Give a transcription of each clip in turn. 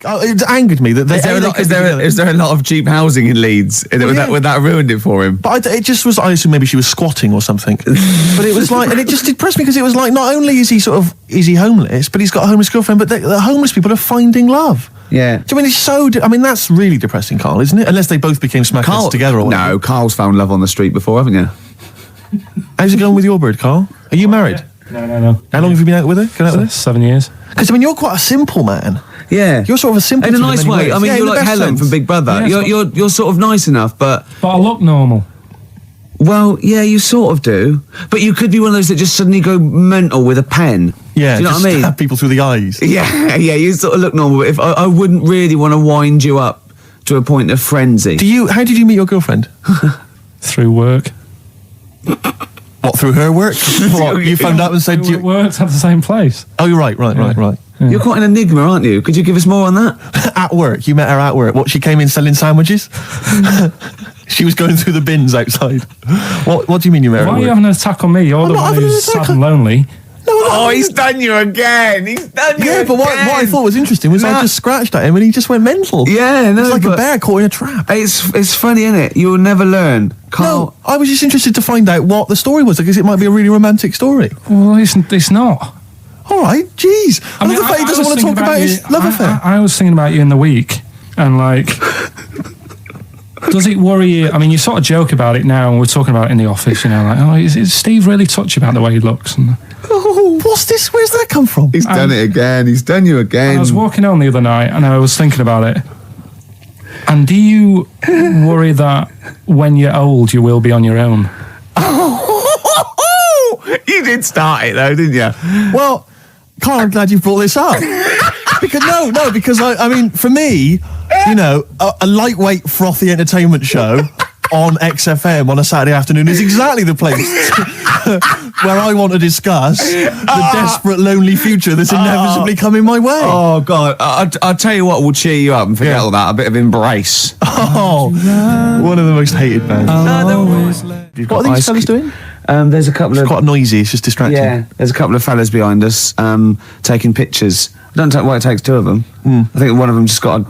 It angered me that is there a lot of cheap housing in Leeds? Would that ruined it for him? But it just was. I assume maybe she was squatting or something. But it was like, and it just depressed me because it was like, not only is he homeless, but he's got a homeless girlfriend. But the homeless people are finding love. Yeah. I mean, that's really depressing, Carl, isn't it? Unless they both became smackers together. Or whatever. No, Carl's found love on the street before, haven't you? How's it going with your bird, Carl? Are you married? No. How long have you been out with her? 7 years. Because you're quite a simple man. Yeah, you're sort of a simple in a nice way. Ways. I mean, you're like Helen from Big Brother. Yeah, you're sort of nice enough, but I look normal. Well, yeah, you sort of do, but you could be one of those that just suddenly go mental with a pen. Yeah, do you know what I mean? Stab people through the eyes. Yeah, you sort of look normal. But if I wouldn't really want to wind you up to a point of frenzy. How did you meet your girlfriend? Through work. What, through her work? What, you phoned up and said we worked at the same place. Oh, you're right. Yeah. You're quite an enigma, aren't you? Could you give us more on that? At work, you met her at work. What, she came in selling sandwiches? She was going through the bins outside. What do you mean you met her at work? Why are you having an attack on me? You're the one who's sad and lonely. No, he's done you again. Yeah, but what I thought was interesting was I just scratched at him and he just went mental. Yeah, no, it's like a bear caught in a trap. It's funny, isn't it? You'll never learn. Carl. No, I was just interested to find out what the story was because it might be a really romantic story. Well, it's not. All right, jeez. I mean, the fact he doesn't want to talk about his love affair. I was thinking about you in the week, and like, does it worry you? I mean, you sort of joke about it now, and we're talking about it in the office. You know, like, oh, is Steve really touchy about the way he looks? And, what's this? Where's that come from? He's done it again. He's done you again. I was walking home the other night, and I was thinking about it. And do you worry that when you're old, you will be on your own? You did start it though, didn't you? Well, Carl, I'm glad you brought this up. Because I mean, for me, you know, a lightweight, frothy entertainment show on XFM on a Saturday afternoon is exactly the place where I want to discuss the desperate, lonely future that's inevitably coming my way. Oh, God. I'll tell you what will cheer you up and forget all that. A bit of Embrace. Oh, one of the most hated bands. What are these fellas doing? There's a couple It's quite noisy, it's just distracting. Yeah, there's a couple of fellas behind us taking pictures. I don't know why it takes two of them. I think one of them just got, a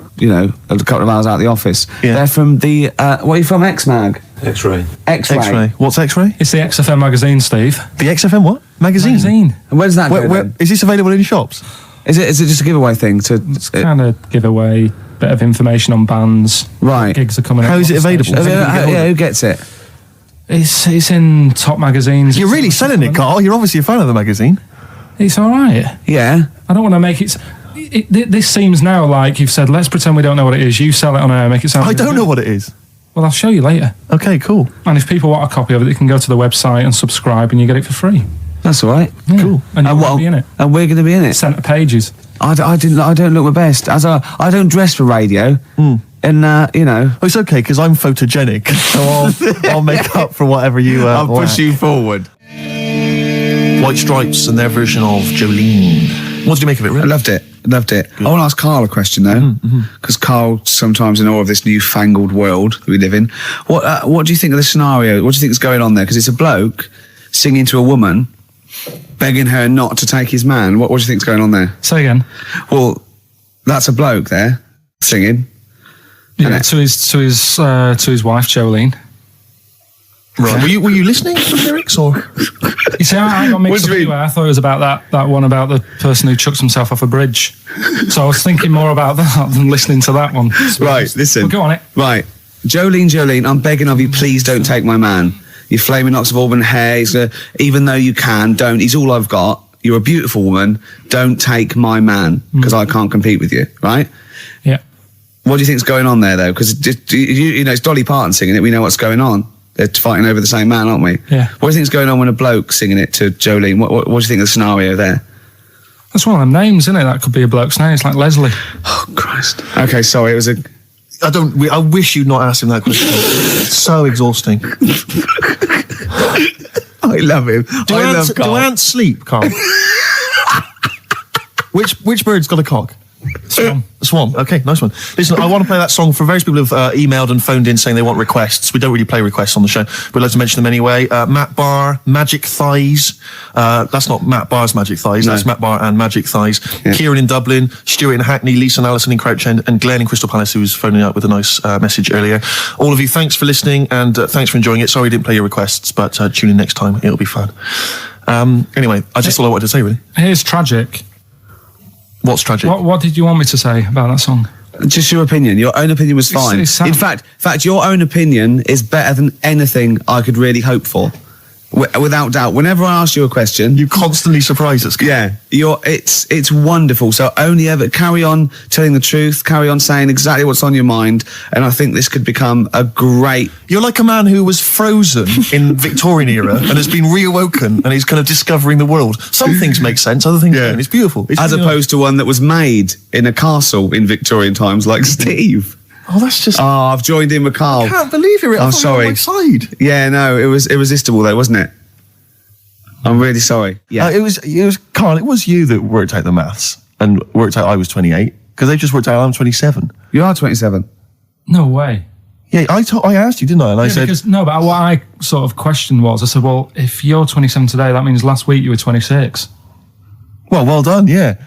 couple of hours out of the office. Yeah. They're from the, what are you from, X-Mag? X-Ray. X-Ray. What's X-Ray? It's the XFM magazine, Steve. The XFM what? Magazine. And where's that where, is this available in shops? Is it just a giveaway thing? It's kind of giveaway, bit of information on bands. Right. Gigs are coming up. How is it available? Who gets it? It's in top magazines. You're really selling it, Carl. You're obviously a fan of the magazine. It's all right. Yeah. I don't want to make it... This seems now like you've said, let's pretend we don't know what it is. You sell it on air, make it sound... I don't know what it is. Well, I'll show you later. Okay, cool. And if people want a copy of it, they can go to the website and subscribe and you get it for free. That's all right. Yeah. Cool. And you're going to be in it. And we're going to be in it. Centre pages. I don't look my best. I don't dress for radio. And, Oh, it's okay, because I'm photogenic, so I'll make up for whatever you... I'll push you forward. White Stripes and their version of Jolene. What did you make of it, really? I loved it. Good. I want to ask Carl a question, though, because Carl's sometimes in awe of this newfangled world that we live in. What do you think of the scenario? What do you think is going on there? Because it's a bloke singing to a woman, begging her not to take his man. What do you think is going on there? Say again. Well, that's a bloke there, singing. Yeah, to his wife Jolene. Right. Were you listening to the lyrics or? You see, I got mixed up anyway. I thought it was about that one about the person who chucks himself off a bridge. So I was thinking more about that than listening to that one. Right, listen. Well, go on it. Right, Jolene, I'm begging of you, please don't take my man. You flaming locks of auburn hair. Even though you can, don't. He's all I've got. You're a beautiful woman. Don't take my man because I can't compete with you. Right? Yeah. What do you think's going on there, though? Because it's Dolly Parton singing it. We know what's going on. They're fighting over the same man, aren't we? Yeah. What do you think's going on when a bloke singing it to Jolene? What do you think of the scenario there? That's one of them names, isn't it? That could be a bloke's name. It's like Leslie. Oh Christ. Okay, sorry. It was a. I wish you'd not asked him that question. It's so exhausting. I love him. Do ants sleep, Carl? Which bird's got a cock? Swan. Swan. Okay, nice one. Listen, I want to play that song for various people who've emailed and phoned in saying they want requests. We don't really play requests on the show. We'd like to mention them anyway. Matt Barr, Magic Thighs. That's not Matt Barr's Magic Thighs. No. That's Matt Barr and Magic Thighs. Yeah. Kieran in Dublin, Stuart in Hackney, Lisa and Alison in Crouch End, and Glenn in Crystal Palace, who was phoning up with a nice message earlier. All of you, thanks for listening and thanks for enjoying it. Sorry we didn't play your requests, but tune in next time. It'll be fun. Anyway, I just all I wanted to say, really. Here's tragic. What's tragic? What did you want me to say about that song? Just your opinion. Your own opinion was fine. In fact, your own opinion is better than anything I could really hope for. Without doubt. Whenever I ask you a question, you constantly surprise us. Yeah, it's wonderful. So only ever carry on telling the truth, carry on saying exactly what's on your mind, and I think this could become a great... You're like a man who was frozen in Victorian era and has been reawoken and he's kind of discovering the world. Some things make sense, other things don't. It's beautiful. As opposed to one that was made in a castle in Victorian times, like Steve. Oh, that's just... Oh, I've joined in with Karl. I can't believe it. I'm sorry. On my side. Yeah, no, it was irresistible though, wasn't it? I'm really sorry. Yeah, it was Karl. It was you that worked out the maths and worked out I was 28 because they just worked out I'm 27. You are 27. No way. Yeah, I asked you, didn't I? And I said but what I sort of questioned was, I said, well, if you're 27 today, that means last week you were 26. Well done. Yeah,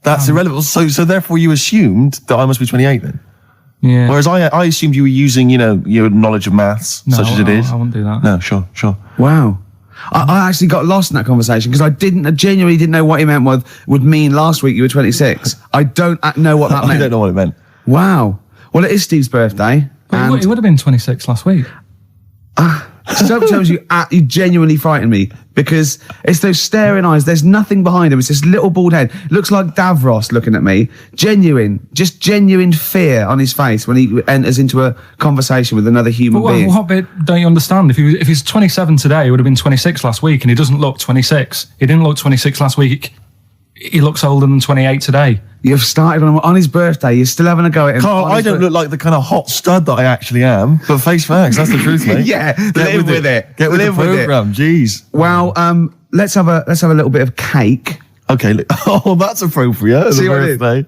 that's irrelevant. So therefore, you assumed that I must be 28 then. Yeah. Whereas I assumed you were using, your knowledge of maths, such as it is. I wouldn't do that. No, sure. Wow. I actually got lost in that conversation because I genuinely didn't know what he meant would mean last week you were 26. I don't know what that meant. I don't know what it meant. Wow. Well, it is Steve's birthday. But it would have been 26 last week. Sometimes you genuinely frighten me because it's those staring eyes. There's nothing behind him. It's this little bald head. Looks like Davros looking at me. Genuine fear on his face when he enters into a conversation with another human being. What bit don't you understand? If he's 27 today, he would have been 26 last week, and he doesn't look 26. He didn't look 26 last week. He looks older than 28 today. You've started on his birthday. You're still having a go at him. Karl, I don't look like the kind of hot stud that I actually am, but face facts, that's the truth, mate. Yeah, live with it. Get with the program, jeez. Well, let's have a little bit of cake. Okay. Oh, that's appropriate. See the what birthday.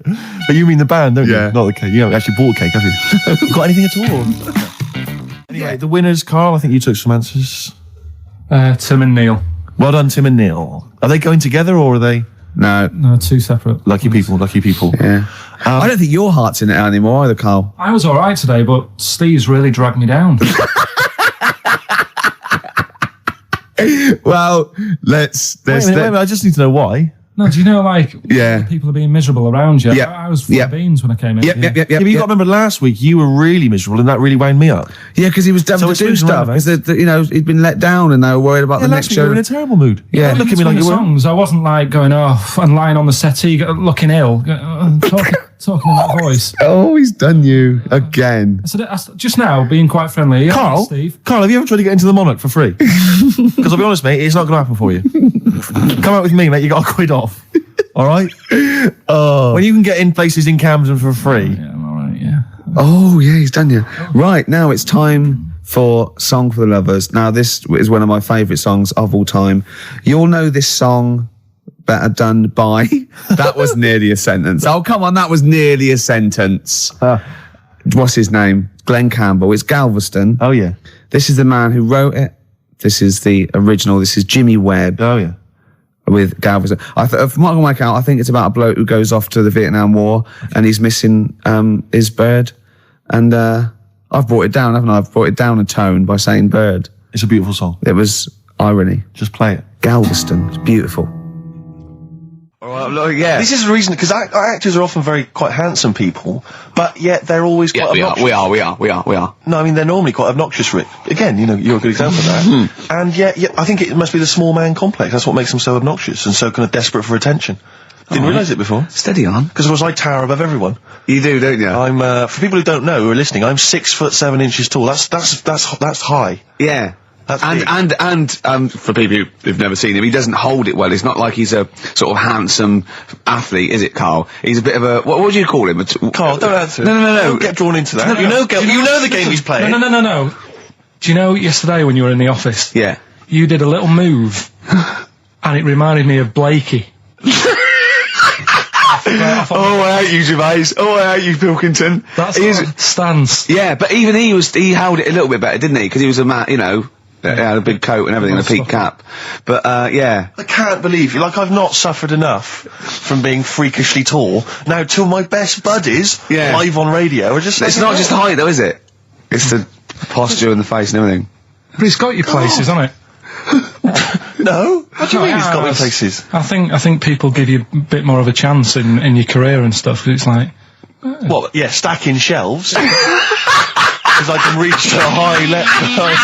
But you mean the band, don't you? Yeah. Not the cake. You haven't actually bought a cake, have you? Got anything at all? Anyway, the winners, Karl. I think you took some answers. Tim and Neil. Well done, Tim and Neil. Are they going together or are they? No, two separate. Lucky people. Yeah. I don't think your heart's in it anymore either, Karl. I was all right today, but Steve's really dragged me down. Well, let's... Wait a minute, I just need to know why. No, do you know, people are being miserable around you? Yep. I was full of beans when I came in. Yep. Yeah, but you got to remember last week, you were really miserable and that really wound me up. Yeah, because he was having to do stuff. Because, he'd been let down and they were worried about the next show. You were in a terrible mood. Yeah. Look at me like you were. Songs. I wasn't going off and lying on the settee, looking ill, talking in that voice. Oh, he's done you again. I said, just now, being quite friendly. Karl, Steve. Karl, have you ever tried to get into the Monarch for free? Because I'll be honest, mate, it's not going to happen for you. Come out with me, mate, you got a quid off. All right? When you can get in places in Camden for free. Yeah, I'm all right, yeah. Oh, yeah, he's done you. Right, now it's time for Song for the Lovers. Now, this is one of my favourite songs of all time. You'll know this song better done by... That was nearly a sentence. Oh, come on, that was nearly a sentence. What's his name? Glenn Campbell. It's Galveston. Oh, yeah. This is the man who wrote it. This is the original. This is Jimmy Webb. Oh, yeah. With Galveston. From what I can work out, I think it's about a bloke who goes off to the Vietnam War and he's missing his bird. And I've brought it down, haven't I? I've brought it down a tone by saying bird. It's a beautiful song. It was irony. Just play it. Galveston. It's beautiful. All right, look, yeah. This is the reason, because actors are often quite handsome people, but yet they're always quite obnoxious. We are. No, I mean, they're normally quite obnoxious, Rick. Again, you're a good example of that. And yet, I think it must be the small man complex. That's what makes them so obnoxious and so kind of desperate for attention. Didn't realise it before. Steady on. Because of course I tower above everyone. You do, don't you? I'm, for people who don't know, who are listening, I'm 6'7" tall. That's high. Yeah. And for people who've never seen him, he doesn't hold it well. It's not like he's a sort of handsome athlete, is it, Karl? He's a bit of a... What do you call him? Karl, don't answer. No. Don't get drawn into that. You know the game he's playing. No. Do you know yesterday when you were in the office? Yeah. You did a little move, and it reminded me of Blakey. I Oh, I hate you, Gervais. Oh, I hate you, Pilkington. That's what stands. Yeah, but even he held it a little bit better, didn't he? Because he was a man, you know, he had a big coat and everything, and a peak cap. But, yeah. I can't believe you. Like, I've not suffered enough from being freakishly tall. Now, two of my best buddies, live on radio, are just... It's not just the height, though, is it? It's the posture and the face and everything. But it's got your places, hasn't it? No? What do you mean it's got me places? I think people give you a bit more of a chance in your career and stuff, 'cause it's like... Well, yeah, stacking shelves. Because I can reach to a high level.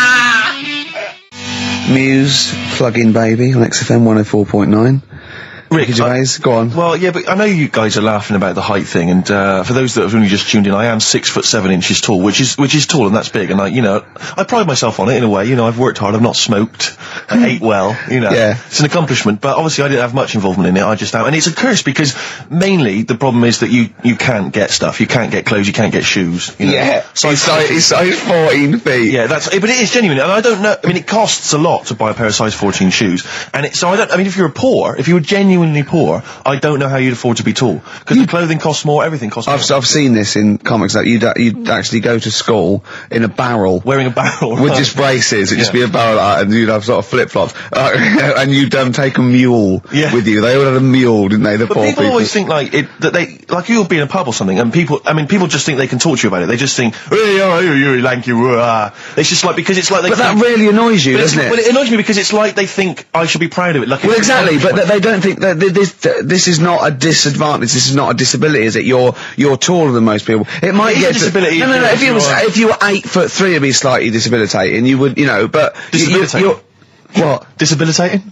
Muse, Plug-in Baby on XFM 104.9. Rick, Gervais, go on. Well, yeah, but I know you guys are laughing about the height thing, and for those that have only just tuned in, I am 6'7" tall, which is tall, and that's big, and I pride myself on it in a way. You know, I've worked hard, I've not smoked, I ate well, you know. Yeah. It's an accomplishment, but obviously I didn't have much involvement in it, I just am, and it's a curse because mainly the problem is that you can't get stuff, you can't get clothes, you can't get shoes, you know. Yeah, it's size 14 feet. Yeah, but it is genuine, and I don't know, I mean, it costs a lot to buy a pair of size 14 shoes, and if you were genuinely poor, I don't know how you'd afford to be tall, because the clothing costs more, everything costs more. I've seen this in comics, that you'd actually go to school in a barrel. Wearing a barrel. With just braces, it'd just be a barrel, and you'd have sort of flip-flops. And you'd take a mule with you. They all had a mule, didn't they, the poor people? People always think, you'll be in a pub or something, and people just think they can talk to you about it. They just think, hey, oh, you lanky, it's just like, because it's like they But that really annoys you, doesn't it? Well, it annoys me because it's like they think I should be proud of it. Like, well, exactly, but they don't think that this is not a disadvantage, this is not a disability, is it? You're taller than most people. It might get disability. No, if you were 8'3", it'd be slightly debilitating, you would, you know, but... Disabilitating? What? Debilitating?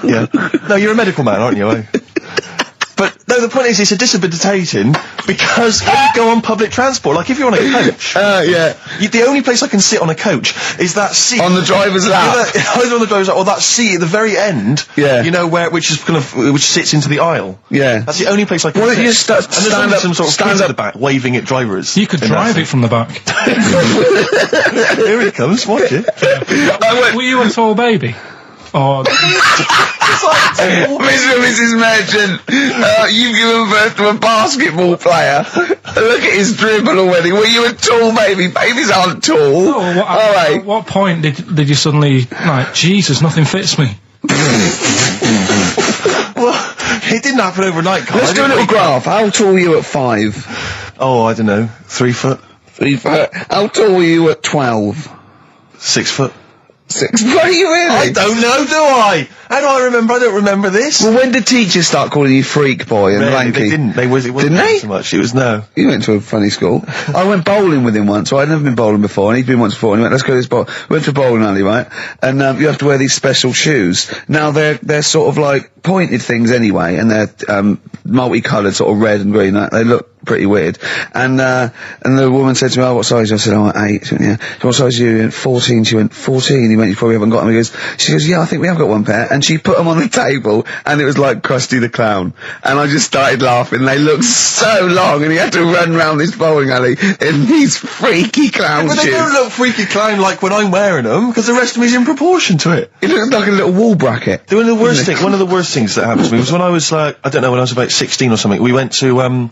Yeah. No, you're a medical man, aren't you? But, no, the point is, it's a debilitating because when you go on public transport, like if you're on a coach... the only place I can sit on a coach is that seat... On the driver's lap? Either on the driver's lap or that seat at the very end, you know, which sits into the I. Yeah. That's the only place I can sit. Well, you stand up, some sort of kids at the back, waving at drivers. You could drive it from the back. Here he comes, watch it. Were you a tall baby? Oh, Mrs. Merchant, you've given birth to a basketball player. Look at his dribble already. Were you a tall baby? Babies aren't tall. Oh, at what point did you suddenly, like, Jesus, nothing fits me? Well, it didn't happen overnight, Carl. Let's do a little graph. How tall are you at 5? Oh, I don't know. 3 foot? 3 foot. How tall are you at 12? 6 foot? 6. What are you really? I don't know, do I? How do I remember? I don't remember this. Well, when did teachers start calling you freak boy and lanky? They didn't. It wasn't so much. It was no. You went to a funny school. I went bowling with him once. So I'd never been bowling before, and he'd been once before. And he went, let's go to this bowl. We went to a bowling alley, right? And you have to wear these special shoes. Now they're sort of like pointed things anyway, and they're multicoloured, sort of red and green. They look pretty weird. And the woman said to me, "Oh, what size?" I said, "Oh, 8." She went, "Yeah." "So what size are you?" He went, 14. She went, 14. He went, "You probably haven't got them." She goes, "Yeah, I think we have got one pair." And she put them on the table, and it was like Krusty the Clown. And I just started laughing. They looked so long, and he had to run round this bowling alley in these freaky clown shoes. But they don't look freaky clown like when I'm wearing them, because the rest of me is in proportion to it. It looked like a little wall bracket. One of the worst things that happened to me was when I was like, I don't know, when I was about 16 or something, we went to,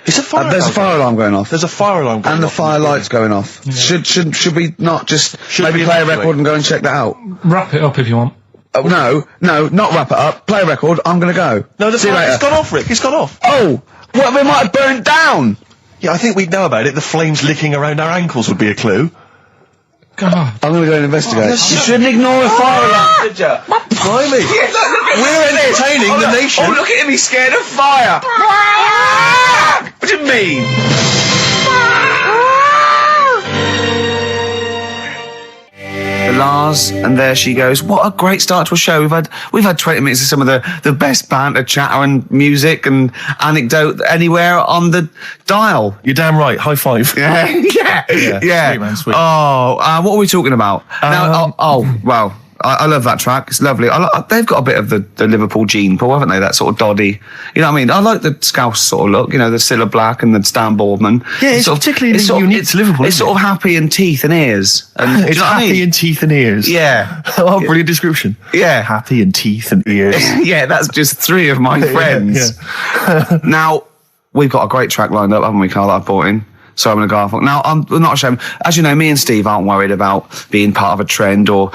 it's a fire there's a fire alarm going off. There's a fire alarm going off. And the fire light's going off. Yeah. Should we not just maybe play a record and go and check that out? Wrap it up if you want. Oh, no, not wrap it up. Play a record, I'm gonna go. No, it's gone off, Rick, it's gone off. Oh! Well, they might have burnt down! Yeah, I think we'd know about it. The flames licking around our ankles would be a clue. God. I'm gonna go and investigate. You shouldn't ignore a fire alarm, did ya? Blimey. We're entertaining the nation. Oh, look at him, he's scared of fire! What do you mean? The Lars, and there she goes. What a great start to a show. We've had 20 minutes of some of the best banter, chatter and music and anecdote anywhere on the dial. You're damn right. High five. Yeah. Sweet, man, sweet. Oh, what are we talking about? Now, well, I love that track. It's lovely. They've got a bit of the Liverpool gene pool, haven't they? That sort of doddy. You know what I mean? I like the Scouse sort of look. You know, the Cilla Black and the Stan Boardman. Yeah, it's particularly unique to Liverpool. It's sort of happy in teeth and ears. And it's happy in teeth and ears. Yeah. Oh, brilliant description. Yeah. Happy in teeth and ears. Yeah, that's just 3 of my friends. Yeah. Now, we've got a great track lined up, haven't we, Carl, that I've brought in? Simon and Garfunkel. Now, I'm not ashamed. As you know, me and Steve aren't worried about being part of a trend or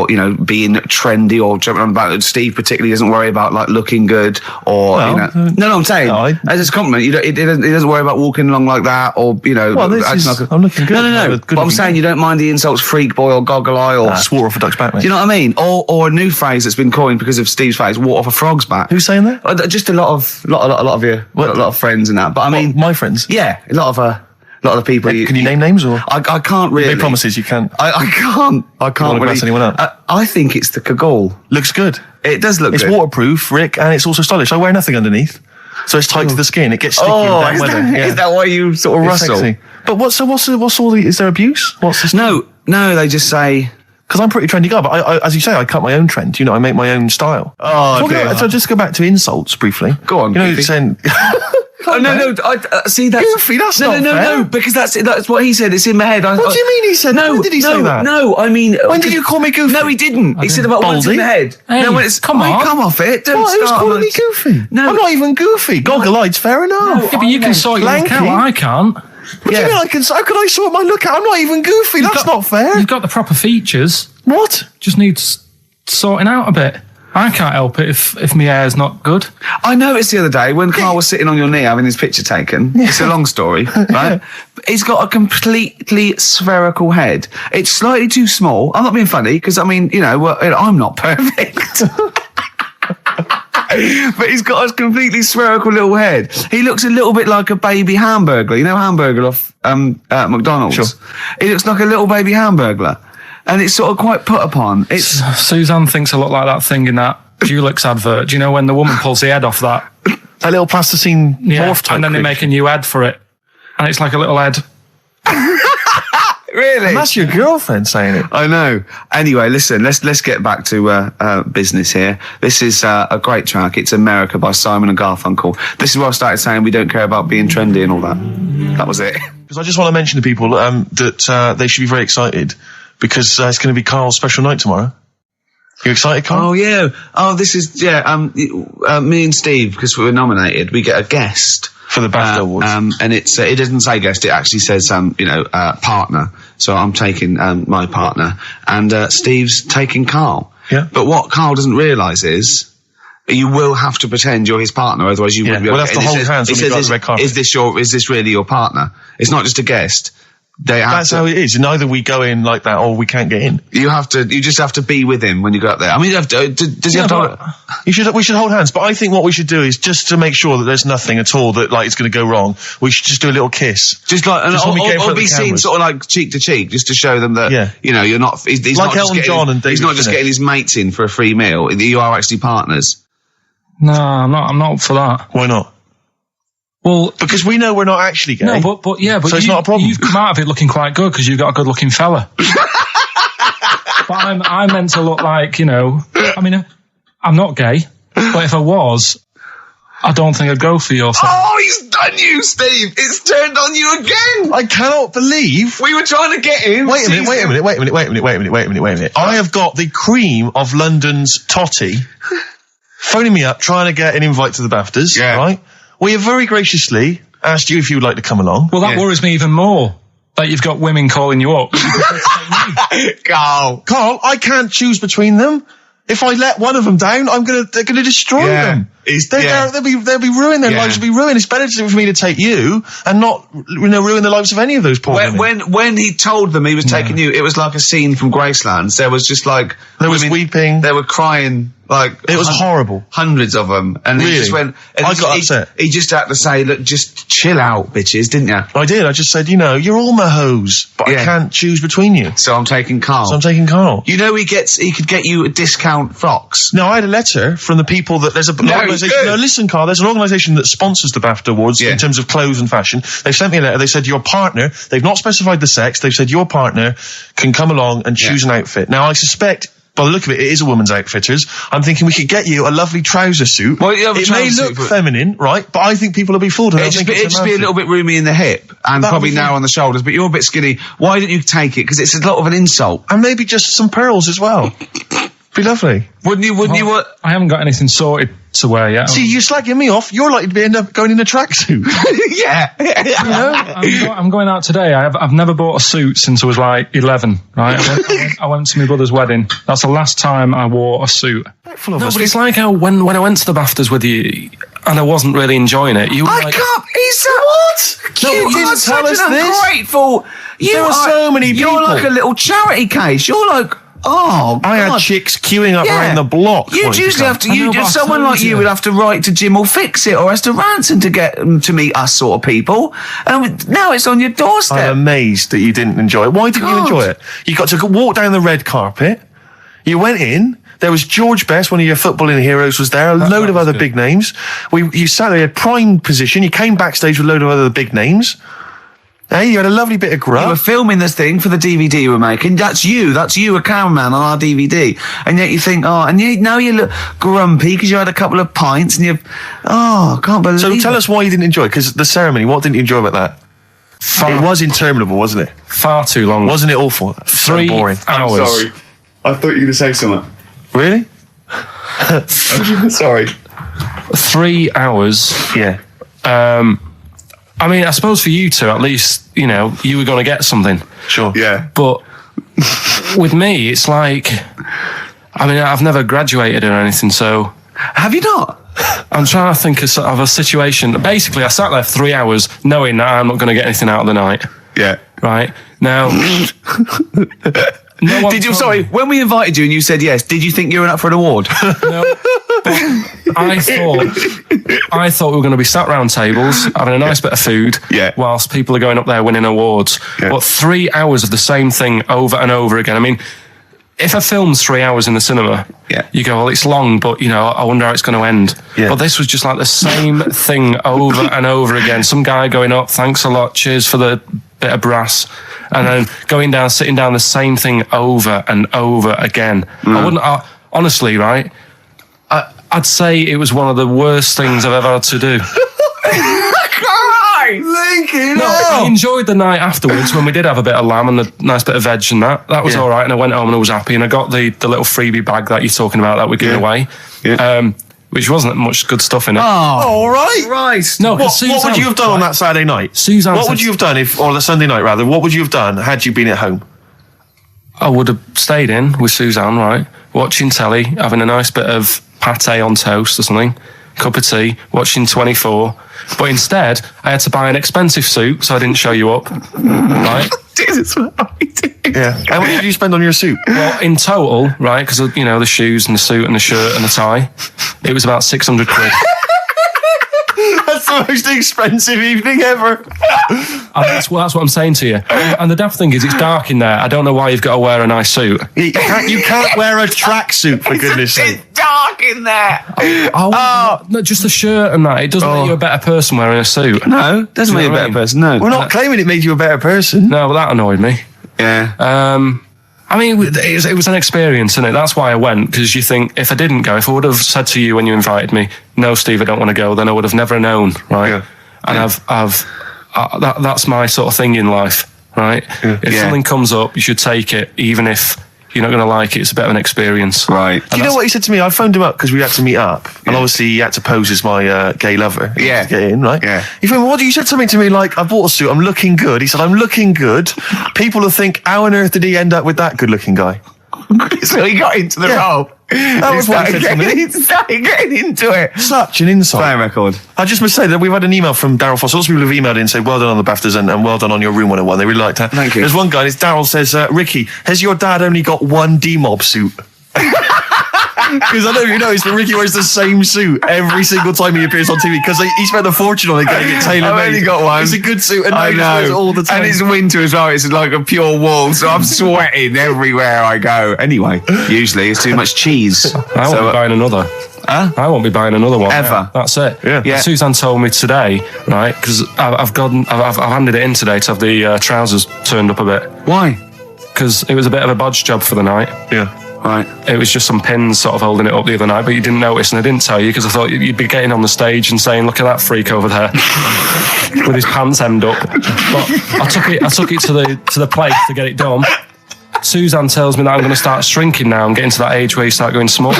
you know, being trendy or jumping on about. Steve particularly doesn't worry about like looking good or No, I'm saying as a compliment. He doesn't worry about walking along like that or you know. Well, I'm looking good. No. But I'm saying you don't mind the insults, freak boy or goggle eye or swore off a duck's back, mate. Do you know what I mean? Or a new phrase that's been coined because of Steve's face, walk off a frog's back. Who's saying that? Just a lot of friends and that. But I mean, my friends. Yeah, a lot of the people. Can you name names or? I can't really. No promises, you can't. I can't really. Anyone up? I think it's the Kagol. Looks good. It does look good. It's waterproof, Rick, and it's also stylish. I wear nothing underneath. So it's tight to the skin. It gets sticky in damp weather. Is that why you sort of rustle? Sexy. But what's all the, is there abuse? What's this? No, they just say... Because I'm a pretty trendy guy, but I, as you say, I cut my own trend. You know, I make my own style. So just go back to insults briefly. Go on. You know, saying... No. See, that's goofy. That's not fair. No, because that's what he said. It's in my head. What do you mean he said? No, when did he say that? No, I mean, when did you call me goofy? No, he didn't. He said about what's in my head. Hey, no, when it's come on, come off it. Don't what? start. Who's calling me goofy? No, I'm not even goofy. Goggle-eyed's fair enough. Yeah, but you can sort your look out. I can't. What do you mean I can? How can I sort my look out? I'm not even goofy. That's not fair. You've got the proper features. What? Just needs sorting out a bit. I can't help it if my hair's not good. I noticed the other day when Carl was sitting on your knee having his picture taken. It's a long story, right? He's got a completely spherical head. It's slightly too small. I'm not being funny because I mean, you know, I'm not perfect. But he's got a completely spherical little head. He looks a little bit like a baby hamburger. You know, hamburger off McDonald's. Sure. He looks like a little baby hamburger. And it's sort of quite put upon. Suzanne thinks a lot like that thing in that Dulux advert. Do you know when the woman pulls the head off that? A little plasticine morph type. And then they make a new ad for it. And it's like a little head. Really? And that's your girlfriend saying it. I know. Anyway, listen, let's get back to business here. This is a great track. It's America by Simon and Garfunkel. This is where I started saying we don't care about being trendy and all that. That was it. Because I just want to mention to people that they should be very excited because it's going to be Carl's special night tomorrow. You excited, Carl? Oh, yeah. Oh, this is, me and Steve, because we were nominated, we get a guest. For the BAFTA Awards. And it doesn't say guest, it actually says, partner. So I'm taking my partner. And Steve's taking Carl. Yeah. But what Carl doesn't realise is you will have to pretend you're his partner, otherwise you wouldn't be able to. We'll have to hold hands when we go on the red carpet. Is this really your partner? It's not just a guest. That's how it is. And either we go in like that or we can't get in. You just have to be with him when you go up there. I mean, does he have to? We should hold hands. But I think what we should do is just to make sure that there's nothing at all that like it's going to go wrong. We should just do a little kiss. Just like, or be seen sort of like cheek to cheek, just to show them that, you know, you're not, he's like not Elton John and David he's not just getting his mates in for a free meal. You are actually partners. No, I'm not up for that. Why not? Well, because we know we're not actually gay. No, but so it's not a problem. You've come out of it looking quite good because you've got a good-looking fella. But I'm meant to look like, you know. I mean, I'm not gay, but if I was, I don't think I'd go for your thing. Oh, he's done you, Steve! It's turned on you again. I cannot believe we were trying to get him. Wait a minute. I have got the cream of London's totty phoning me up, trying to get an invite to the BAFTAs. Yeah. Right. We have very graciously asked you if you would like to come along. Well, that worries me even more, that you've got women calling you up. Carl, I can't choose between them. If I let one of them down, they're gonna destroy them. They'll be ruined. Their lives will be ruined. It's better for me to take you and not, ruin the lives of any of those poor women. When he told them he was taking you, it was like a scene from Graceland. There was just like there was weeping. They were crying. Like it was horrible. Hundreds of them, and really? He just went. And I got upset. He just had to say, "Look, just chill out, bitches," didn't you? I did. I just said, you're all my hoes, but I can't choose between you. So I'm taking Carl. You know, he could get you a discount frocks. No, I had a letter from the people that there's an organisation. No, listen, Carl. There's an organisation that sponsors the BAFTA Awards in terms of clothes and fashion. They sent me a letter. They said your partner. They've not specified the sex. They've said your partner can come along and choose an outfit. Now I suspect by the look of it, it is a woman's outfitters. I'm thinking we could get you a lovely trouser suit. Well, you have a it may trouser look suit, feminine, right? But I think people will be fooled. It'd just be a little bit roomy in the hip and That probably would be narrow on the shoulders, but you're a bit skinny. Why didn't you take it? Because it's a lot of an insult. And maybe just some pearls as well. Be lovely. Wouldn't you? I haven't got anything sorted to wear yet. See, you're slagging me off. You're likely to end up going in a tracksuit. Yeah. You know, I'm going out today. I've never bought a suit since I was like 11, right? I went to my brother's wedding. That's the last time I wore a suit. Full of No, us. but it's like how when I went to the BAFTAs with you and I wasn't really enjoying it, you were I like... can't. What? No, You you didn't are tell such us an this. ungrateful. There are so many You're people. like a little charity case. You're like, oh, I had God. chicks queuing up Yeah. around the block. You'd wanting to usually come. have to. I know, but I Someone told like you you. would have to write to Jim or Fix It or Esther Ranson to get them to meet us sort of people. And now it's on your doorstep. I'm amazed that you didn't enjoy it. Why didn't you God. enjoy it? You got to walk down the red carpet. You went in. There was George Best, one of your footballing heroes, was there. A load of was other good. big names. You sat there, prime position. You came backstage with a load of other big names. Hey, you had a lovely bit of You were grub. filming this thing for the DVD you were making. That's you, a cameraman on our DVD. And yet you think, now you look grumpy because you had a couple of pints and I can't believe So it. tell us why you didn't enjoy it, because the ceremony, what didn't you enjoy about that? It was interminable, wasn't it? Far too long. Wasn't it awful? So 3 boring. hours. I thought you were going to say something. Really? Sorry. 3 hours. Yeah. I mean, I suppose for you two, at least, you know, you were going to get something. Sure. Yeah. But with me, it's like, I mean, I've never graduated or anything, so Have you not? I'm trying to think of sort of a situation. Basically, I sat there for 3 hours knowing that I'm not going to get anything out of the night. Yeah. Right? Now... No one Did you? told Sorry, me. when we invited you and you said yes, did you think you were up for an award? No, but I thought we were going to be sat round tables having a nice bit of food, Yeah. whilst people are going up there winning awards. Yeah. But 3 hours of the same thing over and over again. I mean, if a film's 3 hours in the cinema, Yeah. you go, well, it's long, but you know, I wonder how it's going to end. Yeah. But this was just like the same thing over and over again. Some guy going up, thanks a lot, cheers for the bit of brass, and then going down, sitting down, the same thing over and over again. Honestly, right? I'd say it was one of the worst things I've ever had to do. Lincoln, No, I enjoyed the night afterwards when we did have a bit of lamb and a nice bit of veg and that. That was Yeah. all right, and I went home and I was happy, and I got the little freebie bag that you're talking about that we're giving away, which wasn't much good stuff in it. all right. Right. No, What 'cause would Suzanne- you have done on that Saturday night? Suzanne What said- would you have done or the Sunday night rather? What would you have done had you been at home? I would have stayed in with Suzanne, right, watching telly, having a nice bit of pate on toast or something, cup of tea, watching 24. But instead, I had to buy an expensive suit so I didn't show you up, right? Yeah. How much did you spend on your suit? Well, in total, right, because, you know, the shoes and the suit and the shirt and the tie, it was about 600 quid. That's the most expensive evening ever. And that's what I'm saying to you. And the daft thing is, it's dark in there. I don't know why you've got to wear a nice suit. You can't wear a tracksuit, for goodness sake. It's dark in there. No, just the shirt and that. It doesn't make you a better person wearing a suit. No, doesn't Do make you you know a what better I mean? person. No. We're not claiming it made you a better person. No, but that annoyed me. Yeah. I mean, it was an experience, isn't it? That's why I went, because you think, if I didn't go, if I would have said to you when you invited me, no, Steve, I don't want to go, then I would have never known, right? Yeah. And that's my sort of thing in life, right? Yeah. If Yeah. something comes up, you should take it, even if you're not going to like it. It's a bit of an experience. Right. Do you know what he said to me? I phoned him up because we had to meet up, and obviously he had to pose as my gay lover. Yeah. To get in, right? Yeah. He phoned me, what? You said something to me like, I bought a suit, I'm looking good. He said, I'm looking good. People will think, how on earth did he end up with that good-looking guy? So he got into the Yeah. role. That was what he said to me. He started getting into it. Such an insight. Play a record. I just must say that we've had an email from Daryl Foss. Lots of people have emailed in and said, well done on the BAFTAs and well done on your Room 101. They really liked that. Thank you. There's one guy, and it's Daryl says, Ricky, has your dad only got one D-Mob suit? Because I don't know if you noticed, but Ricky wears the same suit every single time he appears on TV because he spent a fortune on it getting it tailor-made. I've only got one. It's a good suit, and I he just wears it know. all the time. And it's winter as well. It's like a pure wool, so I'm sweating everywhere I go. Anyway, usually it's too much cheese. I won't be buying another. Huh? I won't be buying another one. Ever. Yeah, that's it. Yeah. Yeah. Suzanne told me today, right, because I've handed it in today to have the trousers turned up a bit, Why? because it was a bit of a bodge job for the night. Yeah. Right. It was just some pins sort of holding it up the other night, but you didn't notice, and I didn't tell you because I thought you'd be getting on the stage and saying, "Look at that freak over there with his pants hemmed up." But I took it to the place to get it done. Suzanne tells me that I'm going to start shrinking now and getting to that age where you start going smaller.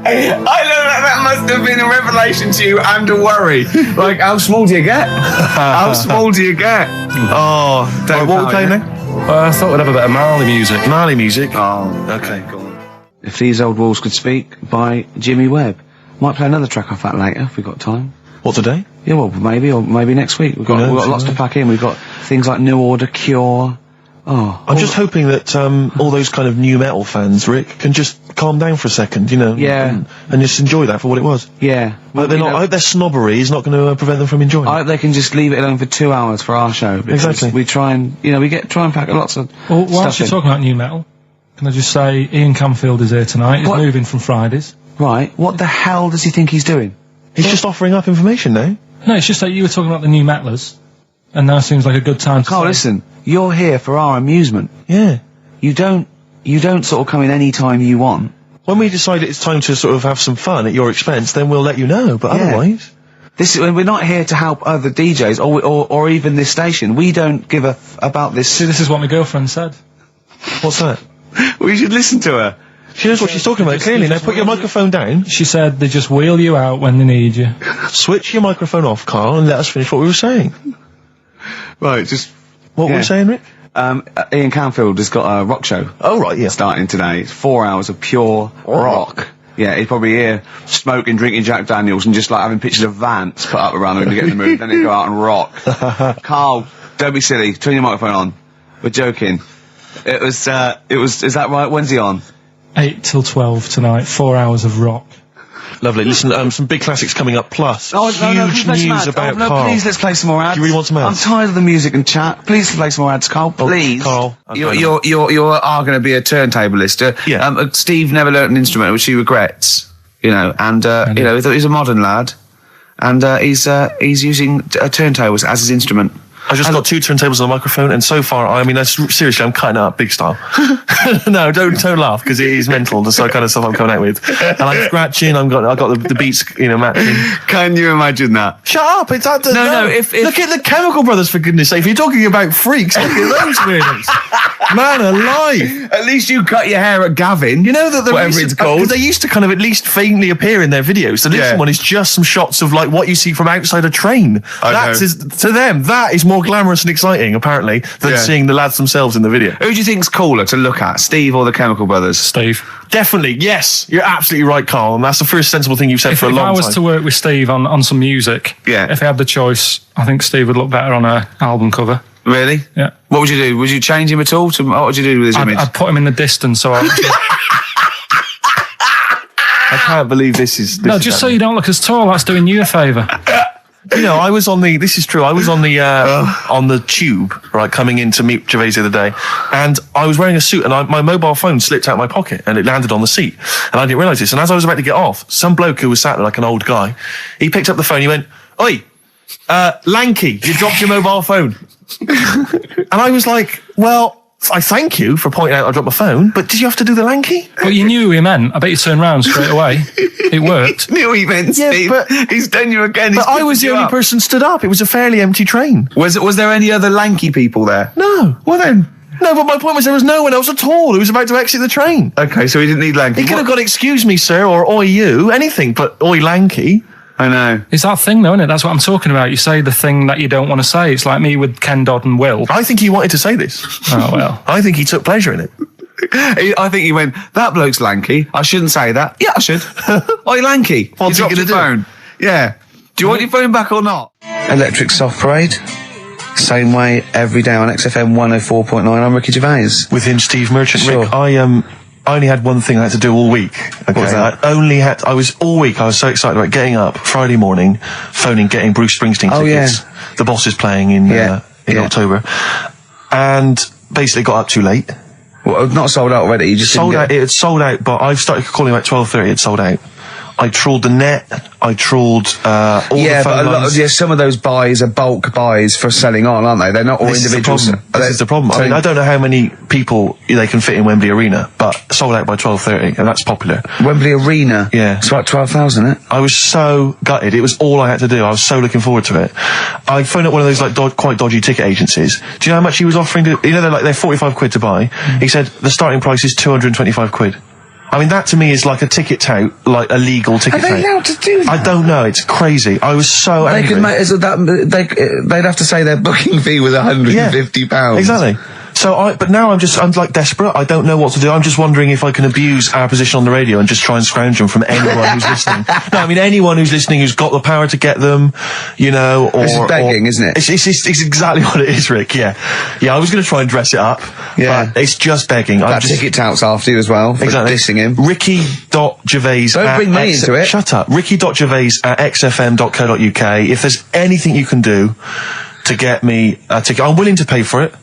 I know that must have been a revelation to you and a worry. Like, how small do you get? How small do you get? Oh, Right, what are we playing now? I thought we'd have a bit of Marley music. Marley music. Oh, Okay, go on. If These Old Walls Could Speak by Jimmy Webb. Might play another track off that later if we've got time. What, today? Yeah, well, maybe next week. We've got lots to pack in. We've got things like New Order, Cure. Oh, I'm just hoping that all those kind of new metal fans, Rick, can just calm down for a second, Yeah. and just enjoy that for what it was. yeah. But they're not. I hope their snobbery is not going to prevent them from enjoying I it. hope they can just leave it alone for 2 hours for our show. Because Exactly. We try and, try and pack lots of Well, whilst stuff you're in. talking about new metal, can I just say Ian Camfield is here tonight. He's What? moving from Fridays. Right, what the hell does he think he's doing? He's just offering up information now. No, it's just that you were talking about the new metalers, and now seems like a good time to Carl, say- listen, you're here for our amusement. Yeah. You don't sort of come in any time you want. When we decide it's time to sort of have some fun at your expense, then we'll let you know. But Yeah. otherwise, We're not here to help other DJs or even this station. We don't give a about this. See, this is what my girlfriend said. what's that? We should listen to her. She knows what she's talking about, clearly. Now put your microphone down, She said they just wheel you out when they need you. switch your microphone off, Carl, and let us finish what we were saying. Right, just What were Yeah. we saying, Rick? Ian Camfield has got a rock show Oh, right, yeah. starting today. It's 4 hours of pure rock. Yeah, he's probably here smoking, drinking Jack Daniels and just like having pictures of Vance put up around him to get in the mood. Then he'd go out and rock. Carl, don't be silly. Turn your microphone on. We're joking. Is that right? When's he on? 8 till 12 tonight, 4 hours of rock. Lovely. Listen, some big classics coming up, plus No, huge please play some news ads. about no, Carl. please, let's play some more ads. Do you really want some ads? I'm tired of the music and chat. Please play some more ads, Carl. Please. Carl. You are going to be a turntablist. Yeah. Steve never learnt an instrument, which he regrets. And he thought he's a modern lad, and he's using turntables as his instrument. I just got 2 turntables and a microphone, and so far, seriously, I'm cutting it up big style. No, don't laugh, because it is mental, the kind of stuff I'm coming out with. And I'm scratching, I got the beats, matching. Can you imagine that? Shut up! It's that. No, if- look at the Chemical Brothers, for goodness sake. If you're talking about freaks, look at those weirdos. Man alive! At least you cut your hair at Gavin. You know that the whatever it's called. they used to kind of at least faintly appear in their videos. The next Yeah. one is just some shots of like what you see from outside a train. I know. To them, that is more glamorous and exciting, apparently, than Yeah. seeing the lads themselves in the video. Who do you think's cooler to look at, Steve or the Chemical Brothers? Steve. Definitely, yes, you're absolutely right, Carl, and that's the first sensible thing you've said If for a I long was time. to work with Steve on some music, Yeah. if I had the choice, I think Steve would look better on a album cover. Really? Yeah. What would you do? Would you change him at all? What would you do with his image? I'd put him in the distance, so I can't believe this is. no, just so you don't look as tall. That's doing you a favour. I was on the. This is true. I was on the on the tube, right, coming in to meet Gervais the other day, and I was wearing a suit, and my mobile phone slipped out of my pocket, and it landed on the seat, and I didn't realise this. And as I was about to get off, some bloke who was sat there like an old guy, he picked up the phone. He went, "Oi, lanky, you dropped your mobile phone," and I was like, "Well, I thank you for pointing out I dropped my phone, but did you have to do the lanky?" But you knew who he meant. I bet you turned round straight away. It worked. Knew he meant Yeah, Steve. but- He's done you again. But I was the only person stood up. It was a fairly empty train. Was there any other lanky people there? No. Well then. No, but my point was there was no one else at all who was about to exit the train. Okay, so he didn't need lanky. He could have got "excuse me, sir," or "oi you," anything, but "oi lanky." I know. It's that thing, though, isn't it? That's what I'm talking about. You say the thing that you don't want to say. It's like me with Ken Dodd and Will. I think he wanted to say this. Oh, well. I think he took pleasure in it. I think he went, that bloke's lanky. I shouldn't say that. Yeah, I should. Oi, lanky. What's you he dropped gonna your do? phone. Yeah. Do you want your phone back or not? Electric Soft Parade. Same way every day on XFM 104.9. I'm Ricky Gervais. With him, Steve Merchant. Sure. Rick, I only had one thing I had to do all week. Okay, was that? I was so excited about getting up Friday morning, phoning, getting Bruce Springsteen Oh, tickets. The Boss is playing in Yeah. October, and basically got up too late. Well, not sold out already. You just Sold didn't out. It had sold out, but I started calling about 12:30. It sold out. I trawled the net. I trawled all the phone lines. Some of those buys are bulk buys for selling on, aren't they? They're not all individuals. This is the problem. I mean, I don't know how many people they can fit in Wembley Arena, but sold out by 12:30, and that's popular. Wembley Arena? Yeah. It's about 12,000, isn't it? I was so gutted. It was all I had to do. I was so looking forward to it. I phoned up one of those like quite dodgy ticket agencies. Do you know how much he was offering to, they're 45 quid to buy. He said the starting price is 225 quid. I mean, that to me is like a ticket tout, like a legal ticket tout. Are they allowed to do that? I don't know. It's crazy. I was so angry. They'd have to say their booking fee was £150. Exactly. But now I'm like desperate. I don't know what to do. I'm just wondering if I can abuse our position on the radio and just try and scrounge them from anyone who's listening. No, I mean anyone who's listening who's got the power to get them, or this is begging, isn't it? It's exactly what it is, Rick. Yeah. I was going to try and dress it up. Yeah, but it's just begging. That ticket touts after you as well. For dissing him. Ricky.Gervais. Don't bring me into it. Shut up. Ricky.Gervais@xfm.co.uk. If there's anything you can do to get me a ticket, I'm willing to pay for it.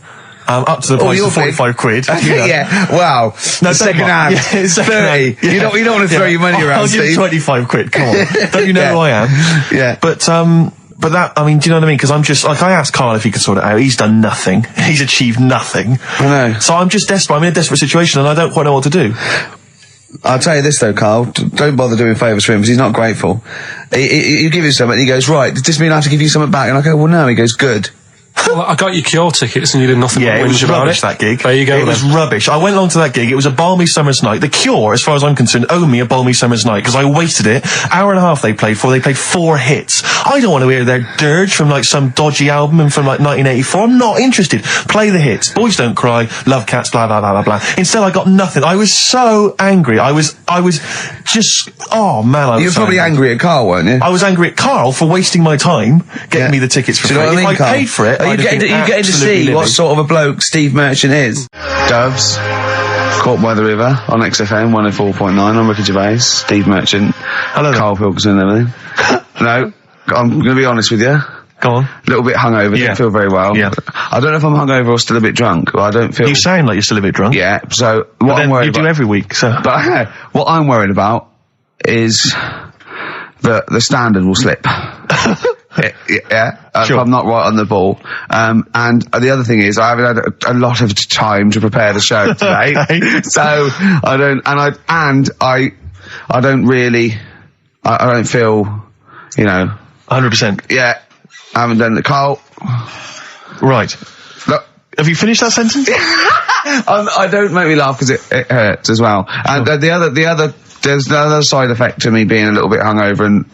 Up to the price of 45 quid. Yeah, wow. No, second hand. Yeah, 30. Yeah. You don't want to throw your money around, I'll Steve. give 25 quid, come on. Don't you know who I am? Yeah. But that, I mean, do you know what I mean? Because I'm just, like, I asked Karl if he could sort it out. He's done nothing. He's achieved nothing. I know. So I'm just desperate. I'm in a desperate situation and I don't quite know what to do. I'll tell you this though, Karl, don't bother doing favours for him because he's not grateful. You give him something and he goes, right, does this mean I have to give you something back? And I go, well no. He goes, good. Well, I got your Cure tickets and you did nothing. Yeah, it was rubbish, that gig. There you go. It was rubbish. I went along to that gig. It was a balmy summer's night. The Cure, as far as I'm concerned, owe me a balmy summer's night because I wasted it. Hour and a half they played for. They played 4 hits. I don't want to hear their dirge from like some dodgy album and from like 1984. I'm not interested. Play the hits. Boys Don't Cry, Love Cats, blah, blah, blah, blah, blah. Instead, I got nothing. I was so angry. I was just, oh man, You were probably angry at Karl, weren't you? I was angry at Karl for wasting my time getting me the tickets for free. If I paid for it, are you getting to see what sort of a bloke Steve Merchant is? Doves, Caught by the River on XFM 104.9. I'm Ricky Gervais, Steve Merchant, hello, Karl Pilkington and everything. No, I'm going to be honest with you. Go on. A little bit hungover, didn't feel very well. Yeah. I don't know if I'm hungover or still a bit drunk. I don't feel... You sound like you're still a bit drunk. Yeah, so what I'm worried about... You do every week, so... But what I'm worried about is that the standard will slip. If I'm not right on the ball. And the other thing is I haven't had a lot of time to prepare the show today. Okay. So I don't feel, 100%. Yeah. I haven't done the Karl. Right. Look. Have you finished that sentence? I don't make me laugh because it hurts as well. And there's the other side effect to me being a little bit hungover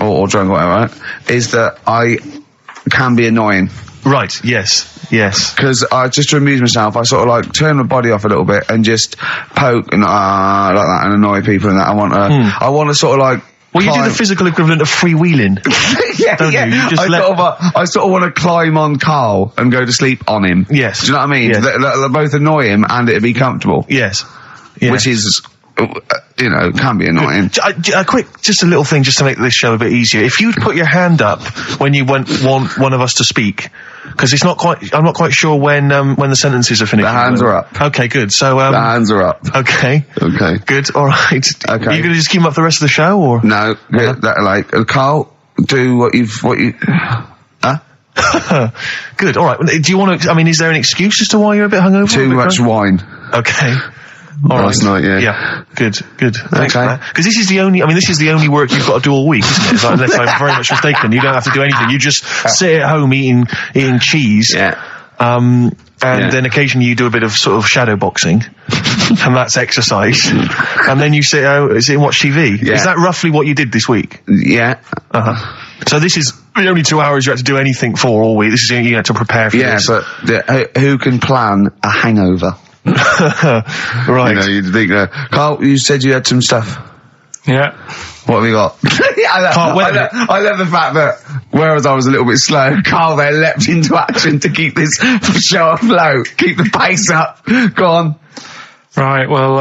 or drunk or whatever, right, is that I can be annoying. Right, yes. Because just to amuse myself, I sort of like turn my body off a little bit and just poke and like that and annoy people and that. I want to sort of like... Well, you do the physical equivalent of freewheeling. Don't you? You just I sort of want to climb on Karl and go to sleep on him. Yes. Do you know what I mean? Yes. They both annoy him and it'd be comfortable. Yes. Which is... can be annoying. Just a little thing, just to make this show a bit easier. If you'd put your hand up when you want one of us to speak, because I'm not quite sure when the sentences are finished. The hands are up. Okay, good. So the hands are up. Okay, good. All right. Okay. Are you going to just keep them up for the rest of the show, or no? Karl, do what you. Huh? Good. All right. Do you want to? I mean, is there an excuse as to why you're a bit hungover? Too much wine. Okay. All last night, yeah. Yeah, good. Thanks for that. Because this is the only work you've got to do all week, isn't it? Unless I'm very much mistaken. You don't have to do anything. You just sit at home eating cheese. Yeah. Then occasionally you do a bit of sort of shadow boxing, and that's exercise. And then you sit and watch TV. Yeah. Is that roughly what you did this week? Yeah. So this is the only 2 hours you had to do anything for all week. This is you had to prepare for this. Yeah, but who can plan a hangover? Right. You'd think, Karl, you said you had some stuff. Yeah. What have we got? I love the fact that, whereas I was a little bit slow, Karl there leapt into action to keep this show afloat, keep the pace up. Go on. Right, well,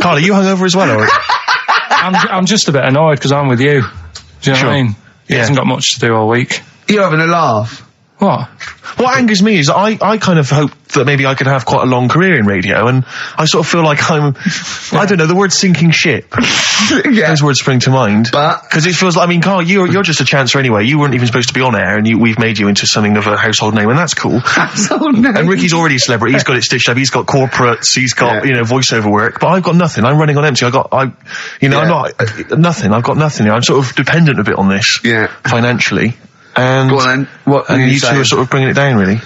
Karl, are you hungover as well, or? I'm just a bit annoyed because I'm with you. Do you know what I mean? He hasn't got much to do all week. You're having a laugh. What? What angers me is I kind of hope that maybe I could have quite a long career in radio, and I sort of feel like I don't know, the word sinking ship. Those words spring to mind. But because it feels like, I mean, Carl, you're just a chancer anyway. You weren't even supposed to be on air, and we've made you into something of a household name, and that's cool. household name. And Ricky's already a celebrity. He's got it stitched up. He's got corporates. He's got voiceover work. But I've got nothing. I'm running on empty. I'm not nothing. I've got nothing. I'm sort of dependent a bit on this. Financially. And, go on then. What and you two are sort of bringing it down, really.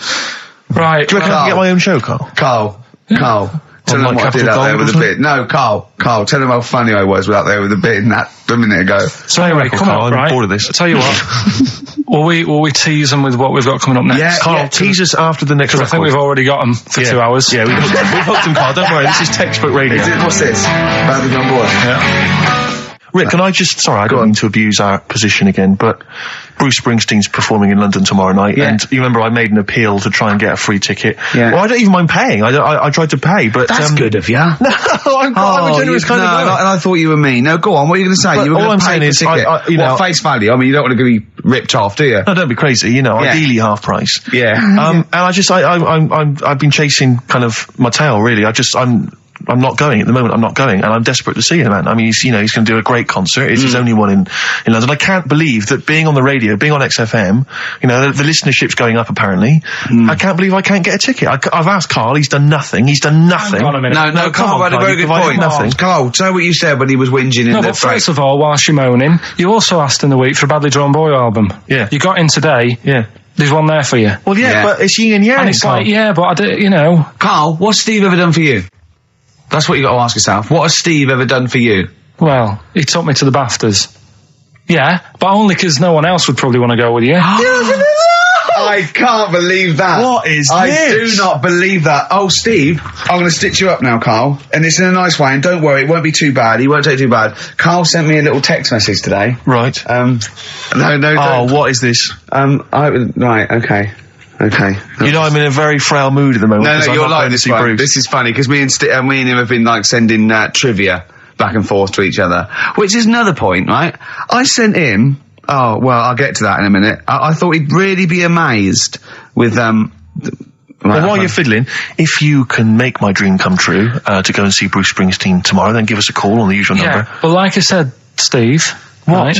Right. Do you reckon I can get my own show, Carl? Carl. Tell them what I did out there with a bit. No, Carl, tell them how funny I was out there with a bit in that a minute ago. So anyway, come on, I'm right? bored of this. I'll tell you what. will we tease them with what we've got coming up next? Yeah, Carl, tease us after the next record. I think we've already got them for 2 hours. Yeah, we've hooked them, Carl. Don't worry, this is textbook radio. What's this? Bad Young Boy. Yeah. Rick, can I just... Sorry, I don't mean to abuse our position again, but Bruce Springsteen's performing in London tomorrow night, and you remember I made an appeal to try and get a free ticket. Yeah. Well, I don't even mind paying. I tried to pay, but... That's good of you. No, I'm a generous kind of guy. And I thought you were mean. No, go on, what are you going to say? But You were all going I'm to pay saying for is, ticket. you know... face value? I mean, you don't want to be ripped off, do you? No, don't be crazy, ideally half price. Yeah. And I've been chasing kind of my tail, really. I'm not going at the moment. I'm not going, and I'm desperate to see him, man. I mean, he's going to do a great concert. It's his only one in London. I can't believe that being on the radio, being on XFM, the listenership's going up apparently. I can't believe I can't get a ticket. I've asked Carl. He's done nothing. Hang on a minute. No, Carl had a very good point. Carl, say what you said when he was whinging in the but first of all, whilst you're moaning, you also asked in the week for a Badly Drawn Boy album. Yeah. You got in today. Yeah. There's one there for you. Well, yeah. But it's yin and yang. And it's like, but I do, Carl, what's Steve ever done for you? That's what you got to ask yourself. What has Steve ever done for you? Well, he took me to the BAFTAs. Yeah, but only because no one else would probably want to go with you. I can't believe that. What is I this? do not believe that. Oh, Steve, I'm going to stitch you up now, Carl. And it's in a nice way, and don't worry, it won't be too bad. He won't take too bad. Carl sent me a little text message today. Right. No, Oh, what is this? Right, okay. I'm in a very frail mood at the moment. No, you're like this one. This is funny, because me and him have been, like, sending trivia back and forth to each other. Which is another point, right? I sent him... Oh, well, I'll get to that in a minute. I thought he'd really be amazed with, Well, while you're fiddling, if you can make my dream come true, to go and see Bruce Springsteen tomorrow, then give us a call on the usual number. But like I said, Steve... What? Right,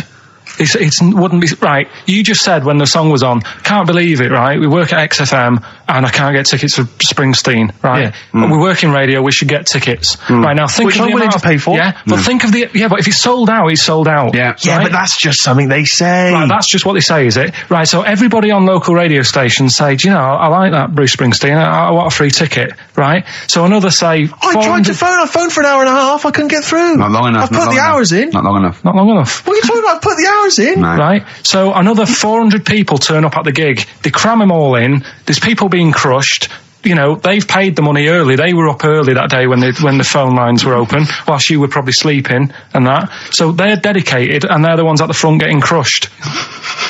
it wouldn't be... Right, you just said when the song was on, can't believe it, right? We work at XFM, and I can't get tickets for Springsteen, right? Yeah. We work in radio, we should get tickets. Right, now think Which of I'm the willing amount to pay for. Yeah, but think of the... Yeah, but if he's sold out, he's sold out. Yeah. Yeah, right? but that's just something they say. Right, that's just what they say, is it? Right, so everybody on local radio stations say, do you know, I like that Bruce Springsteen, I want a free ticket, right? So another say... I tried to phone, I phoned for an hour and a half, I couldn't get through. Not long enough. I've put the hours in. Not long enough. Not long enough. What are you talking about? I've put the hours in. No. Right, so another 400 people turn up at the gig. They cram them all in. There's people being crushed. They've paid the money early. They were up early that day when the phone lines were open, whilst you were probably sleeping and that. So they're dedicated, and they're the ones at the front getting crushed.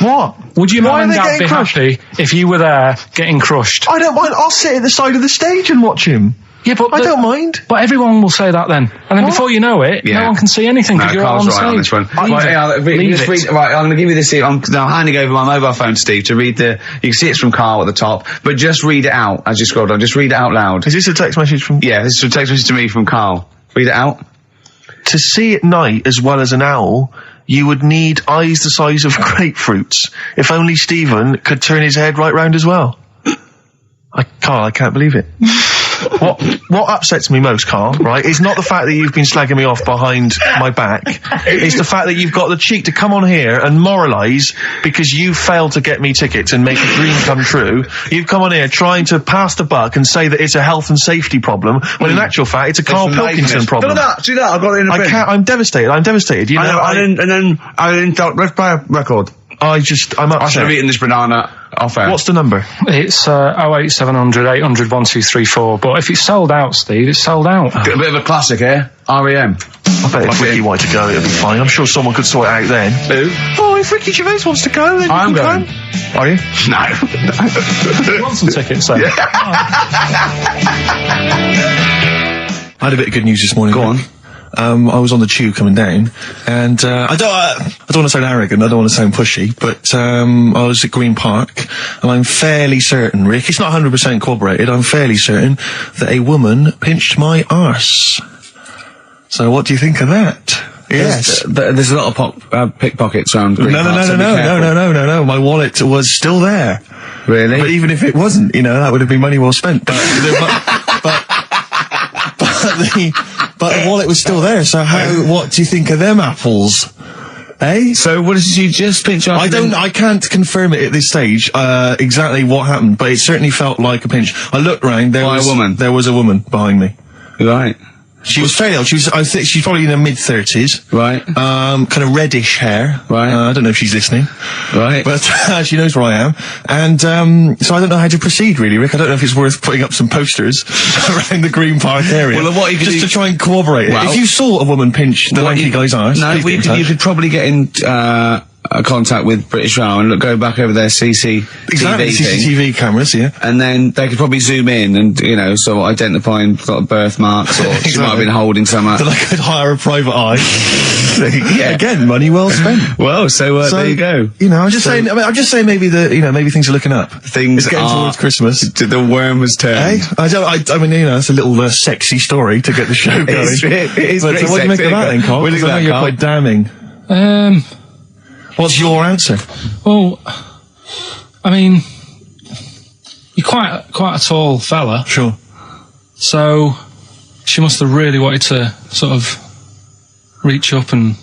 What? Would your Why mum and are they dad getting be crushed? happy if you were there getting crushed? I don't mind. I'll sit at the side of the stage and watch him. Yeah, but I don't mind. But everyone will say that then, and then before you know it, no one can see anything because you're all on Carl's the right stage. on this one. Right, I'm going to give you this. I'm handing over my mobile phone to Steve to read the. You can see it's from Carl at the top, but just read it out as you scroll down. Just read it out loud. Is this a text message from... Yeah, this is a text message to me from Carl. Read it out. To see at night as well as an owl, you would need eyes the size of grapefruits. If only Stephen could turn his head right round as well. Carl, I can't believe it. What upsets me most, Carl, right, is not the fact that you've been slagging me off behind my back. It's the fact that you've got the cheek to come on here and moralise because you failed to get me tickets and make a dream come true. You've come on here trying to pass the buck and say that it's a health and safety problem, when in actual fact it's a Karl Pilkington problem. Do that. I got it in a bin. I'm devastated. I'm devastated. I didn't thought, let's play a record. I'm upset. I should have eaten this banana off air. What's the number? It's 08700 800 1234. But if it's sold out, Steve, it's sold out. A bit of a classic here. REM. I bet if Ricky wanted to go, it'll be fine. I'm sure someone could sort it out then. Who? Oh, if Ricky Gervais wants to go, then I'm you can going. come. Are you? No. You want some tickets, then? I had a bit of good news this morning. Go on. I was on the tube coming down, and I don't want to sound arrogant, I don't want to sound pushy, but I was at Green Park, and I'm fairly certain, Rick, it's not 100% corroborated, I'm fairly certain that a woman pinched my arse. So what do you think of that? Yes. There's a lot of pickpockets around Green Park. No. My wallet was still there. Really? But even if it wasn't, that would have been money well spent. But the wallet was still there. So what do you think of them apples? Eh? So what did you just pinch off? I can't confirm it at this stage, exactly what happened, but it certainly felt like a pinch. I looked round, there was a woman behind me. Right. She was fairly old. I think she's probably in her mid-30s. Right. Kind of reddish hair. Right. I don't know if she's listening. Right. But she knows where I am. And so I don't know how to proceed, really, Rick. I don't know if it's worth putting up some posters around the Green Park area. Well, what you could just do, to try and corroborate it. If you saw a woman pinch the lanky guy's arse, you could probably get in contact with British Rail and go back over their CCTV cameras, yeah. And then they could probably zoom in and, sort of identifying sort of birthmarks, or she might have been holding something. Then I could hire a private eye. Yeah. Again, money well spent. Well, so there you go. I'm just saying. I'm just saying maybe maybe things are looking up. Things it's getting towards Christmas. The worm has turned. I mean, it's a little sexy sexy story to get the show going. It is but what do you make of that, then, Carl? Because I know you're quite damning. What's your answer? Well, I mean, you're quite a tall fella. Sure. So she must have really wanted to sort of reach up and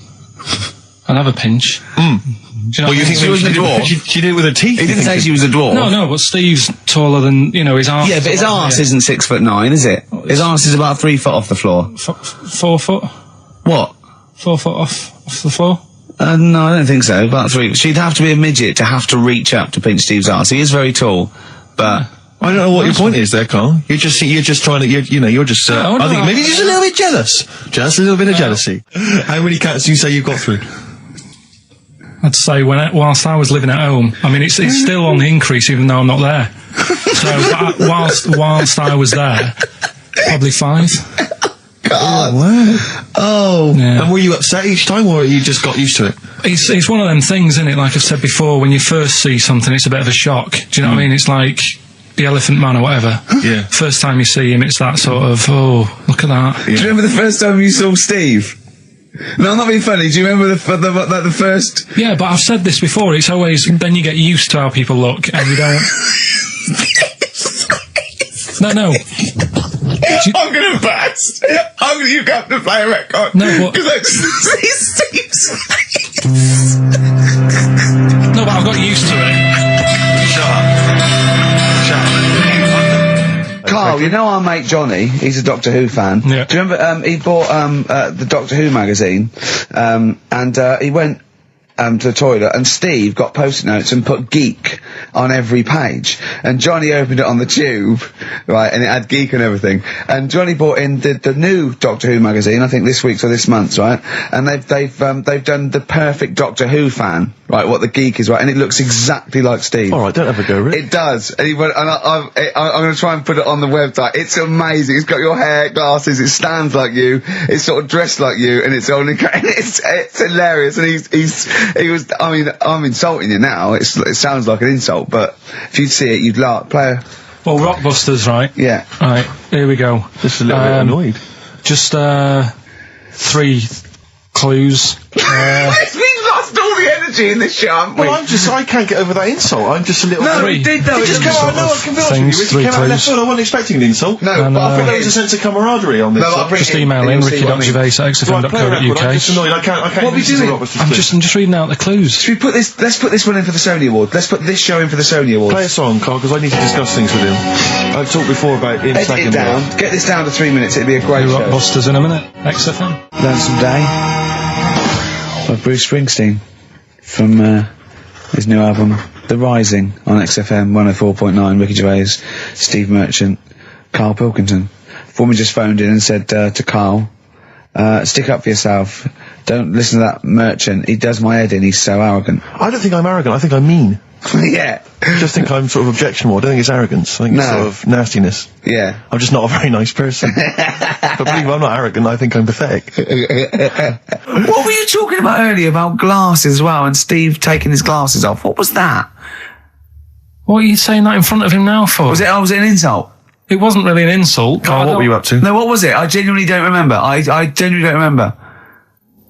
have a pinch. Do you know you think she was a dwarf? She did it with her teeth. He didn't say she was a dwarf. No, but Steve's taller than, his arse. Yeah, but his arse isn't 6'9", is it? His arse is about 3 foot off the floor. 4 foot? What? 4 foot off the floor? No, I don't think so. About 3. She'd have to be a midget to have to reach up to pinch Steve's arse. He is very tall, but I don't know what your point is there, Carl. You're just trying to, you're just. I think maybe just a little bit jealous. Just a little bit of jealousy. How many cats do you say you got through? I'd say whilst I was living at home. I mean, it's still on the increase, even though I'm not there. So whilst I was there, probably 5. God. Wow. Oh. Yeah. And were you upset each time, or you just got used to it? It's one of them things, isn't it? Like I've said before, when you first see something, it's a bit of a shock. Do you know what I mean? It's like the Elephant Man or whatever. Yeah. First time you see him, it's that sort of, oh, look at that. Yeah. Do you remember the first time you saw Steve? No, I'm not being funny. Do you remember the first? Yeah, but I've said this before. It's always, then you get used to how people look, and you don't. No. I'm going to burst. You have to play a record. No, because I see Steve's. No, but I've got used to it. Shut up. Carl, you know our mate Johnny, he's a Doctor Who fan. Yeah. Do you remember, he bought the Doctor Who magazine, and he went to the toilet, and Steve got post-it notes and put geek on every page, and Johnny opened it on the tube, right, and it had geek and everything, and Johnny bought in the new Doctor Who magazine, I think this week's or this month's, right, and they've done the perfect Doctor Who fan, right, what the geek is, right, and it looks exactly like Steve. Alright, don't have a go, Rick. It does, and he went, and I'm going to try and put it on the website. It's amazing. It's got your hair, glasses, it stands like you, it's sort of dressed like you, and it's only, it's hilarious, and he was, I mean, I'm insulting you now, it sounds like an insult, but if you'd see it, you'd laugh. Well, Rockbusters, right? Yeah. Right, here we go. Just a little bit annoyed. Just 3 clues. We've lost all the energy in this show, haven't we? Well, I can't get over that insult. I'm just a little... No, Three. we did though. It just came out, I can be honest with you, it came out left field. I wasn't expecting an insult. No, and, but I I think there was a sense of camaraderie on this. Just email in ricky.gervais@xfm.co.uk. I'm just annoyed. I can't What are we doing? I'm just reading out the clues. Should we put this? Let's put this one in for the Sony Award. Let's put this show in for the Sony Award. Play a song, Carl, because I need to discuss things with him. I've talked before about in Edit second. it down. Get this down to 3 minutes. It'd be a great show. Rockbusters in a minute. XFM. Lonesome Day by Bruce Springsteen from his new album The Rising on XFM 104.9. Ricky Gervais, Steve Merchant, Karl Pilkington. Former just phoned in and said to Karl, stick up for yourself, don't listen to that Merchant, he does my head in, he's so arrogant. I don't think I'm arrogant, I think I'm mean. Yeah. I just think I'm sort of objectionable. I don't think it's arrogance. I think it's No. sort of nastiness. Yeah. I'm just not a very nice person. But believe me, I'm not arrogant. I think I'm pathetic. What were you talking about earlier about glasses as well, and Steve taking his glasses off? What was that? What are you saying that in front of him now for? Was it an insult? It wasn't really an insult. Carl, what were you up to? No, what was it? I genuinely don't remember. I genuinely don't remember.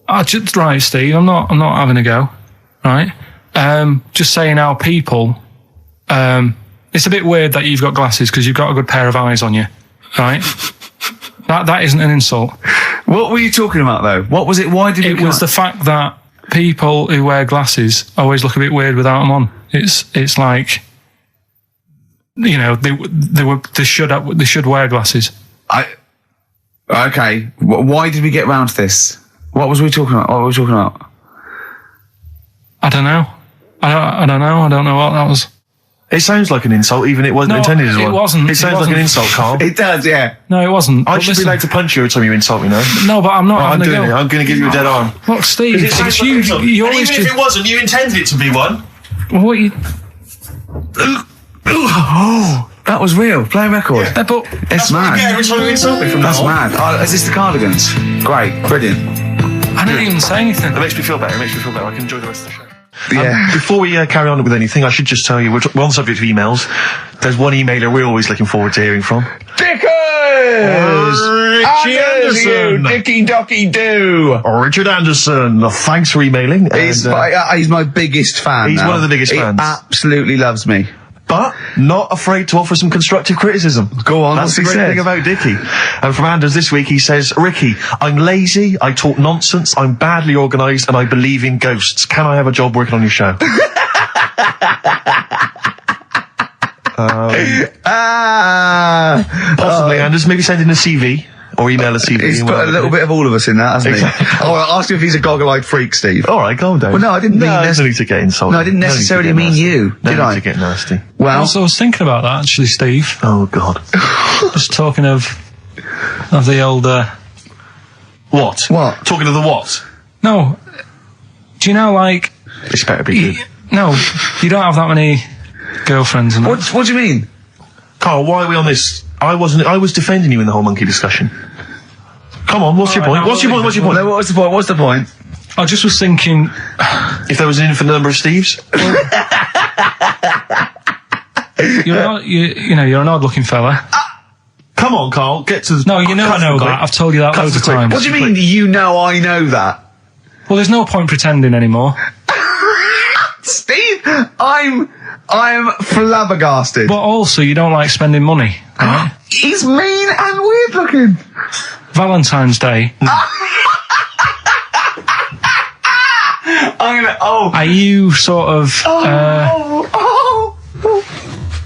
Right, Steve. I'm not having a go. Right. Just saying how people. It's a bit weird that you've got glasses because you've got a good pair of eyes on you. Right. That isn't an insult. What were you talking about though? What was it? Why did it was the fact that people who wear glasses always look a bit weird without them on. It's like, you know, they should wear glasses. Okay. Why did we get round to this? What was we talking about? I don't know. I don't know. I don't know what that was. It sounds like an insult, even it wasn't intended as one. It wasn't. It sounds like an insult, Carl. It does, yeah. No, it wasn't. I should be allowed to punch you every time you insult me now. No, but I'm not I'm having a doing go. it. I'm going to give you a dead arm. Look, Steve, It sounds it's like an insult. you And always even if it wasn't, you intended it to be one. What you... Oh, that was real. Play a record. But It's mad. Yeah, every time you insult me from That's now on. mad. Is this the Cardigans? Great. Brilliant. I didn't even say anything. It makes me feel better. I can enjoy the rest of the show. Yeah. Before we carry on with anything, I should just tell you, we're on the subject of emails. There's one emailer we're always looking forward to hearing from. Dickers! Richie Anderson! Dicky Docky Doo! Richard Anderson, thanks for emailing. He's my biggest fan. He's now. one of the biggest fans. He absolutely loves me. But not afraid to offer some constructive criticism. Go on, That's what's the he great said? thing about Dickie. And from Anders this week, he says, Ricky, I'm lazy, I talk nonsense, I'm badly organised, and I believe in ghosts. Can I have a job working on your show? Possibly, Anders. Maybe send in a CV. Or email a CV. He's put a little bit of all of us in that, hasn't he? I'll ask him if he's a goggle-eyed freak, Steve. All right, calm down. Well, no, I didn't mean there's no need to get insulted. No, I didn't necessarily mean you, No did need I? to get nasty. Well, I was thinking about that, actually, Steve. Oh, God. Just talking of the old... What? What? Talking of the what? No. Do you know, like... This better be good. No, you don't have that many girlfriends and that. what do you mean? Carl, why are we on this? I was defending you in the whole monkey discussion. Come on, what's your point? What's your point? No, what's the point? What's the point? I just was thinking... If there was an infinite number of Steves? You're an odd-looking fella. Come on, Carl, get to the... No, you know I know that. I've told you that loads of times. What do you mean, you know I know that? Well, there's no point pretending anymore. Steve, I'm flabbergasted. But also, you don't like spending money, right? He's mean and weird looking. Valentine's Day. Are you sort of,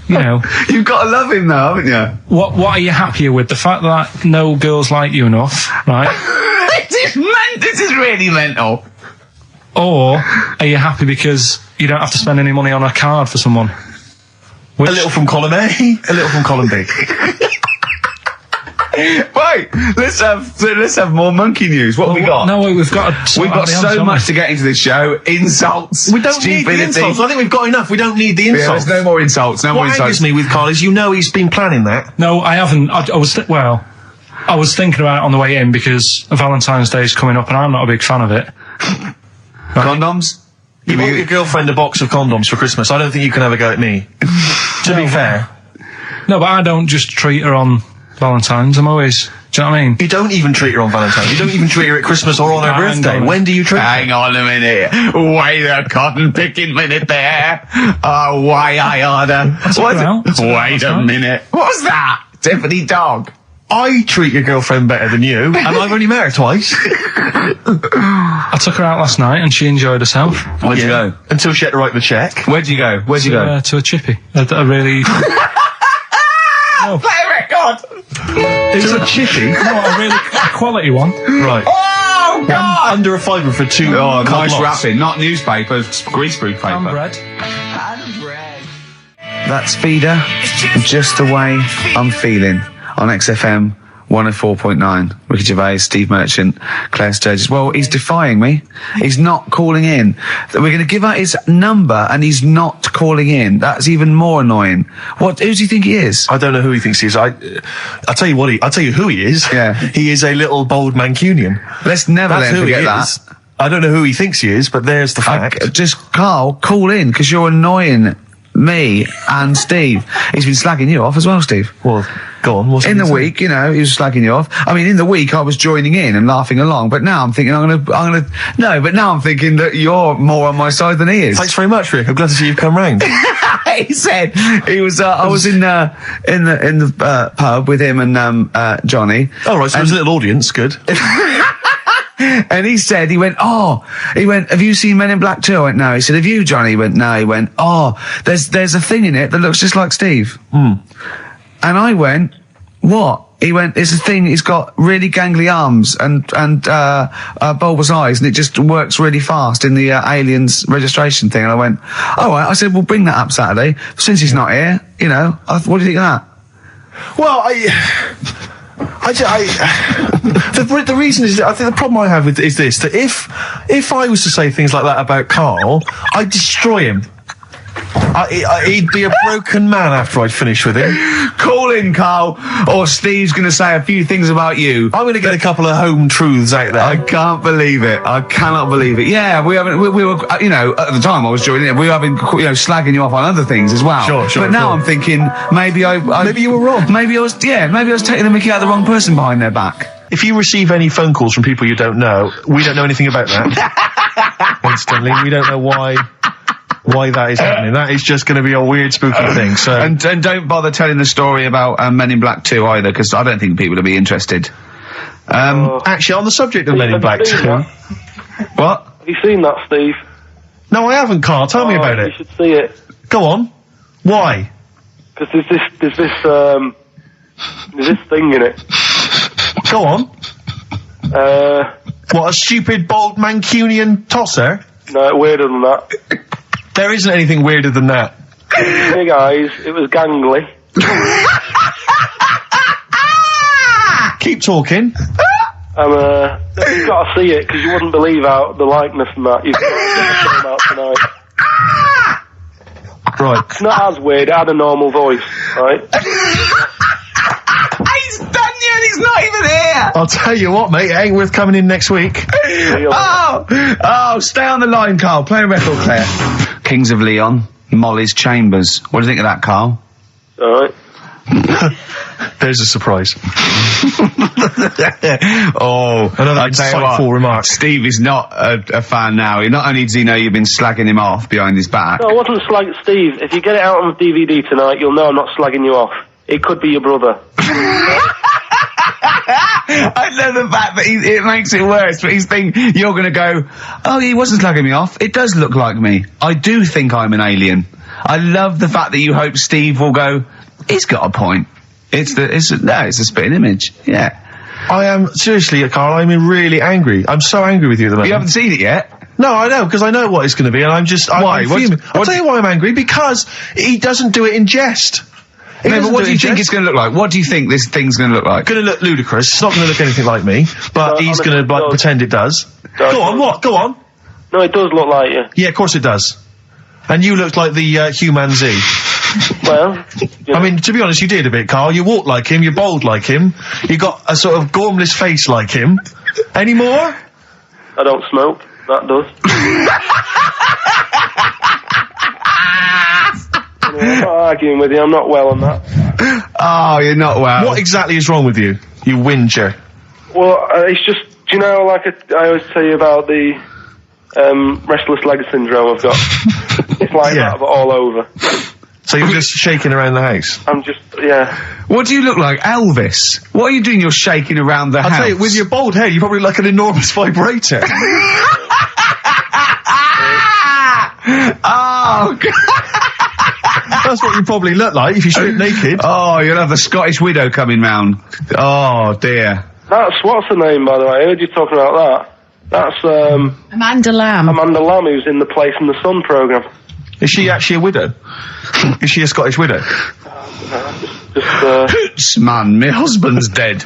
you know... You've got to love him though, haven't you? What are you happier with? The fact that no girls like you enough, right? This is really mental. Or are you happy because you don't have to spend any money on a card for someone? A little from column A, a little from column B. Wait, let's have more monkey news. What have we got? No, we've got so much to get into this show. Insults. We don't need the insults. I think we've got enough. We don't need the Yeah, insults. there's no more insults. What angers me with Carl is you know he's been planning that. No, I haven't. I was thinking about it on the way in because Valentine's Day is coming up and I'm not a big fan of it. Condoms? You bought your girlfriend a box of condoms for Christmas. I don't think you can have a go at me. To be fair. No, but I don't just treat her on Valentine's. I'm always... Do you know what I mean? You don't even treat her on Valentine's. You don't even treat her at Christmas or on her birthday. When do you treat her? Hang on a minute. Wait a cotton picking minute there. Oh, why I order. Wait a minute. What's that? Tiffany Dog. I treat your girlfriend better than you, and I've only met her twice. I took her out last night and she enjoyed herself. Where'd you go? Until she had to write the check. Where'd you go? To a chippy. A really... Play a record! It's a chippy? No, a quality one. Right. Oh, God! Under a fiver for two. Oh, nice lots. wrapping. Not newspaper, greaseproof paper. And bread. That's Feeder, Just the Way I'm Feeling, on XFM 104.9. Ricky Gervais, Steve Merchant, Claire Sturgis. Well, he's defying me. He's not calling in. We're going to give out his number and he's not calling in. That's even more annoying. Who does he think he is? I don't know who he thinks he is. I'll tell you I'll tell you who he is. Yeah. He is a little bold Mancunian. Let's never let him forget that. I don't know who he thinks he is, but there's the fact. Just, Carl, call in, because you're annoying me and Steve. He's been slagging you off as well, Steve. Well, go on. What's in the week, you know, he was slagging you off. I mean, in the week, I was joining in and laughing along, but now I'm thinking but now I'm thinking that you're more on my side than he is. Thanks very much, Rick. I'm glad to see you've come round. He said he was. I was in the pub with him and Johnny. Oh, right. So there's a little audience. Good. And he went, have you seen Men in Black 2? I went, no. He said, have you, Johnny? He went, no. He went, there's a thing in it that looks just like Steve. And I went, what? He went, it's a thing, he's got really gangly arms and bulbous eyes, and it just works really fast in the Aliens registration thing. And I went, all right. I said, well, bring that up Saturday. Since he's not here, you know, what do you think of that? Well, the reason is, I think the problem I have is this, that if I was to say things like that about Karl, I'd destroy him. He'd be a broken man after I'd finished with him. Call in, Karl, or Steve's going to say a few things about you. I'm going to get a couple of home truths out there. I can't believe it. I cannot believe it. Yeah, we were, you know, at the time I was joining it, we were having, you know, slagging you off on other things as well. Sure. But now I'm thinking, maybe you were wrong. Maybe I was taking the mickey out of the wrong person behind their back. If you receive any phone calls from people you don't know, we don't know anything about that. Instantly, we don't know why that is happening. That is just going to be a weird, spooky thing. So, and don't bother telling the story about Men in Black 2 either, because I don't think people will be interested. Actually, on the subject of Men in Black 2, what? Have you seen that, Steve? No, I haven't, Karl. Tell me about it. You should see it. Go on. Why? Because there's this thing in it. Go on. What, a stupid, bald Mancunian tosser? No, weirder than that. There isn't anything weirder than that. Big eyes, it was gangly. Keep talking. You've got to see it, because you wouldn't believe the likeness and that. You've got to check them out tonight. Right. It's not as weird, it had a normal voice, right? He's done yet, he's not even here! I'll tell you what, mate, it ain't worth coming in next week. Stay on the line, Karl. Play a record, Claire. Kings of Leon, Molly's Chambers. What do you think of that, Karl? Alright. There's a surprise. Another insightful remark. Steve is not a fan now. Not only does he know you've been slagging him off behind his back. No, I wasn't slagging Steve. If you get it out on DVD tonight, you'll know I'm not slagging you off. It could be your brother. I love the fact that it makes it worse, but he's thinking you're going to go, oh, he wasn't slagging me off. It does look like me. I do think I'm an alien. I love the fact that you hope Steve will go, he's got a point. It's a spitting image. Yeah. I am, seriously, Karl, I'm really angry. I'm so angry with you at the moment. You haven't seen it yet? No, I know, because I know what it's going to be, and I'm fuming. I'll tell you why I'm angry, because he doesn't do it in jest. No, but what do you think it's going to look like? What do you think this thing's going to look like? Going to look ludicrous. It's not going to look anything like me, but he's going to pretend it does. Go on, what? Go on. No, it does look like you. Yeah, of course it does. And you looked like the Human Z. Well, I mean, to be honest, you did a bit, Karl. You walk like him, you're bold like him, you got a sort of gormless face like him. Any more? I don't smoke. That does. I'm not arguing with you, I'm not well on that. Oh, you're not well. What exactly is wrong with you, you whinger? Well, it's just, do you know, like I always tell you about the restless leg syndrome I've got? It's like that, but all over. So you're just shaking around the house? I'm just, yeah. What do you look like, Elvis? What are you doing? You're shaking around the house. I'll tell you, with your bald head, you probably look like an enormous vibrator. Oh, God. That's what you probably look like if you strip naked. Oh, you'll have the Scottish widow coming round. Oh, dear. That's, what's her name, by the way? I heard you talking about that. That's, Amanda Lamb. Amanda Lamb, who's in the Place in the Sun programme. Is she actually a widow? Is she a Scottish widow? Hoots, man, my husband's dead.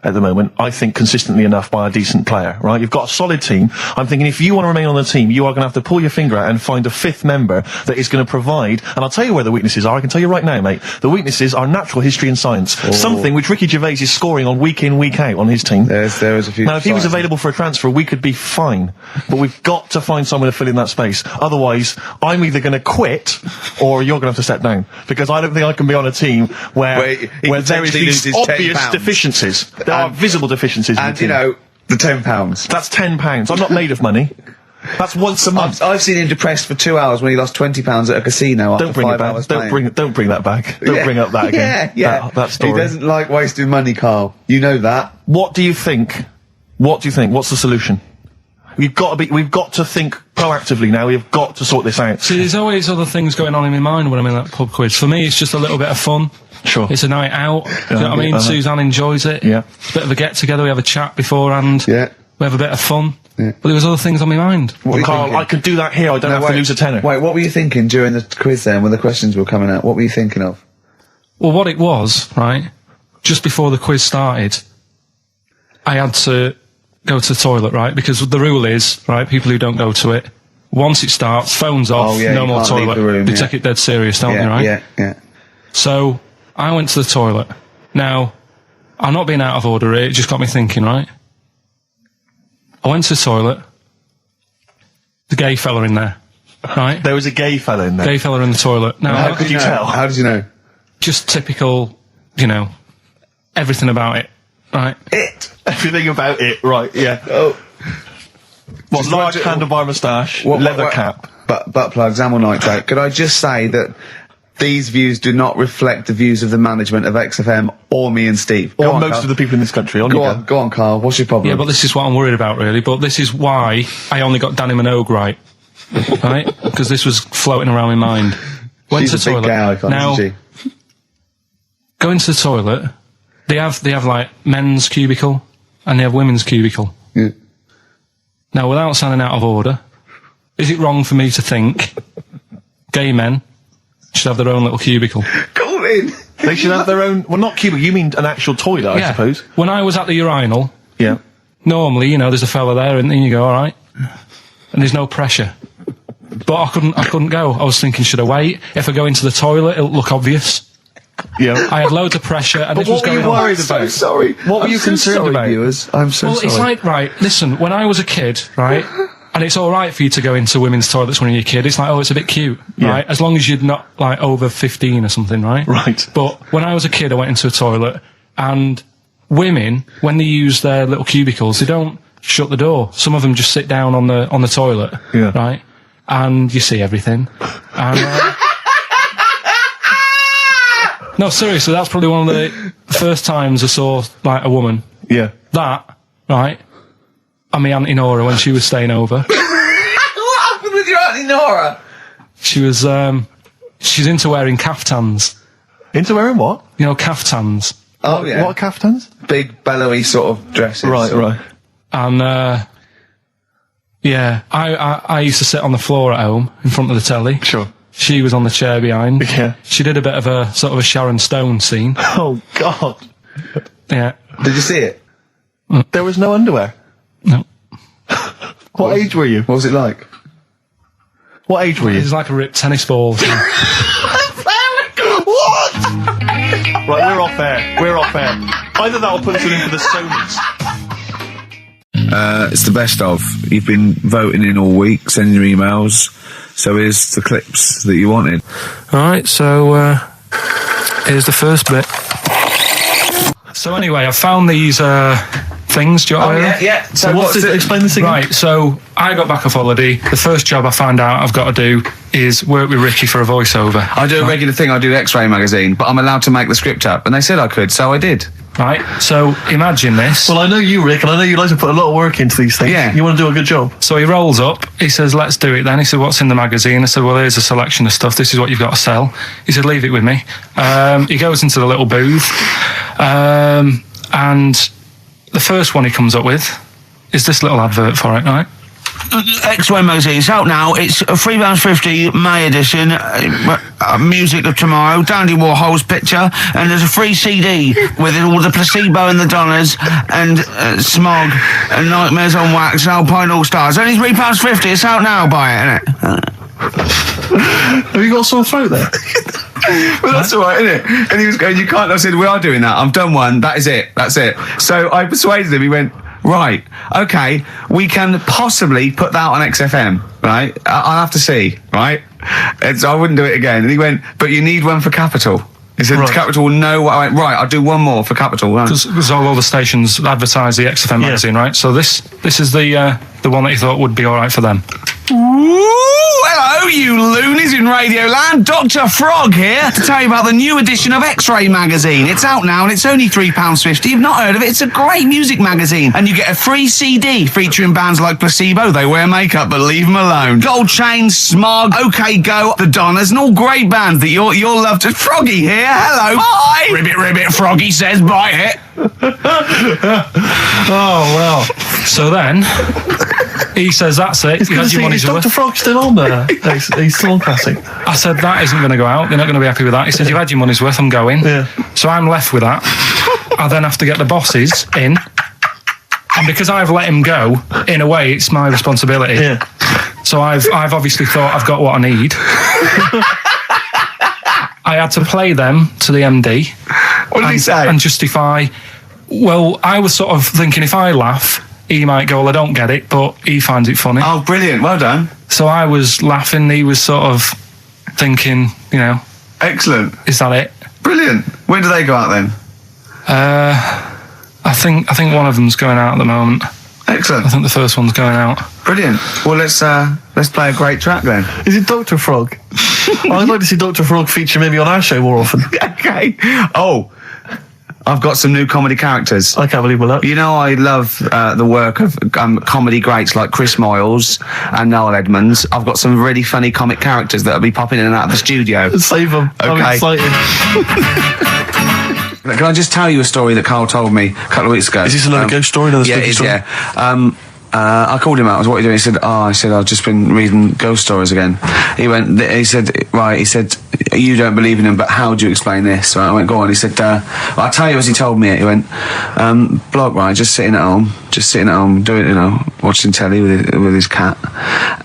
at the moment, I think, consistently enough by a decent player, right? You've got a solid team. I'm thinking if you want to remain on the team, you are going to have to pull your finger out and find a fifth member that is going to provide, and I'll tell you where the weaknesses are. I can tell you right now, mate. The weaknesses are natural history and science. Something which Ricky Gervais is scoring on week in, week out on his team. There is a few. Now, if he was available for a transfer, we could be fine. But we've got to find someone to fill in that space. Otherwise, I'm either going to quit or you're going to have to step down. Because I don't think I can be on a team where there is these obvious deficiencies. There are visible deficiencies in the team. You know, the £10. That's £10. I'm not made of money. That's once a month. I've seen him depressed for 2 hours when he lost £20 at a casino after 5 hours playing. Don't bring that back. Don't bring up that again. Yeah. That story. He doesn't like wasting money, Carl. You know that. What do you think? What's the solution? We've got to think proactively now. We've got to sort this out. See, there's always other things going on in my mind when I'm in that pub quiz. For me, it's just a little bit of fun. Sure. It's a night out. Do you know what I mean? Suzanne enjoys it. Yeah. It's a bit of a get-together. We have a chat beforehand. Yeah. We have a bit of fun. Yeah. But there was other things on my mind. Well, Carl, I could do that here. I don't have to lose a tenner. Wait, what were you thinking during the quiz then, when the questions were coming out? What were you thinking of? Well, what it was, right, just before the quiz started, I had to go to the toilet, right? Because the rule is, right, people who don't go to it, once it starts, phones off, no more toilet. They take it dead serious, don't they, right? Yeah. So, I went to the toilet. Now, I'm not being out of order here, it just got me thinking, right? I went to the toilet. The gay fella in there, right? There was a gay fella in there. Gay fella in the toilet. Now, how could you tell? How did you know? Just typical, everything about it, right? Everything about it, right, yeah. Oh. What, large handlebar moustache, leather cap. Butt plugs, amyl nitrate. Could I just say that these views do not reflect the views of the management of XFM or me and Steve. Or most of the people in this country. Go on, Carl. What's your problem? Yeah, but this is what I'm worried about, really. But this is why I only got Danny Minogue right. Right? Because this was floating around my mind. Went to the toilet. Now, going to the toilet, they have like men's cubicle and they have women's cubicle. Yeah. Now, without sounding out of order, is it wrong for me to think gay men should have their own little cubicle? Go in. They should have their own... Well, not cubicle, you mean an actual toilet, I suppose. When I was at the urinal, yeah, normally, you know, there's a fella there and then you go, all right, and there's no pressure. But I couldn't go. I was thinking, should I wait? If I go into the toilet, it'll look obvious. Yeah. I had loads of pressure and but this was going on. What were you worried about? I'm so sorry. What were you concerned about? Viewers? I'm so sorry. Well, it's like, right, listen, when I was a kid, right, and it's alright for you to go into women's toilets when you're a kid, it's like, oh, it's a bit cute, right? As long as you're not, like, over 15 or something, right? Right. But when I was a kid, I went into a toilet, and women, when they use their little cubicles, they don't shut the door. Some of them just sit down on the toilet, right? And you see everything. And, no, seriously, that's probably one of the first times I saw, like, a woman. Yeah. That, right, and my Auntie Nora when she was staying over. What happened with your Auntie Nora? She was, she's into wearing caftans. Into wearing what? You know, caftans. Oh, yeah. What are caftans? Big, bellowy sort of dresses. Right. And, yeah, I used to sit on the floor at home in front of the telly. Sure. She was on the chair behind. Yeah. She did a bit of a, sort of a Sharon Stone scene. Oh, God. Yeah. Did you see it? There was no underwear? No. What age were you? What was it like? What age were you? It was like a ripped tennis ball. What? Right, we're off air. Either that or put us in for the Sonys. It's the best of. You've been voting in all week, sending your emails. So here's the clips that you wanted. Alright, so, here's the first bit. So anyway, I found these, things. Do you want to hear them? Yeah. So what's it? Explain this again. Right, so I got back off holiday. The first job I found out I've got to do is work with Ricky for a voiceover. I do a regular thing, I do X-Ray magazine, but I'm allowed to make the script up, and they said I could, so I did. Right, so imagine this. Well, I know you, Rick, and I know you like to put a lot of work into these things. Yeah. You want to do a good job. So he rolls up, he says, let's do it then. He said, what's in the magazine? I said, well, here's a selection of stuff. This is what you've got to sell. He said, leave it with me. He goes into the little booth, and the first one he comes up with is this little advert for it, right? X-Ray magazine. It's out now. It's £3.50 May edition. Music of Tomorrow. Dandy Warhol's picture, and there's a free CD with all the Placebo and the Donners and Smog and Nightmares on Wax and Alpine All Stars. Only £3.50. It's out now. Buy it, innit? Have you got a sore throat there? Well, that's all right, isn't it? And he was going, you can't. I said, we are doing that. I've done one. That is it. That's it. So I persuaded him. He went, right, okay, we can possibly put that on XFM, right? I'll have to see, right? And so I wouldn't do it again. And he went, but you need one for Capital. He said, Capital will know what I went, right, I'll do one more for Capital. Because all the stations advertise the XFM magazine, right? So this is the one that you thought would be all right for them. Ooh, hello, you loonies in Radioland. Dr. Frog here to tell you about the new edition of X-Ray magazine. It's out now and it's only £3.50. You've not heard of it? It's a great music magazine. And you get a free CD featuring bands like Placebo. They wear makeup, but leave them alone. Gold Chain, Smog, OK Go, The Donners, and all great bands that you'll love. To Froggy here. Hello. Bye. Ribbit, Froggy says bye it. Oh, well. So then, he says, that's it. You had your money's worth. Dr. Frog's still on there. He's still on Classic. I said, that isn't going to go out. They're not going to be happy with that. He said, you've had your money's worth. I'm going. Yeah. So I'm left with that. I then have to get the bosses in. And because I've let him go, in a way, it's my responsibility. Yeah. So I've obviously thought I've got what I need. I had to play them to the MD. What did he say? And justify. Well, I was sort of thinking if I laugh, he might go, well, I don't get it, but he finds it funny. Oh, brilliant. Well done. So I was laughing. He was sort of thinking, Excellent. is that it? Brilliant. When do they go out then? I think one of them's going out at the moment. Excellent. I think the first one's going out. Brilliant. Well, let's play a great track then. Is it Dr. Frog? I'd like to see Dr. Frog feature maybe on our show more often. Okay. Oh, I've got some new comedy characters. I can't believe my luck. You know, I love the work of comedy greats like Chris Moyles and Noel Edmonds. I've got some really funny comic characters that'll be popping in and out of the studio. Save them. Okay. I'm excited. Can I just tell you a story that Carl told me a couple of weeks ago? Is this another ghost story? Another spooky story? Yeah. I called him out. I was, what are you doing? He said, I've just been reading ghost stories again. He said, you don't believe in them, but how do you explain this? Right, I went, go on. He said, I'll tell you as he told me it. He went, bloke, right, just sitting at home, doing, watching telly with his cat.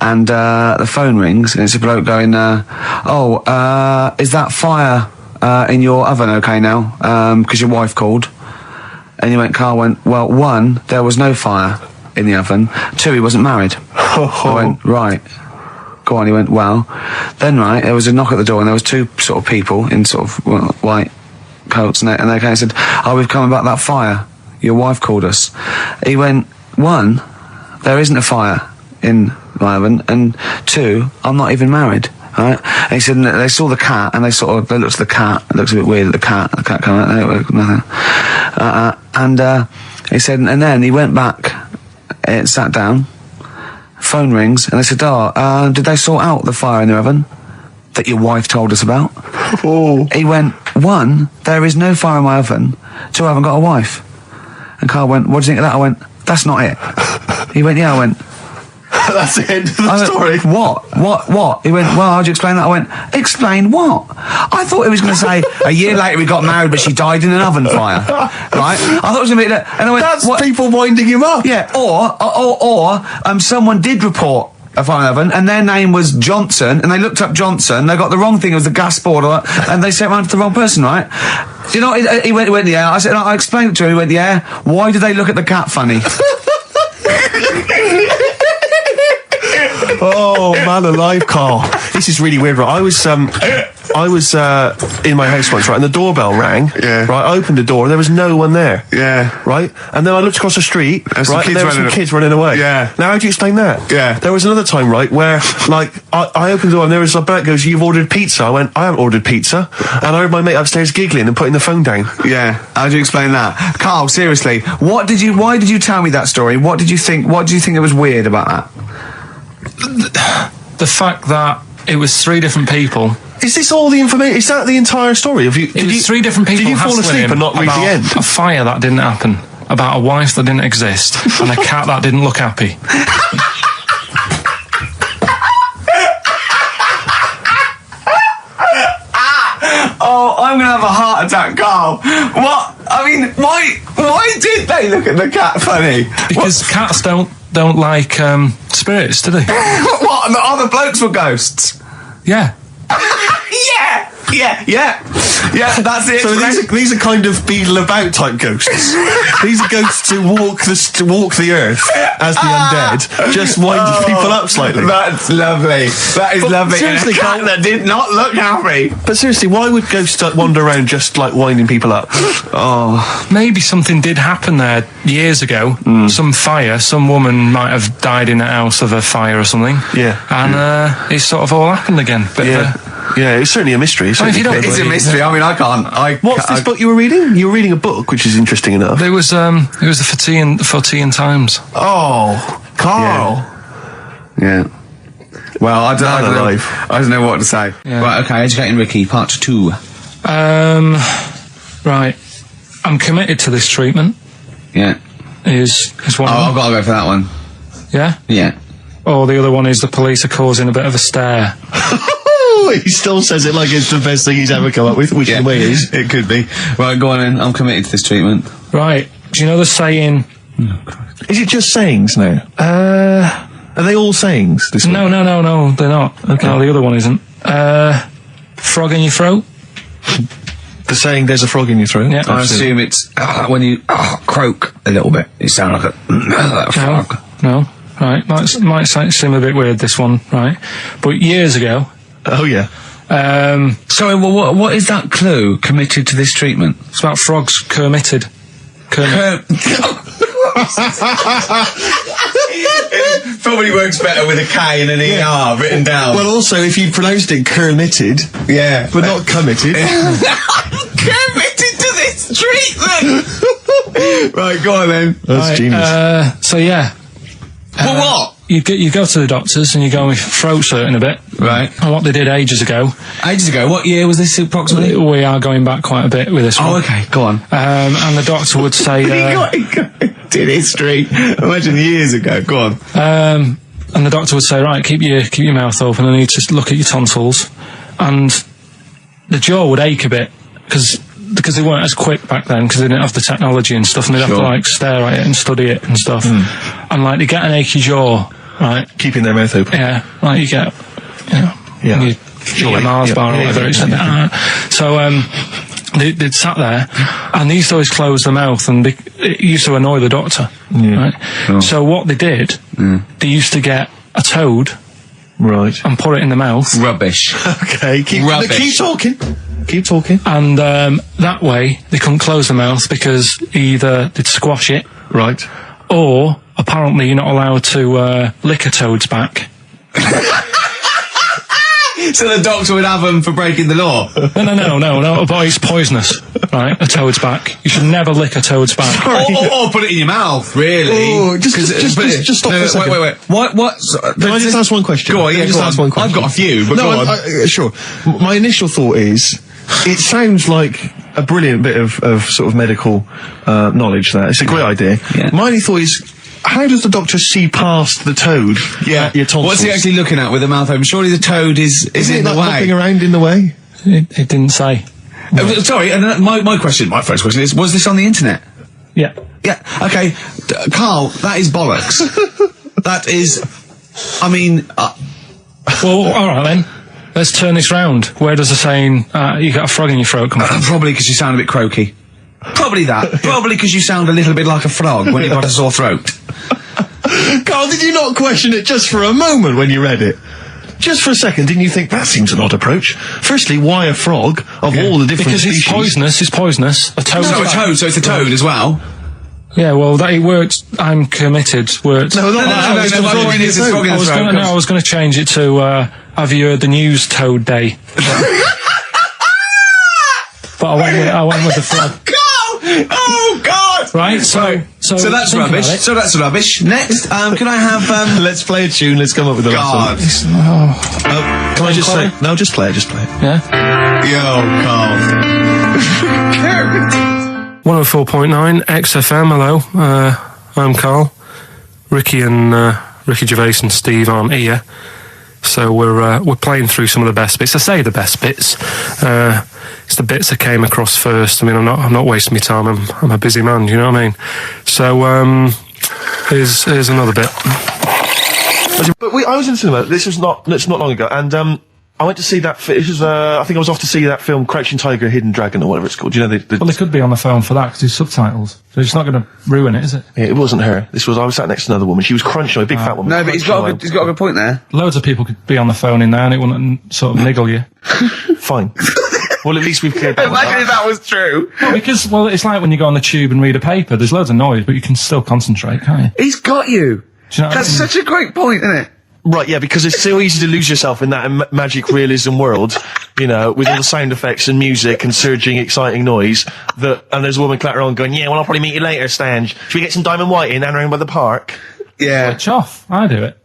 And the phone rings, and it's a bloke going, is that fire in your oven okay now? Because your wife called. And Carl went, well, 1, there was no fire in the oven. 2, he wasn't married. I went, right. Go on. He went, well, then, right, there was a knock at the door and there was 2 sort of people in sort of white coats and they came and said, we've come about that fire. Your wife called us. He went, 1, there isn't a fire in my oven, and 2, I'm not even married. Right? And he said, they saw the cat and they looked at the cat. It looks a bit weird at the cat came out, nothing. He said, and then he went back, sat down, phone rings, and they said, did they sort out the fire in the oven that your wife told us about? Oh. He went, 1, there is no fire in my oven. 2, I haven't got a wife. And Carl went, what do you think of that? I went, that's not it. He went, yeah. I went, that's the end of the story. What? He went, well, how'd you explain that? I went, explain what? I thought he was going to say, a year later we got married, but she died in an oven fire. Right? I thought it was going to be that. And I went, that's what? People winding him up. Yeah, or someone did report a fire oven, and their name was Johnson, and they looked up Johnson, they got the wrong thing, it was the gas board, and they sent around to the wrong person, right? Do you know, he went, yeah. I said, I explained it to him, he went, yeah. Why did they look at the cat funny? Oh, man alive, Carl. This is really weird, right? I was in my house once, right, and the doorbell rang. Yeah. Right, I opened the door, and there was no one there. Yeah. Right? And then I looked across the street, right, and there were some kids running away. Yeah. Now, how do you explain that? Yeah. There was another time, right, where, like, I opened the door, and there was a bloke goes, you've ordered pizza. I went, I haven't ordered pizza. And I heard my mate upstairs giggling and putting the phone down. Yeah. How do you explain that? Carl, seriously, why did you tell me that story? What do you think it was weird about that? The fact that it was 3 different people. Is this all the information? Is that the entire story? It was 3 different people. Did you fall asleep and not read the end? A fire that didn't happen, about a wife that didn't exist, and a cat that didn't look happy. I'm going to have a heart attack, Carl. What? I mean, why did they look at the cat funny? Because cats don't like spirits, do they? What? The other blokes were ghosts? Yeah. Yeah, that's it. So these are kind of beetle about type ghosts. These are ghosts who walk the earth as the undead, just winding people up slightly. That's lovely. That is lovely. Seriously, and a cat that did not look happy. But seriously, why would ghosts wander around just like winding people up? Oh, Maybe something did happen there years ago. Some fire. Some woman might have died in a house of a fire or something. Yeah. And it's sort of all happened again. But Yeah, it's certainly a mystery. if you don't it's a mystery. I mean, I can't. What's this book you were reading? You were reading a book, which is interesting enough. it was the for tea and Times. Oh, Carl. Yeah. Well, I don't know what to say. Yeah. Right, okay, Educating Ricky, part 2. Right. I'm committed to this treatment. Yeah. Is one. I've got to go for that one. Yeah. Yeah. Or the other one is the police are causing a bit of a stir. He still says it like it's the best thing he's ever come up with, which in a way is. It could be. Right, go on then. I'm committed to this treatment. Right. Do you know the saying? Is it just sayings now? Are they all sayings? This No, they're not. Okay. No, the other one isn't. Frog in your throat. The saying, "There's a frog in your throat." Yeah. I assume it's when you croak a little bit. You sound like a frog. No. Right. Might seem a bit weird, this one. Right. But years ago. Oh yeah. Sorry, well, what is that clue? Committed to this treatment? It's about frogs committed. Probably works better with a K and an ER written down. Well, also, if you pronounced it committed, yeah, but not committed. Committed to this treatment. Right, go on then. That's genius. So yeah. Well, what? You go to the doctors and you go with throat hurting a bit. Right. And what they did ages ago. Ages ago? What year was this approximately? We are going back quite a bit with this one. Oh, okay. Go on. And the doctor would say... did history. Imagine years ago. Go on. And the doctor would say, right, keep your mouth open. I need to look at your tonsils. And the jaw would ache a bit because they weren't as quick back then because they didn't have the technology and stuff, and they'd have to like stare at it and study it and stuff. And like they get an achy jaw, right? Keeping their mouth open. Yeah, like you get, you get a Mars bar or whatever. So they'd sat there and they used to always close their mouth, and it used to annoy the doctor. Right? Oh. So what they did, they used to get a toad, right, and put it in the mouth. Rubbish. Okay, keep talking. Keep talking. And that way they couldn't close their mouth because either they'd squash it, right, or apparently you're not allowed to lick a toad's back. So the doctor would have them for breaking the law? No, but it's poisonous, right? A toad's back. You should never lick a toad's back. Or put it in your mouth, really. Oh, just stop for a second. Wait. What? Can I just ask one question? Go on, ask one question. I've got a few, but no, go on. Sure. My initial thought is, it sounds like a brilliant bit of sort of medical knowledge there. It's a great idea. Yeah. My only thought is, how does the doctor see past the toad? Yeah. Your tonsils? What's he actually looking at with the mouth open? Surely the toad is in the way. Hopping around in the way? It didn't say. Sorry, and my first question is, was this on the internet? Yeah. Yeah, okay. Carl, that is bollocks. That is, I mean... well, alright then. Let's turn this round. Where does the saying, you got a frog in your throat come from? Probably because you sound a bit croaky. Probably that. Probably because you sound a little bit like a frog when you've got a sore throat. Carl, did you not question it just for a moment when you read it? Just for a second, didn't you think, that seems an odd approach? Firstly, why a frog of all the different species? Because it's poisonous. A toad. No, a toad, so it's a toad as well. Yeah, well, it worked. I'm committed. Worked. No, my point is it's frog in the throat. I was going to change it to, have you heard the news Toad Day? But I went with the frog. Oh God! Right, so that's rubbish. So that's rubbish. Next, can I have? Let's play a tune. Let's come up with the God. last one. Can I just say? No, just play it. Just play it. Yeah. Yo, Carl. 104.9 XFM. Hello, I'm Karl. Ricky Gervais and Steve aren't here, so we're playing through some of the best bits. I say the best bits. It's the bits I came across first. I mean, I'm not wasting my time. I'm a busy man. You know what I mean? So here's another bit. But I was in the cinema. This was not long ago, and I went to see that. It was, I think I was off to see that film, Crouching Tiger, Hidden Dragon, or whatever it's called. You know, well, they could be on the phone for that because it's subtitles. So it's not going to ruin it, is it? Yeah, it wasn't her. I was sat next to another woman. She was crunching, a big fat woman. No, but he's got a good point there. Loads of people could be on the phone in there, and it wouldn't sort of niggle you. Fine. Well, at least we've cleared that. Imagine if that was true. Well, it's like when you go on the tube and read a paper. There's loads of noise, but you can still concentrate, can't you? He's got you. Do you know That's such a great point, isn't it? Right, yeah, because it's so easy to lose yourself in that magic realism world, you know, with all the sound effects and music and surging, exciting noise, and there's a woman clattering on going, yeah, well, I'll probably meet you later, Stange. Should we get some Diamond White in and around by the park? Yeah. Switch off. I do it.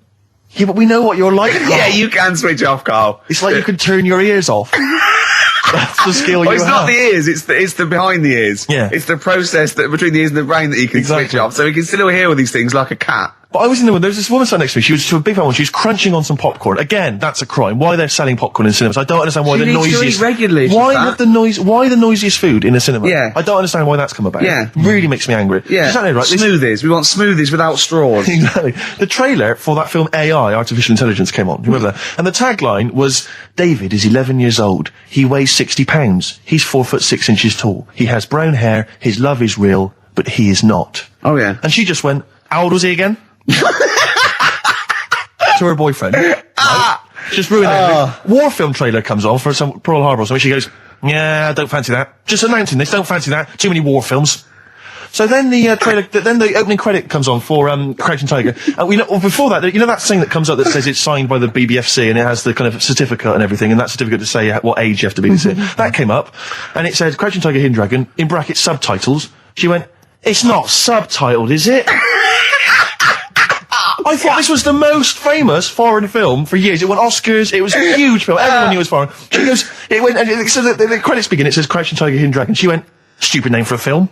Yeah, but we know what you're like, Carl. Yeah, you can switch off, Carl. It's like you can turn your ears off. That's the skill you have. It's not the ears, it's the behind the ears. Yeah. It's the process between the ears and the brain that you can switch off, so you can still hear all these things like a cat. But I was in the window, there was this woman sat next to me, she was to a big fat one, she was crunching on some popcorn. Again, that's a crime. Why they're selling popcorn in cinemas? I don't understand why She the needs to noisiest... eat regularly, why the noisiest food in a cinema? Yeah. I don't understand why that's come about. Yeah. It really makes me angry. Yeah. She's right, Smoothies. We want smoothies without straws. Exactly. The trailer for that film AI, Artificial Intelligence, came on. Do you remember that? And the tagline was, David is 11 years old. He weighs 60 pounds. He's 4'6" tall. He has brown hair. His love is real, but he is not. Oh, yeah. And she just went, how old was he again? To her boyfriend. Right? Just ruined everything. War film trailer comes on for some Pearl Harbor or something. She goes, yeah, I don't fancy that. Just announcing this, don't fancy that. Too many war films. So then the trailer, then the opening credit comes on for Crouching Tiger. And before that, you know that thing that comes up that says it's signed by the BBFC and it has the kind of certificate and everything, and that certificate to say what age you have to be to see it. That came up, and it said Crouching Tiger, Hidden Dragon, in brackets subtitles. She went, it's not subtitled, is it? I thought this was the most famous foreign film for years. It won Oscars. It was a huge film. Everyone knew it was foreign. She goes, it went, and so the credits begin. It says Crouching Tiger, Hidden Dragon. She went, stupid name for a film.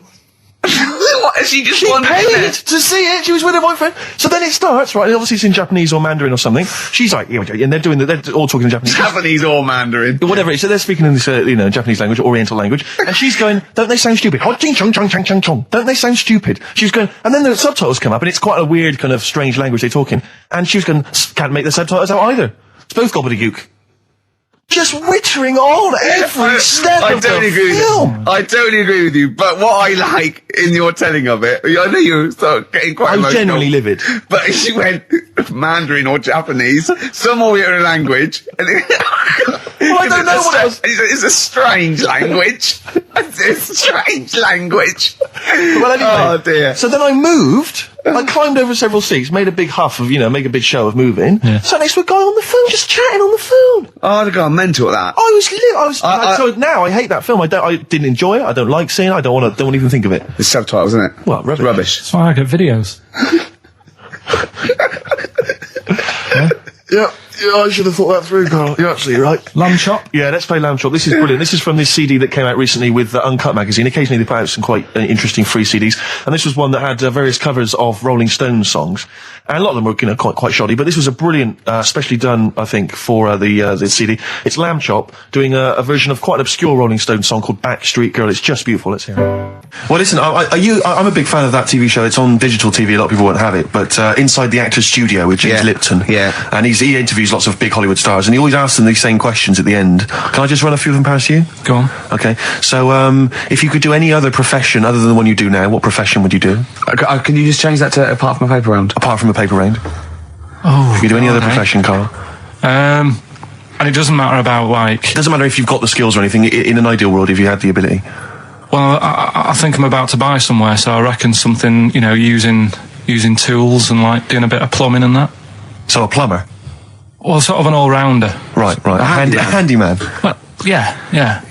What? She just She wanted paid to see it. She was with her boyfriend. So then it starts, right? And obviously it's in Japanese or Mandarin or something. She's like, yeah, and they're all talking in Japanese. Japanese or Mandarin. Whatever. So they're speaking in this, Japanese language, Oriental language. And she's going, don't they sound stupid? Don't they sound stupid? She was going, and then the subtitles come up, and it's quite a weird kind of strange language they're talking. And she was going, can't make the subtitles out either. It's both gobbledygook. Just wittering on every step of the film. I totally agree with you, but what I like in your telling of it, I know you're getting quite emotional. I'm genuinely livid. But she went Mandarin or Japanese, some Oriental language. And Well, I don't know what else. It's a strange language. It's a strange language. Well, anyway. Oh, dear. So then I moved. I climbed over several seats, made a big huff of, make a big show of moving. Yeah. Sat next to a guy on the phone, just chatting on the phone. Oh, I'd have gone mental at that. So now I hate that film. I didn't enjoy it. I don't like seeing it. I don't want to even think of it. The subtitles, isn't it? Well, rubbish. That's why I get videos. Yeah, I should have thought that through, Carl. You're absolutely right. Lamb chop? Yeah, let's play Lamb Chop. This is brilliant. This is from this CD that came out recently with Uncut magazine. Occasionally they put out some quite interesting free CDs. And this was one that had various covers of Rolling Stones songs. And a lot of them were, quite shoddy. But this was a brilliant, specially done, I think, for the CD. It's Lamb Chop doing a version of quite an obscure Rolling Stones song called Backstreet Girl. It's just beautiful. Let's hear it. Well, listen, I'm a big fan of that TV show. It's on digital TV. A lot of people won't have it. But Inside the Actor's Studio with James Lipton. Yeah. And he interviews lots of big Hollywood stars, and he always asks them these same questions at the end. Can I just run a few of them past you? Go on. Okay. So, if you could do any other profession other than the one you do now, what profession would you do? Can you just change that to apart from a paper round? Apart from a paper round. Oh. If you could do any other profession, Carl. And it doesn't matter about, It doesn't matter if you've got the skills or anything. In an ideal world, if you had the ability. Well, I think I'm about to buy somewhere, so I reckon something, using tools and, doing a bit of plumbing and that. So a plumber? Well, sort of an all-rounder. Right. A handyman. Well, yeah.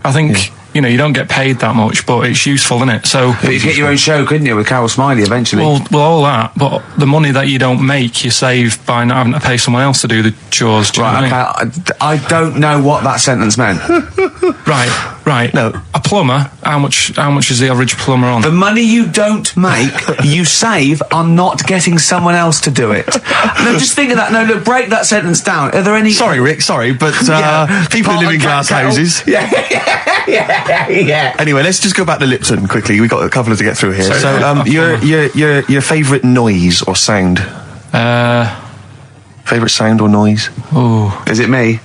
I think, you don't get paid that much, but it's useful, isn't it? So, but you could get your own show, couldn't you, with Carol Smiley eventually? Well, all that, but the money that you don't make, you save by not having to pay someone else to do the chores. Do you know what I mean? I don't know what that sentence meant. Right. No. A plumber, how much is the average plumber on? The money you don't make, you save on not getting someone else to do it. No, just think of that. No, look, break that sentence down. Are there any... Sorry, Rick, but people who live in glass houses... Yeah. Yeah. Anyway, let's just go back to Lipton quickly. We've got a couple to get through here. So, your favourite noise or sound? Favourite sound or noise? Oh, Is it me?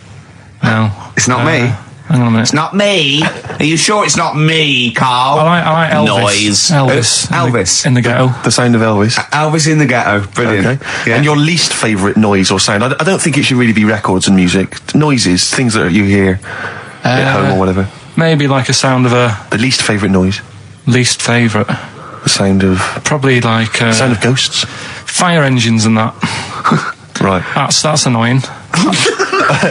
no. It's not me. Hang on a minute. It's not me. Are you sure it's not me, Carl? I like Elvis. Noise. Elvis. In the ghetto. The sound of Elvis. Elvis in the ghetto. Brilliant. Okay. Yeah. And your least favourite noise or sound? I don't think it should really be records and music. Noises, things that you hear at home or whatever. Maybe like a sound of a The least favourite noise? least favourite. The sound of... Probably like sound of ghosts? fire engines and that. Right. That's annoying.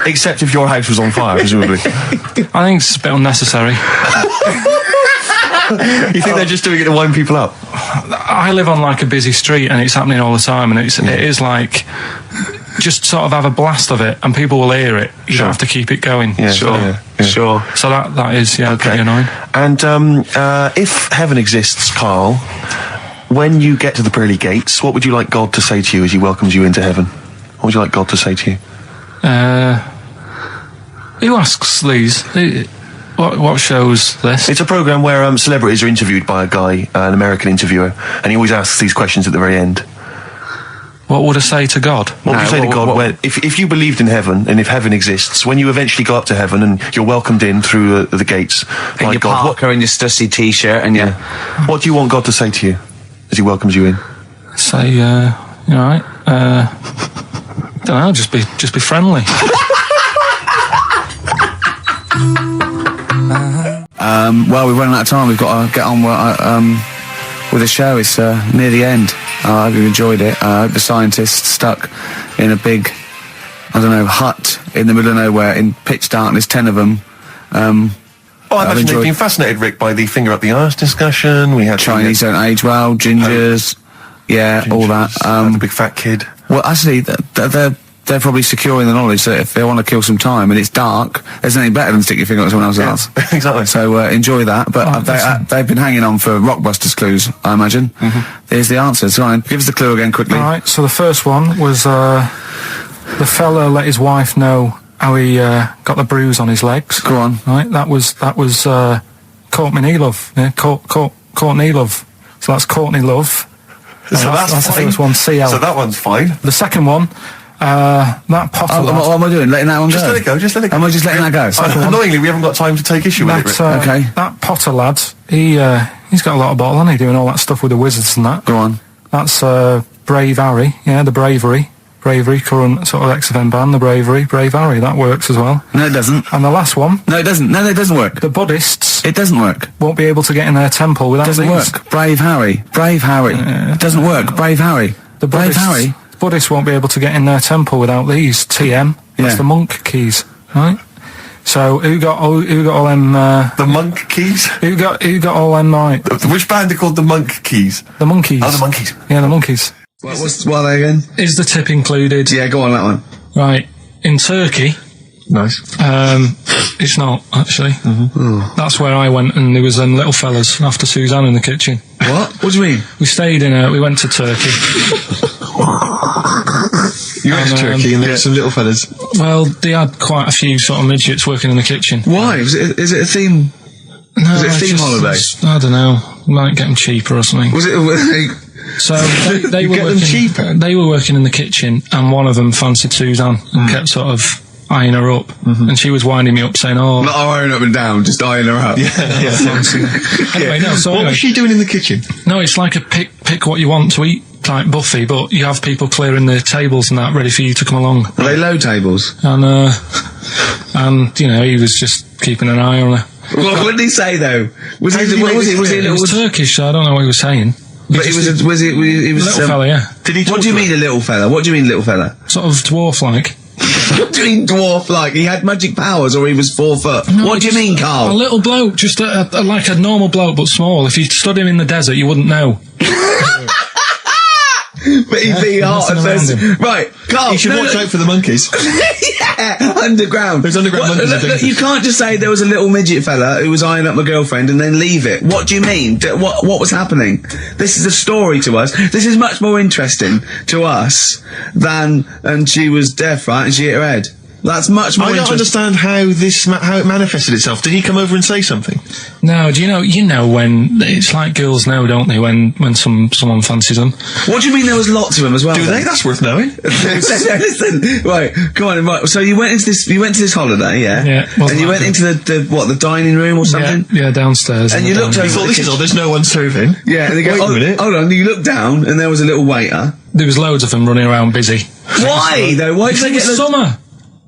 Except if your house was on fire, presumably. I think it's a bit unnecessary. You think they're just doing it to wind people up? I live on like a busy street and it's happening all the time, and it is like just sort of have a blast of it and people will hear it. You don't have to keep it going. Yeah, Sure. So that is pretty annoying. And if heaven exists, Carl, when you get to the pearly gates, what would you like God to say to you as he welcomes you into heaven? What would you like God to say to you? Who asks these? What show's this? It's a programme where celebrities are interviewed by a guy, an American interviewer, and he always asks these questions at the very end. What would I say to God? What would you say to God if you believed in heaven and if heaven exists, when you eventually go up to heaven and you're welcomed in through the gates And by your God, Parker and your stussy t-shirt and your... what do you want God to say to you as he welcomes you in? Say, you alright? Don't know. Just be friendly. Well, we've run out of time. We've got to get on with the show. It's near the end. I hope you enjoyed it. I hope the scientists stuck in a big, hut in the middle of nowhere in pitch darkness, 10 of them. I imagine they've been fascinated, Rick, by the finger up the arse discussion. We had Chinese don't age well, gingers, all that. The big fat kid. Well, actually, they're probably securing the knowledge that if they want to kill some time and it's dark, there's anything better than stick your finger up someone else's ass. Exactly. So enjoy that. But they've been hanging on for Rockbusters clues, I imagine. Here's the answer. So give us the clue again quickly. All right. So the first one was the fella let his wife know how he got the bruise on his legs. Go on. Right. That was Courtney Love. Yeah. Courtney Love. So that's Courtney Love. So that's the first one. CL. So that one's fine. The second one. That Potter lad. What am I doing? Letting that one Just go? let it go. Just let it go. Am I just letting that go? Annoyingly, we haven't got time to take issue with it. Rick. Okay. That Potter lad, he's got a lot of bottle, hasn't he? Doing all that stuff with the wizards and that. Go on. That's Brave Harry. Yeah, the Bravery, current sort of XFM band, the Brave Harry. That works as well. No, it doesn't. And the last one. No, it doesn't. No, it doesn't work. The Buddhists. It doesn't work. Won't be able to get in their temple without It doesn't these. work. Brave Harry. It doesn't work. Brave Harry. The Brave Buddhists, Harry. Buddhists won't be able to get in their temple without these. TM. That's Yeah. the monk keys, right? So who got all them? The monk keys. Who got all them? Right? Which band are called the monk keys? The monkeys. Oh, the monkeys. Yeah, the monkeys. What are they again? Is the tip included? Yeah, go on that one. Right. In Turkey. Nice. It's not actually. That's where I went, and there was them little fellas after Suzanne in the kitchen. What? What do you mean? We stayed we went to Turkey. You went to Turkey and there were some little fellas. Well, they had quite a few sort of midgets working in the kitchen. Why? Is it a theme? No, Was it a theme holiday? I don't know. Might get them cheaper or something. Was it? So they were get them working, cheaper? They were working in the kitchen, and one of them fancied Suzanne and kept sort of eyeing her up, and she was winding me up saying, "Oh, Not eyeing up and down, just eyeing her up. Anyway, no. So What anyway, was she doing in the kitchen? no, it's like a pick what you want to eat type buffet, but you have people clearing the tables and that ready for you to come along. Are they low tables? And he was just keeping an eye on her. What did he say though? Was he It was Turkish, so I don't know what he was saying. But he was Little fella, yeah. Did he? What do you mean a little fella? What do you mean little fella? Sort of dwarf-like. What do you mean dwarf like? He had magic powers or he was 4 foot? No, What do you mean, A Carl? little bloke, just like a normal bloke, but small. If you stood him in the desert, you wouldn't know. But he'd be hot at nothing first. around him. Right, Carl. You should watch out for the monkeys. Yeah, underground. Those underground monkeys are dangerous. You can't just say there was a little midget fella who was eyeing up my girlfriend and then leave it. What do you mean? What was happening? This is a story to us. This is much more interesting to us than, and she was deaf, right, and she hit her head. That's much more I don't interesting. understand how it manifested itself. Did he come over and say something? No, do you know when it's like girls know, don't they? When someone fancies them. What do you mean there was lots of them as well? Do then? they? That's worth knowing. Listen, right, come on. Right, so you went to this holiday, yeah? Yeah. And you went into the dining room or something? Yeah, downstairs. And you looked over. You thought, this is all, there's no one serving. Yeah, and they go, Wait a minute. hold on, you looked down and there was a little waiter. There was loads of them running around busy. Why though? Why did they It get was summer.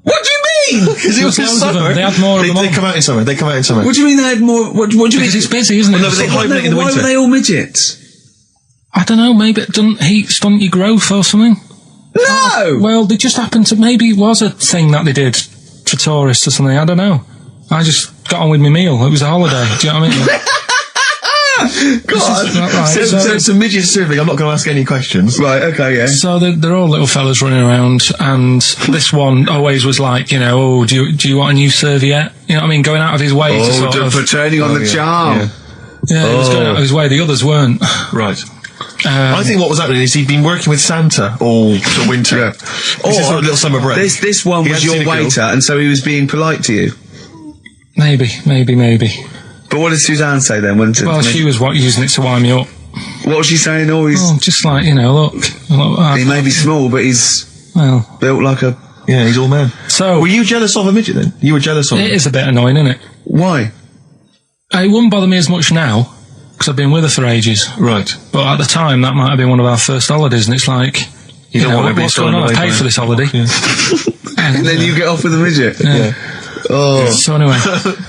What do you mean? Because it was Loads of them. summer. They had more of them They on. come out in summer. They come out in summer. What do you mean they had more? What do you mean? Because it's busy, isn't it? Well, no, but they hibernate in the Why winter. were they all midgets? I don't know, maybe it doesn't heat stunt your growth or something. No! Well, they just happened to, maybe it was a thing that they did for tourists or something, I don't know. I just got on with my meal. It was a holiday, do you know what I mean? God. So some midgets serving. I'm not going to ask any questions. Right, okay, yeah. So they're all little fellas running around, and this one always was like, you know, oh, do you want a new serviette? You know what I mean? Going out of his way to sort of... for turning on the charm. Yeah, he was going out of his way. The others weren't. Right. I think what was happening is he'd been working with Santa all the winter. Yeah. This is sort of little summer break. This one He was hadn't your seen a girl. waiter, and so he was being polite to you. Maybe. But what did Suzanne say then? Well, she was using it to wind me up. What was she saying? Oh, he's... Oh, just like, you know, look he may be small, but he's well, built like a... Yeah, he's all man. so... Were you jealous of a midget then? You were jealous of It him? is a bit annoying, isn't it? Why? It wouldn't bother me as much now, because I've been with her for ages. Right. But at the time, that might have been one of our first holidays, and it's like, you don't know, want to be what's going on? thrown I paid away for this holiday. Yeah. And then you get off with a midget? Yeah. Oh. So anyway,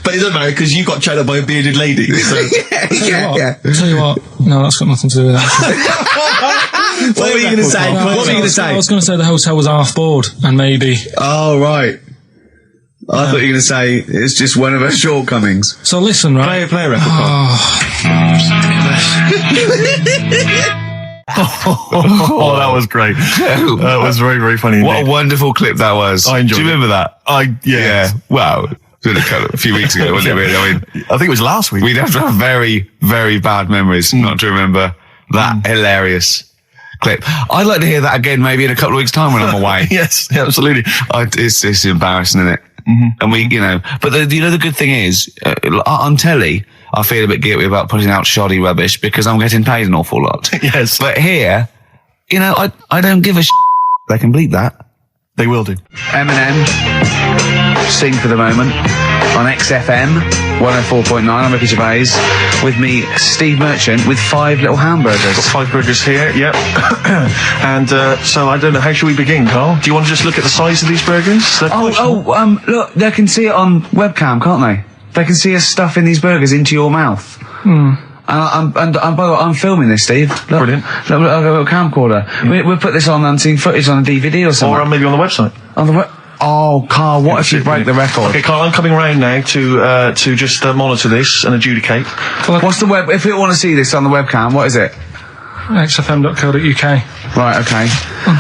But it doesn't matter because you got chatted by a bearded lady. So. tell you what, no, that's got nothing to do with that. What were you going to say? No, What were you going to I say? was going to say the hotel was half board, and maybe. Oh, right. I thought you were going to say it's just one of her shortcomings. So listen, right? Play a record. Oh, that was great. That was very, very funny. What a indeed. wonderful clip that was. I enjoyed Do you it. remember that? Yeah. Wow. It was a few weeks ago, wasn't it, really? I mean, I think it was last week. we'd have to have very, very bad memories not to remember that hilarious clip. I'd like to hear that again maybe in a couple of weeks' time when I'm away. Yes, absolutely. It's embarrassing, isn't it? And we, you know, but the good thing is, on telly, I feel a bit guilty about putting out shoddy rubbish because I'm getting paid an awful lot. Yes. But here, you know, I don't give a They can bleep that. They will do. Eminem, Sing for the Moment, on XFM 104.9. I'm Ricky Gervais. With me, Steve Merchant, with 5 little hamburgers. Got 5 burgers here, yep. And so I don't know, how should we begin, Carl? Do you want to just look at the size of these burgers? Look, they can see it on webcam, can't they? They can see us stuffing these burgers into your mouth. And by the way, I'm filming this, Steve. Look, Brilliant. Look, I've got a little camcorder. We'll put this on unseen footage on a DVD or something. Or maybe on the website. On the Oh, Carl, what if you break the record? Okay, Carl, I'm coming round now to just monitor this and adjudicate. What's the web? If you want to see this on the webcam, what is it? xfm.co.uk. Right, okay.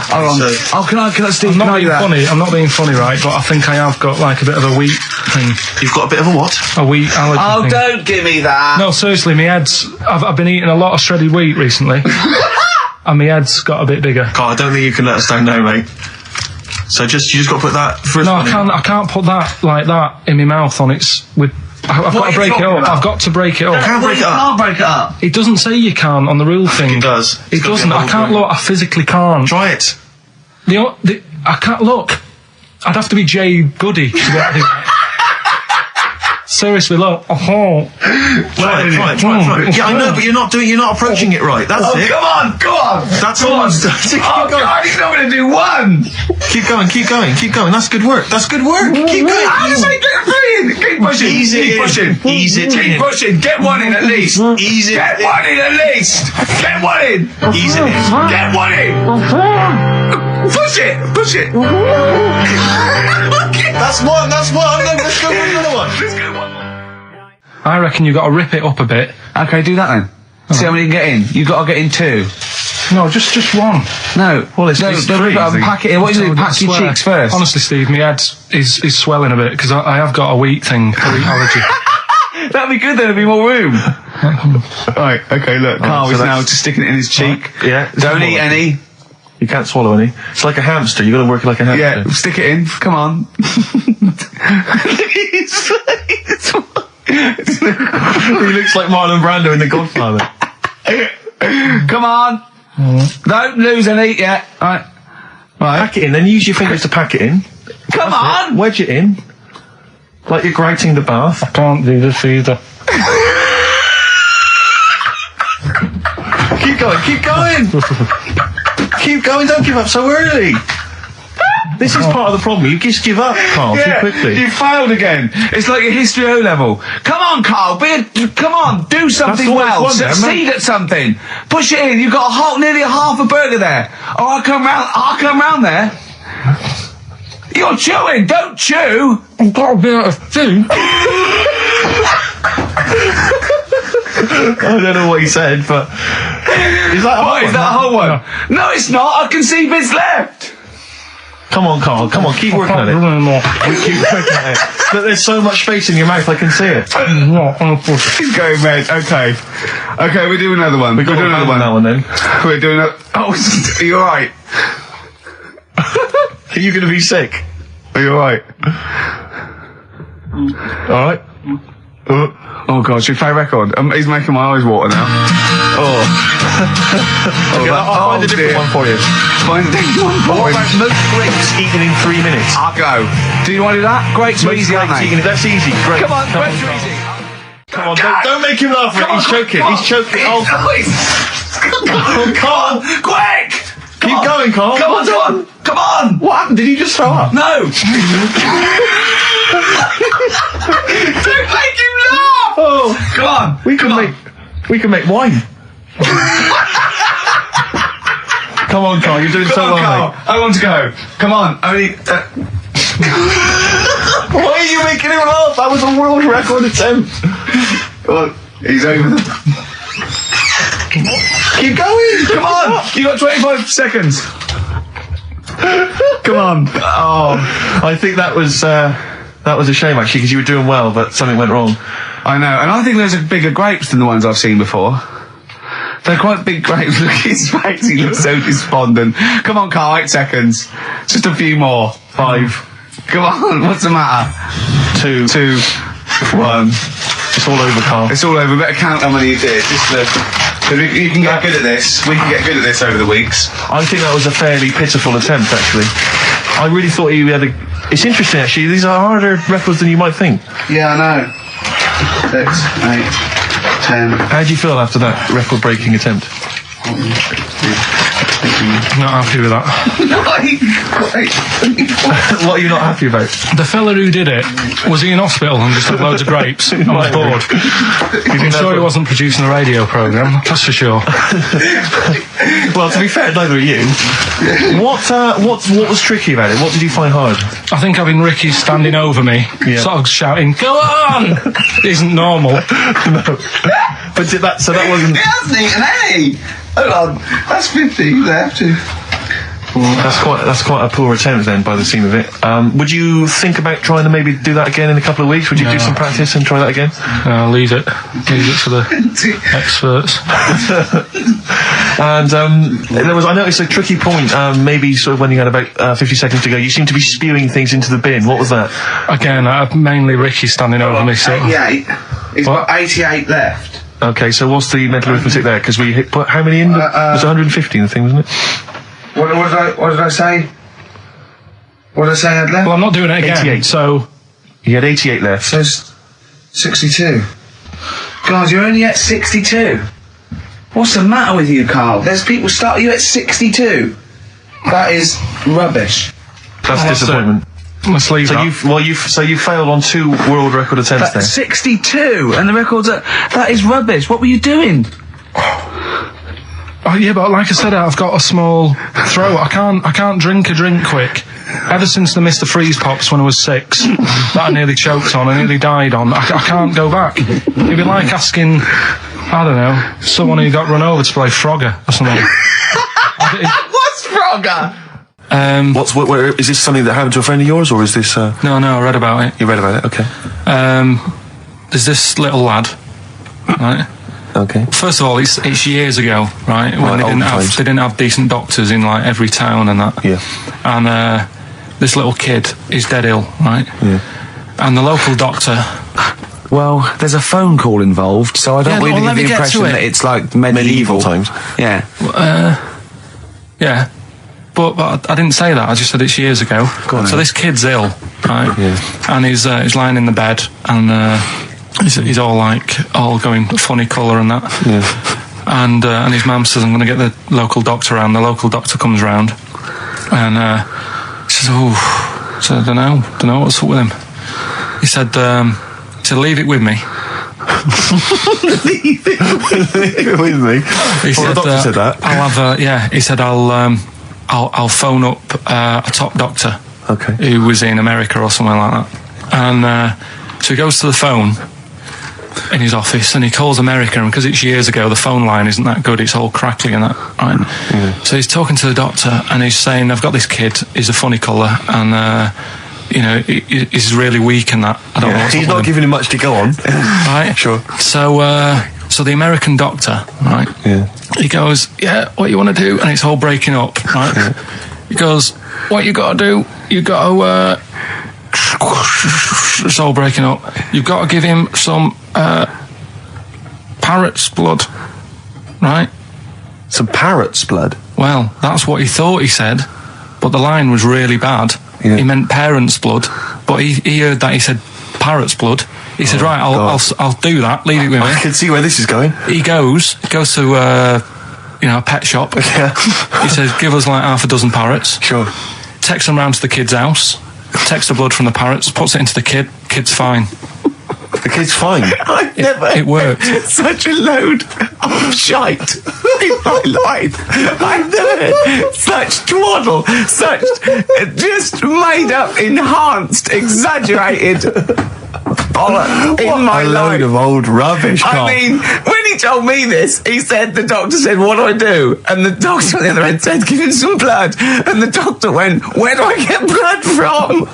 Hold on. So- Can I, Steve? I'm Can not I do being that? funny. I'm not being funny, right? But I think I have got like a bit of a wheat thing, You've got a bit of a what? a wheat allergy Oh, thing. don't give me that. No, seriously, my head's. I've been eating a lot of shredded wheat recently, and my head's got a bit bigger. Carl, I don't think you can let us down now, mate. So you just got to put that first No, one in. I can't put that like that in my mouth on its with. I've got to break it up. I've got to break it up. Can't break it up. Can't break it up. It doesn't say you can on the rule thing. It does. It It's got to be doesn't. a I whole can't thing. look. I physically can't. Try it. I can't look. I'd have to be Jay Goody to be able to do that. Seriously, look. Try it. Yeah, I know, but you're not approaching it right. That's it. Come on, go on. That's all I'm doing. Oh, God, he's not going to do one. Keep going. That's good work. Keep going. How does he get 3 in? Keep pushing. Ease it Keep in. pushing. Ease it Keep in. pushing. Get 1 in at least. Ease it Get in. 1 in at least. Get 1 in. Ease it in. Get 1 in. Push it. That's one. Let's go with another one. Let's go one more. I reckon you've got to rip it up a bit. Okay, do that then. See how many you can get in. You've got to get in 2. No, just one. No. Well, it's no, three, don't rip it up and I think. pack it in. What do you do? Pack your cheeks first. Honestly, Steve, my head is swelling a bit because I have got a wheat thing, a wheat allergy. That'd be good, then there'd be more room. Right, okay, look, Carl so is now that's- just sticking it in his cheek. Yeah. Don't eat any. You can't swallow any. It's like a hamster. You've got to work like a hamster. Yeah, stick it in. Come on. He looks like Marlon Brando in The Godfather. Come on. Don't lose any yet. Right. Pack it in, then use your fingers to pack it in. Come on. Wedge it in. Like you're grating the bath. I can't do this either. Keep going, keep going! Keep going, don't give up so early! This is part of the problem. You just give up, Carl, too quickly. You failed again. It's like your history O level. Come on, Carl. Come on, do something well. Succeed at something. Push it in. You've got nearly half a burger there. Oh, I'll come round there. You're chewing. Don't chew. I've got a bit of food. I don't know what he said, but is that a whole one? No, it's not. I can see bits left. Come on, Carl. Come on, keep working at it. We keep working at it. But there's so much space in your mouth, I can see it. He's going red. Okay, we're doing another one. We're doing another one. That one then. We're doing a. Oh, are you alright? Are you going to be sick? Are you alright? Alright. Oh God, should we play a record? He's making my eyes water now. Okay, I'll find a different one for you. Find a different one for What about most grapes eaten in 3 minutes? I'll go. Do you want to do that? Grapes are easy, aren't they? That's easy. Great. Come on, grapes are easy. Come on, don't make him laugh. He's choking. He's choking. Oh, Carl. Quick! Keep going, Carl. Come on. What happened? Did you just throw up? No. Don't make him laugh. Oh, come on. We can make wine. Come on, Carl. You're doing so well, Carl. mate. I want to go. Come on. Only. Why are you making him laugh? That was a world record attempt. Come on. He's over. Keep going. Come on. You got 25 seconds. Come on. Oh, I think that was a shame actually, because you were doing well, but something went wrong. I know, and I think those are bigger grapes than the ones I've seen before. They're quite big grapes. Look at his face, he looks so despondent. Come on, Carl, 8 seconds. Just a few more. 5. Come on, what's the matter? 2, 1. It's all over, Carl. It's all over. Better count how many you did. You can get good at this. We can get good at this over the weeks. I think that was a fairly pitiful attempt, actually. I really thought you had a... It's interesting, actually. These are harder records than you might think. Yeah, I know. 6, 8, 10. How do you feel after that record-breaking attempt? Not happy with that. What are you not happy about? The fella who did it, was he in hospital and just had loads of grapes? I was bored. I'm sure he wasn't producing a radio programme, that's for sure. Well, to be fair, neither are you. What was tricky about it? What did you find hard? I think having Ricky standing over me, sort of shouting, "Go on!" isn't normal. No. But so that wasn't... He hasn't eaten any! Hold on, that's 50, you have to. That's quite a poor attempt then, by the seam of it. Would you think about trying to maybe do that again in a couple of weeks? Would you do some practice and try that again? Leave it for the experts. And I noticed a tricky point. Maybe sort of when you had about 50 seconds to go, you seemed to be spewing things into the bin. What was that? Again, mainly Ricky standing over me. So 88. He's got 88 left. Okay, so what's the mental arithmetic there? Because we put how many in? It was 150 in the thing, wasn't it? What did I say? What did I say I had left? Well, I'm not doing it again. 88. So you had 88 left. So 62. God, you're only at 62. What's the matter with you, Carl? There's people start you at 62. That is rubbish. That's disappointment. Let's leave that. So you failed on 2 world record attempts then. 62, and the record's that is rubbish. What were you doing? Yeah, but like I said, I've got a small throat. I can't drink a drink quick. Ever since the Mr. Freeze Pops when I was 6, that I nearly choked on, I nearly died on, I can't go back. It'd be like asking, I don't know, someone who got run over to play Frogger or something. What's Frogger? Is this something that happened to a friend of yours, or is this... No, I read about it. You read about it, okay. There's this little lad, right? Okay. First of all, it's years ago, right? When they didn't have decent doctors in like every town and that. Yeah. And this little kid is dead ill, right? Yeah. And the local doctor. Well, there's a phone call involved, so I don't really get the impression that it's like medieval times. Yeah. Yeah. But I didn't say that. I just said it's years ago. So this kid's ill, right? Yeah. And he's lying in the bed, and he's all going funny colour and that. Yeah. And his mum says, I'm going to get the local doctor around. The local doctor comes round, and he says, I don't know what's up with him. He said, leave it with me. Leave it with me. He said, the doctor said that. I'll have he said I'll phone up a top doctor. Okay. Who was in America or somewhere like that. And so he goes to the phone in his office and he calls America, and because it's years ago, the phone line isn't that good, it's all crackly and that, right? Yeah. So he's talking to the doctor and he's saying, I've got this kid, he's a funny colour, and he's really weak and that. I don't know what's he's up not with him. giving him much to go on. Right? Sure. So the American doctor, right? Yeah. He goes, yeah, what you want to do? And it's all breaking up, right? Yeah. He goes, what you got to do? You got to, it's all breaking up. You've got to give him some parrot's blood, right? Some parrot's blood? Well, that's what he thought he said, but the line was really bad. Yeah. He meant parent's blood, but he heard that he said parrot's blood. He said, right, I'll do that, leave it with me. I can see where this is going. He goes to a pet shop. Yeah. He says, give us like half a dozen parrots. Sure. Takes them round to the kid's house, takes the blood from the parrots, puts it into the kid's fine. The kid's fine. I've never it worked. Such a load of shite in my life. I've never heard such twaddle, such just made up, enhanced, exaggerated bollock in my life. A load of old rubbish, Carl. I mean, when he told me this, he said, the doctor said, what do I do? And the doctor on the other end said, give him some blood. And the doctor went, where do I get blood from?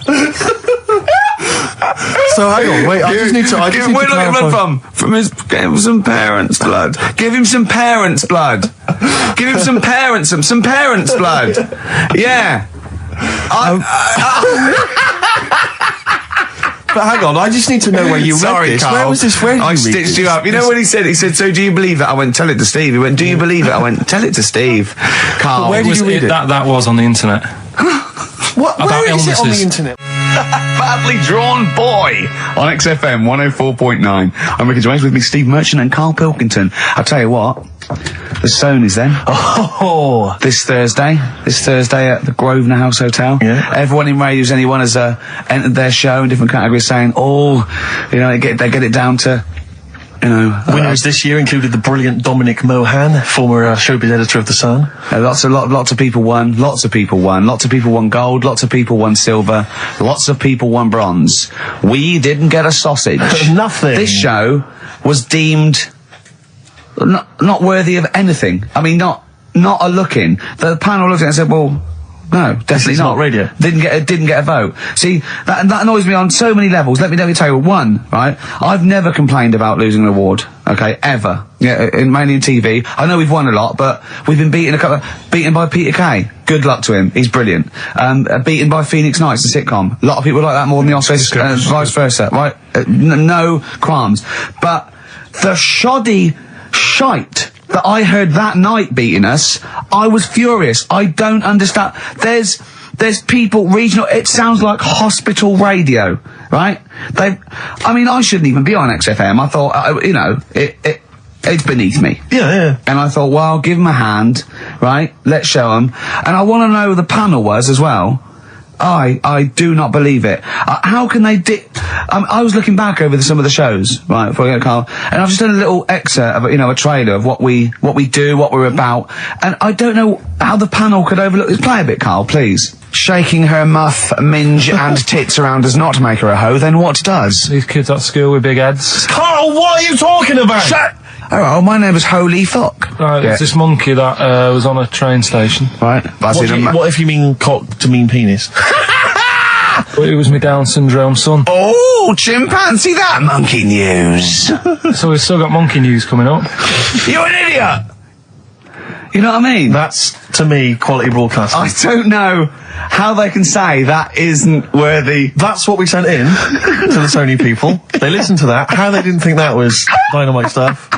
So hang on, wait, I just need to where do I get blood from? Give him some parents' blood. Give him some parents' blood. Give him some parents' blood. Yeah. But hang on, I just need to know where you read this. Carl. Where was this? Where did I you read stitched this? you up. You know what he said? He said, so do you believe it? I went, tell it to Steve. He went, do you believe it? I went, tell it to Steve. Carl. Where did you read it? That was on the internet. What? About Where is it on the illnesses. internet? Badly Drawn Boy on XFM 104.9. I'm Ricky Gervais, with me Steve Merchant and Karl Pilkington. I'll tell you what, the Stonys then. Oh. This Thursday at the Grosvenor House Hotel. Yeah. Everyone in Radio's Anyone has entered their show in different categories, saying, they get it down to, Winners this year included the brilliant Dominic Mohan, former showbiz editor of The Sun. Lots of people won. Lots of people won. Lots of people won gold. Lots of people won silver. Lots of people won bronze. We didn't get a sausage. Nothing. This show was deemed not worthy of anything. I mean, not a look in. The panel looked at it and said, well, no, definitely not radio. Didn't get a vote. See, that annoys me on so many levels. Let me tell you one, right? I've never complained about losing an award, okay, ever. Yeah, mainly in TV. I know we've won a lot, but we've been beaten by Peter Kay. Good luck to him. He's brilliant. Beaten by Phoenix Nights, the sitcom. A lot of people like that more than the Oscars, vice versa, right? No qualms. But the shoddy shite that I heard that night beating us, I was furious. I don't understand. There's people regional. It sounds like hospital radio, right? I shouldn't even be on XFM. I thought, it's beneath me. Yeah. And I thought, well, give them a hand, right? Let's show them. And I want to know who the panel was as well. I do not believe it. How can they I was looking back over some of the shows, right, before I get Carl, and I've just done a little excerpt of, a trailer of what we do, what we're about, and I don't know how the panel could overlook this. Play a bit, Carl, please. Shaking her muff, minge and tits around does not make her a hoe, then what does? These kids at school with big heads. Carl, what are you talking about? Shut! Oh, my name is Holy Fuck. Right, Yeah. it's this monkey that was on a train station. Right. What if you mean cock to mean penis? But it was my Down syndrome son. Oh, chimpanzee, that monkey news. So we've still got monkey news coming up. You're an idiot. You know what I mean? That's, to me, quality broadcasting. I don't know how they can say that isn't worthy. That's what we sent in to the Sony people. They listened to that. How they didn't think that was dynamite stuff.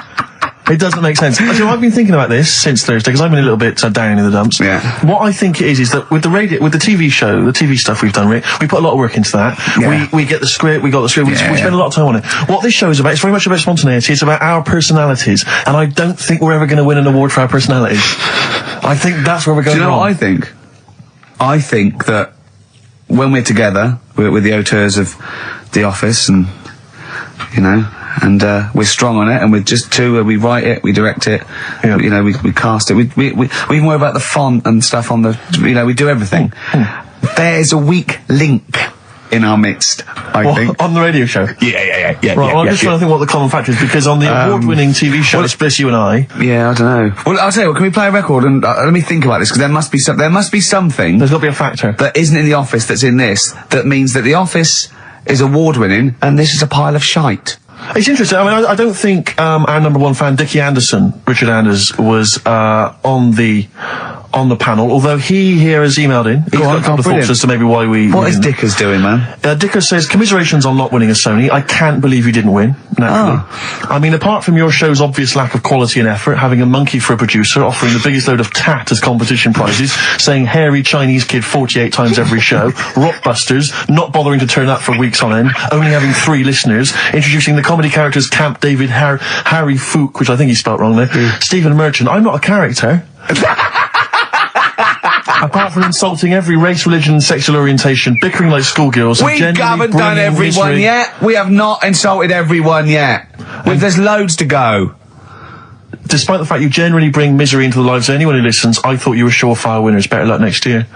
It doesn't make sense. You know, I've been thinking about this since Thursday because I've been a little bit down in the dumps. Yeah. What I think it is that with the TV show, the TV stuff we've done, Rick, we put a lot of work into that. Yeah. We get the script, we got the script, we spend a lot of time on it. What this show is about, it's very much about spontaneity, it's about our personalities, and I don't think we're ever going to win an award for our personalities. I think that's where we're going wrong. Do you know what I think? I think that when we're together, with the auteurs of The Office and, you know, and we're strong on it, and we're just two. We write it, we direct it, you know, we cast it. We even worry about the font and stuff on the. You know, we do everything. There's a weak link in our midst, I think, on the radio show. Yeah. Right. Well, I'm just trying to think what the common factor is because on the award-winning TV show, it's just you and I. Yeah, I don't know. Well, I'll tell you what. Can we play a record and let me think about this because there must be something. There's got to be a factor that isn't in The Office that's in this. That means that The Office is award-winning and this is a pile of shite. It's interesting. I mean, I don't think our number one fan, Dickie Anderson, Richard Anders, was on the panel. Although he here has emailed in. He's got a couple of thoughts as to maybe why we. What is Dickers doing, man? Dickers says, "Commiserations on not winning a Sony. I can't believe you didn't win. Naturally. I mean, apart from your show's obvious lack of quality and effort, having a monkey for a producer, offering the biggest load of tat as competition prizes, saying hairy Chinese kid 48 times every show, Rockbusters, not bothering to turn up for weeks on end, only having 3 listeners, introducing the comedy characters Camp David, Harry Fook, which I think he spelt wrong there, Stephen Merchant. I'm not a character." Apart from insulting every race, religion and sexual orientation, bickering like schoolgirls... We haven't done everyone yet. We have not insulted everyone yet. There's loads to go. Despite the fact you generally bring misery into the lives of anyone who listens, I thought you were surefire winners. Better luck next year.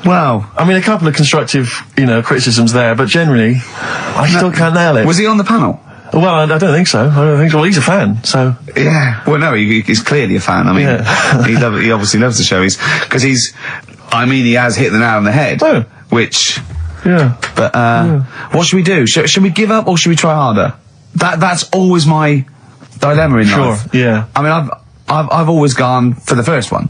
Well, I mean, a couple of constructive, criticisms there, but generally, I still can't nail it. Was he on the panel? Well, I don't think so. Well, he's a fan, so... Yeah. Well, no, he's clearly a fan. I mean, he obviously loves the show. He has hit the nail on the head. Oh. Which... Yeah. But, what should we do? Should we give up or should we try harder? That's always my dilemma in life. Sure, yeah. I mean, I've always gone for the first one.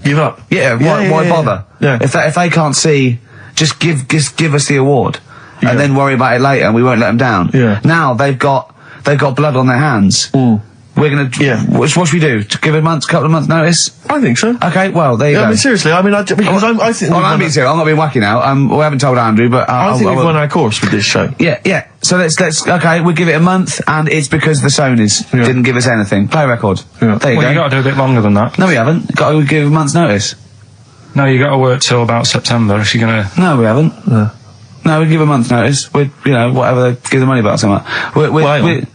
Give up? Yeah, why bother? Yeah. If they can't see, just give us the award. Yeah. And then worry about it later, and we won't let them down. Yeah. Now they've got blood on their hands. We're gonna. Yeah. What should we do? To give a couple of months notice? I think so. Okay. Well, there you go. I mean, seriously. I mean, I think. I'm being serious. I'm not being wacky now. We haven't told Andrew, but I think we've won our course with this show. Yeah. So let's. Okay, we'll give it a month, and it's because the Sonys didn't give us anything. Play a record. Yeah. There you go. You got to do a bit longer than that. No, we haven't. Got to give a month's notice. No, you got to work till about September if you're gonna. No, we haven't. No, we give a month's notice. We'd, whatever, give the money back somewhere. Well,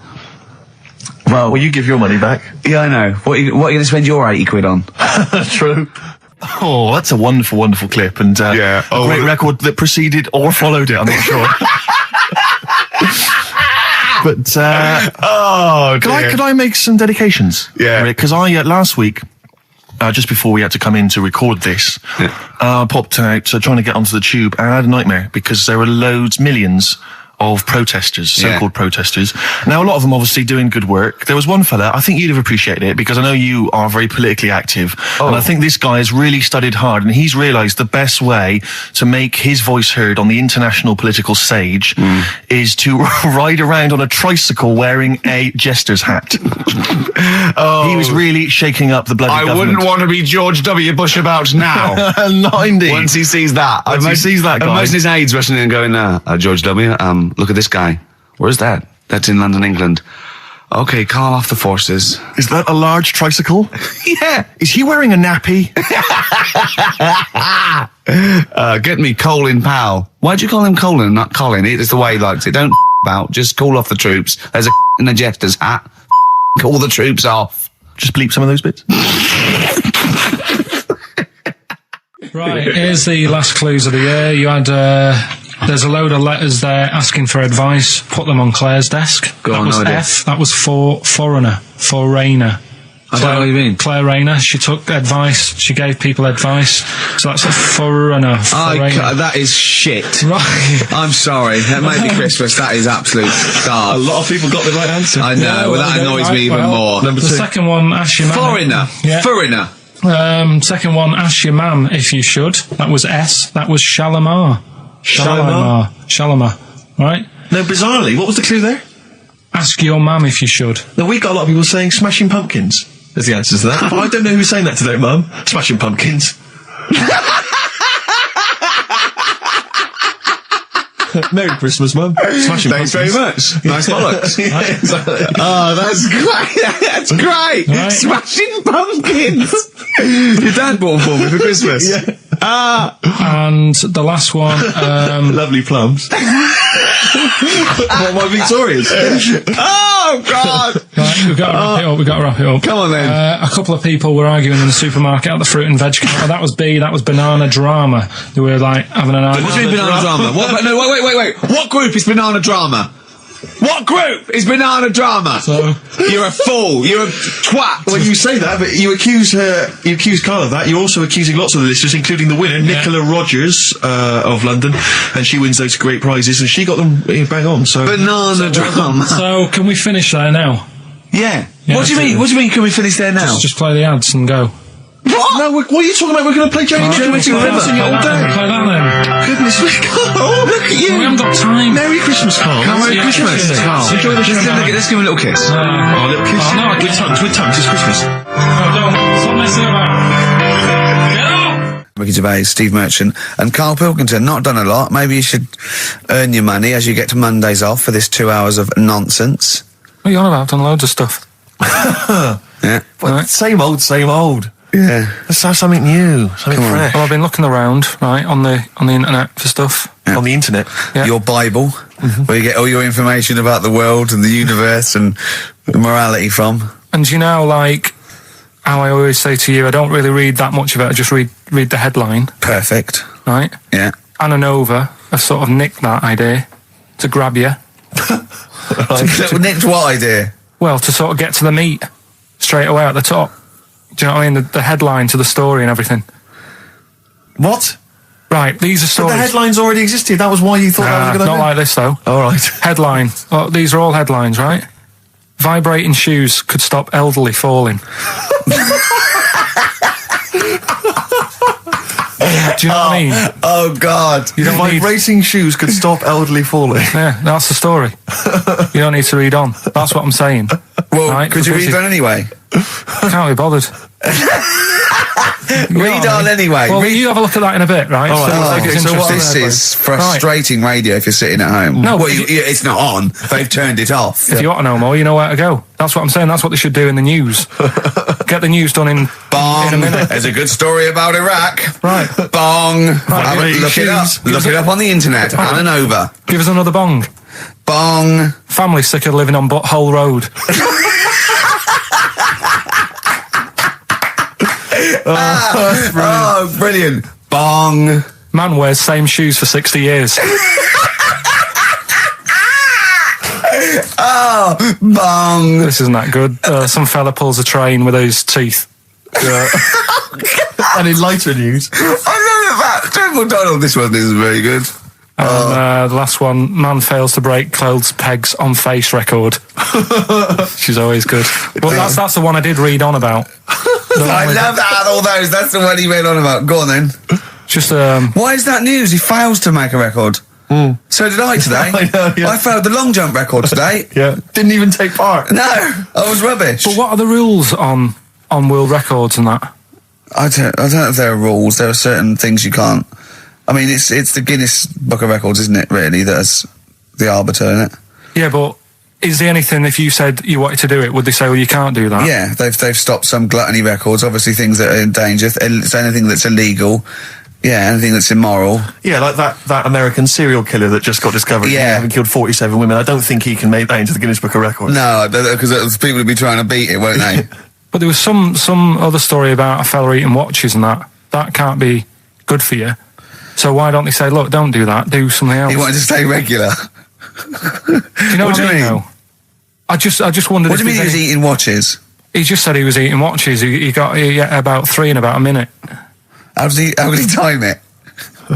you give your money back. Yeah, I know. What are you going to spend your 80 quid on? True. Oh, that's a wonderful, wonderful clip, and a great record that preceded or followed it. I'm not sure. But could I make some dedications? Yeah. Because I last week. Just before we had to come in to record this, I popped out trying to get onto the tube, and I had a nightmare because there were millions of protesters, so-called protesters. Now, a lot of them obviously doing good work. There was one fella, I think you'd have appreciated it, because I know you are very politically active, and I think this guy has really studied hard, and he's realised the best way to make his voice heard on the international political stage is to ride around on a tricycle wearing a jester's hat. He was really shaking up the bloody government. I wouldn't want to be George W. Bush about now. Not indeed. Once he sees that. Once he sees that guy. Imagine his aides rushing in and going, George W., look at this guy. Where's that? That's in London, England. Okay, call off the forces. Is that a large tricycle? Yeah. Is he wearing a nappy? Get me Colin Powell. Why'd you call him Colin, not Colin? It's the way he likes it. Don't about. Just call off the troops. There's a in a jester's hat. Call the troops off. Just bleep some of those bits. Right, here's the last clues of the year. You had, there's a load of letters there asking for advice. Put them on Claire's desk. That was F. That was for foreigner. Foreigner. I don't know what you mean. Claire Rayner, she took advice, she gave people advice, so that's a foreigner. That is shit. Right. I'm sorry, that may be Christmas, that is absolute A garbage. lot of people got the right answer. I know, that annoys me even more. The second one, ask your mum. Foreigner. Yeah. Foreigner. Second one, ask your mum if you should. That was S. That was Shalimar. Shalimar. Right? No, bizarrely, what was the clue there? Ask your mum if you should. No, we got a lot of people saying Smashing Pumpkins as the answer to that. But I don't know who's saying that to their mum. Smashing Pumpkins. Merry Christmas, Mum. Smashing Thanks Pumpkins. very much. Nice bollocks. Yeah, exactly. Oh, that's great. That's great. Right. Smashing Pumpkins. Your dad bought them for me for Christmas. Yeah. And the last one, Lovely plums. What, my Victorians? Oh, God. right, we've got to wrap it up. Come on, then. A couple of people were arguing in the supermarket at the fruit and veg counter. That was B, that was Banana Drama. They were like having an argument. What do you mean Banana Drama? Wait. What group is Banana Drama? What group is Banana Drama? So, You're a fool. You're a twat. Well, you say that, but you accuse Carl of that. You're also accusing lots of the listeners, including the winner, Nicola Rogers of London, and she wins those great prizes, and she got them bang on. So Banana Drama. so can we finish there now? Yeah. Yeah, What do you mean? What do you mean? Can we finish there now? Just play the ads and go. What? No, what are you talking about? We're going to play Johnny Jones Play all day. that then. Goodness me, Carl, look at you. We haven't got time. Merry Christmas, Carl. Merry Christmas, Carl. Enjoy the show. Let's give him a little kiss. Oh, a little kiss. Oh, no, I with tongues, it's Christmas. No, don't. Stop messing about. Get out! Ricky Gervais, Steve Merchant, and Karl Pilkington. Not done a lot. Maybe you should earn your money as you get to Mondays off for this 2 hours of nonsense. What are you on about? I've done loads of stuff. Yeah. Well, same old. Yeah. Let's have something new, something fresh. Well, I've been looking around, right, on the internet for stuff. On the internet. Yeah. Your Bible, where you get all your information about the world and the universe and morality from. And you know, like, how I always say to you, I don't really read that much of it, I just read the headline, Perfect. right? Yeah. Anna Nova have sort of nicked that idea to grab you. Nicked what idea? Well, to sort of get to the meat straight away at the top. Do you know what I mean? The headline to the story and everything. What? Right, these are But stories. the headlines already existed. That was why you thought that was a good not idea. like this, though. All right. Headline. Oh, these are all headlines, right? Vibrating shoes could stop elderly falling. Do you know what I mean? Oh, God. You don't need... Vibrating shoes could stop elderly falling. Yeah, that's the story. You don't need to read on. That's what I'm saying. Well, Right, could you because read on anyway? Can't be bothered. Read on anyway. Well, you have a look at that in a bit, right? All right. it's So interesting. this is frustrating radio if you're sitting at home. No, well, but it's not on. They've turned it off. If you want to know more, you know where to go. That's what I'm saying. That's what they should do in the news. Get the news done in a Bong. minute. There's a good story about Iraq. Right. Bong. Have a- look it up. shoes. Look it up on the internet. Anna Nova. Give us another bong. Bong. Family sick of living on Butthole Road. Oh, brilliant. Bong. Man wears same shoes for 60 years. Oh, bong. This isn't that good. Some fella pulls a train with his teeth. And in lighter news. I remember that. Triple Donald. This is very good. And the last one, man fails to break clothes pegs on face record. She's always good. Well, that's the one I did read on about. I love that. All those. That's the one he went on about. Go on then. Just Why is that news? He fails to make a record. So did I today. I know, yeah. I failed the long jump record today. Yeah. Didn't even take part. No, I was rubbish. But what are the rules on world records and that? I don't know if there are rules. There are certain things you can't. I mean, it's the Guinness Book of Records, isn't it? Really, that's the arbiter, isn't it? Yeah, but is there anything, if you said you wanted to do it, would they say, well, you can't do that? Yeah, they've stopped some gluttony records. Obviously, things that are in danger. It's anything that's illegal. Yeah, anything that's immoral. Yeah, like that American serial killer that just got discovered. Yeah. Having killed 47 women. I don't think he can make that into the Guinness Book of Records. No, because people would be trying to beat it, won't they? But there was some other story about a fella eating watches and that. That can't be good for you. So why don't they say, look, don't do that, do something else? He wanted to stay regular. Do you know what I mean? Though? I just wondered. What do you mean he was eating watches? He just said he was eating watches. He got about 3 in about a minute. How did he time it? Do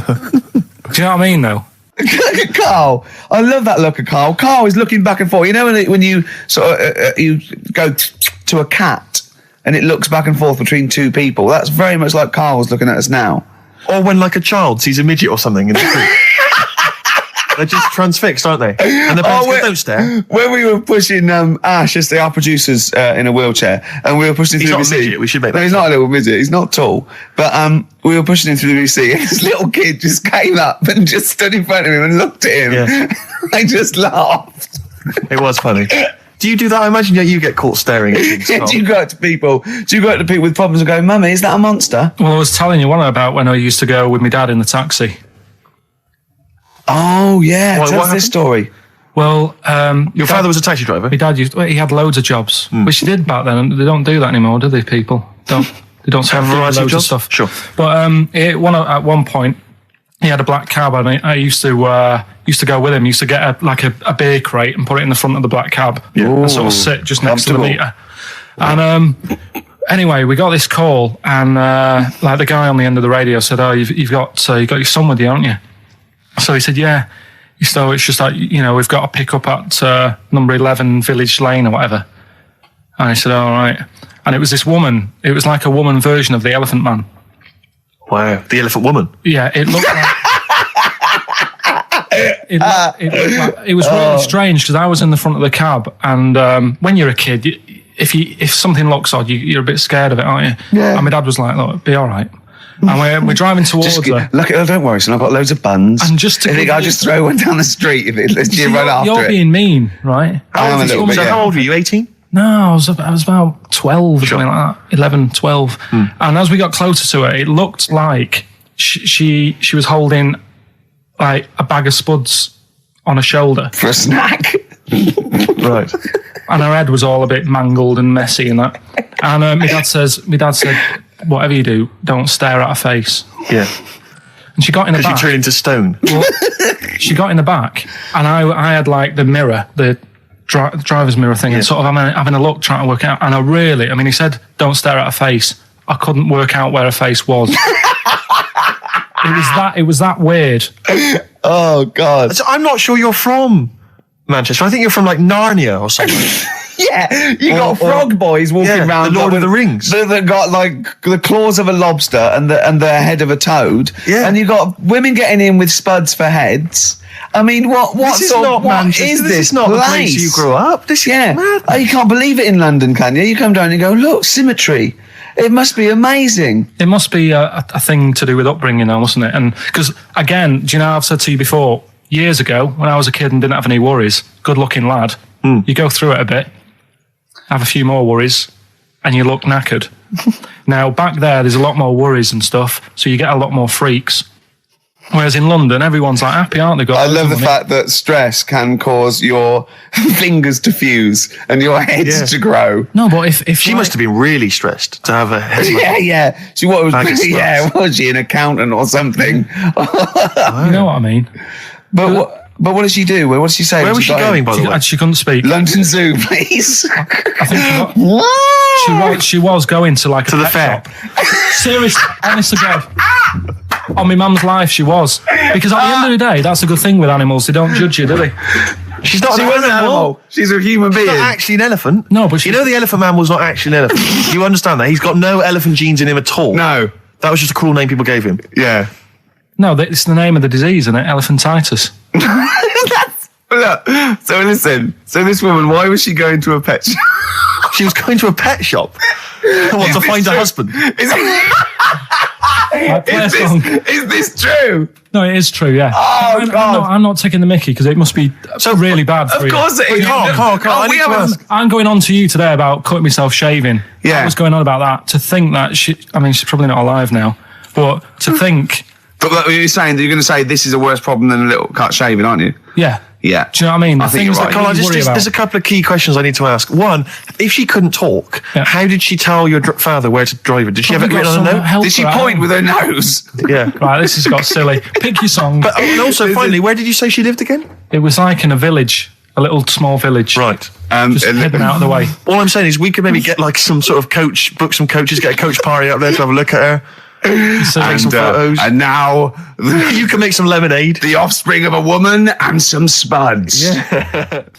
you know what I mean, though? Look at Carl. I love that look at Carl. Carl is looking back and forth. You know when you sort of you go to a cat and it looks back and forth between two people? That's very much like Carl's looking at us now. Or when like a child sees a midget or something in the street. They're just transfixed, aren't they? And the parents go, don't stare. When we were pushing Ash, as our producer's in a wheelchair, and we were pushing him through the VC. Midget, we should make that. No, he's not a little midget. He's not tall. But we were pushing him through the VC, and this little kid just came up and just stood in front of him and looked at him. Yeah. I just laughed. It was funny. Do you do that? I imagine you get caught staring at things. Do you go up to people? Do you go up to people with problems and go, "Mummy, is that a monster?" Well, I was telling you one about when I used to go with my dad in the taxi. Oh yeah, tell us this story. Well, your father was a taxi driver. My dad he had loads of jobs, which he did back then, and they don't do that anymore, do they? People they don't have loads of stuff. Sure, but at one point he had a black cab, and I used to go with him. Used to get a beer crate and put it in the front of the black cab, and sort of sit just next to the meter. And anyway, we got this call, and like the guy on the end of the radio said, "Oh, you've got your son with you, haven't you?" So he said, "Yeah." So it's just like, we've got to pick up at number 11 Village Lane or whatever. And I said, all right. And it was this woman. It was like a woman version of the Elephant Man. Wow, the Elephant Woman. Yeah, it looked like... it was really strange because I was in the front of the cab, and when you're a kid, if something looks odd, you're a bit scared of it, aren't you? Yeah. And my dad was like, look, it'll be all right. And we're driving towards her. Look, don't worry, son. I've got loads of buns. And just I think I'll just throw one down the street if it lets you run after it. You're being mean, right? I am a little bit. So how old were you? 18? No, I was about 12 or something like that. 11, 12. And as we got closer to her, it looked like she was holding like a bag of spuds on her shoulder for a snack. Right. And her head was all a bit mangled and messy and that. And my dad said, whatever you do, don't stare at her face. Yeah. And she got in the back. Because you turned into stone. Well, she got in the back, and I had like the mirror, the driver's mirror thing, and sort of having a look, trying to work out. And he said, don't stare at her face. I couldn't work out where her face was. It was that weird. Oh, God. So I'm not sure you're from Manchester. I think you're from like Narnia or something. Yeah, you got frog boys walking around. The Lord of the Rings. That got like the claws of a lobster and the head of a toad. Yeah. And you got women getting in with spuds for heads. I mean, what is this not the place you grew up? This is mad. Oh, you can't believe it in London, can you? You come down and you go, look, symmetry. It must be amazing. It must be a thing to do with upbringing now, mustn't it? And because, again, do you know, I've said to you before, years ago, when I was a kid and didn't have any worries, good-looking lad, you go through it a bit, have a few more worries, and you look knackered. Now, back there's a lot more worries and stuff, so you get a lot more freaks. Whereas in London, everyone's like happy, aren't they? I love the fact that stress can cause your fingers to fuse and your heads to grow. No, but if she must have been really stressed to have a head. Yeah. Was she an accountant or something? You know what I mean? But what did she do? What did she say? Where was she going, by the way? She couldn't speak. London Zoo, please. I think she was going to like the fair. Seriously, honest to God. On my mum's life, she was. Because at the end of the day, that's a good thing with animals. They don't judge you, do they? She's not an animal. She's a human being. She's not actually an elephant. No, but the Elephant Man was not actually an elephant. You understand that? He's got no elephant genes in him at all. No. That was just a cool name people gave him. Yeah. No, it's the name of the disease, isn't it? Elephantitis. Look, so listen. So this woman, why was she going to a pet shop? She was going to a pet shop. To find a husband. Is this true? No, it is true, yeah. Oh, God. I'm not taking the mickey because it must be really bad for you. Of course it is. Carl, I'm going on to you today about cutting myself shaving. Yeah. I was going on about that. To think that she's probably not alive now, but to think... But you're saying that you're going to say this is a worse problem than a little cut shaving, aren't you? Yeah. Yeah. Do you know what I mean? I think you're right. Carl, there's a couple of key questions I need to ask. One, if she couldn't talk, how did she tell your father where to drive it? Did she have it written on a note? Did she point with her nose? Yeah. Right, this has got silly. Pick your song. But also, finally, where did you say she lived again? It was like in a village. a little small village. Right. Just head them out of the way. All I'm saying is we could maybe get like some sort of coach, book some coaches, get a coach party up there to have a look at her. Take some photos. And now you can make some lemonade. The offspring of a woman and some spuds. Yeah.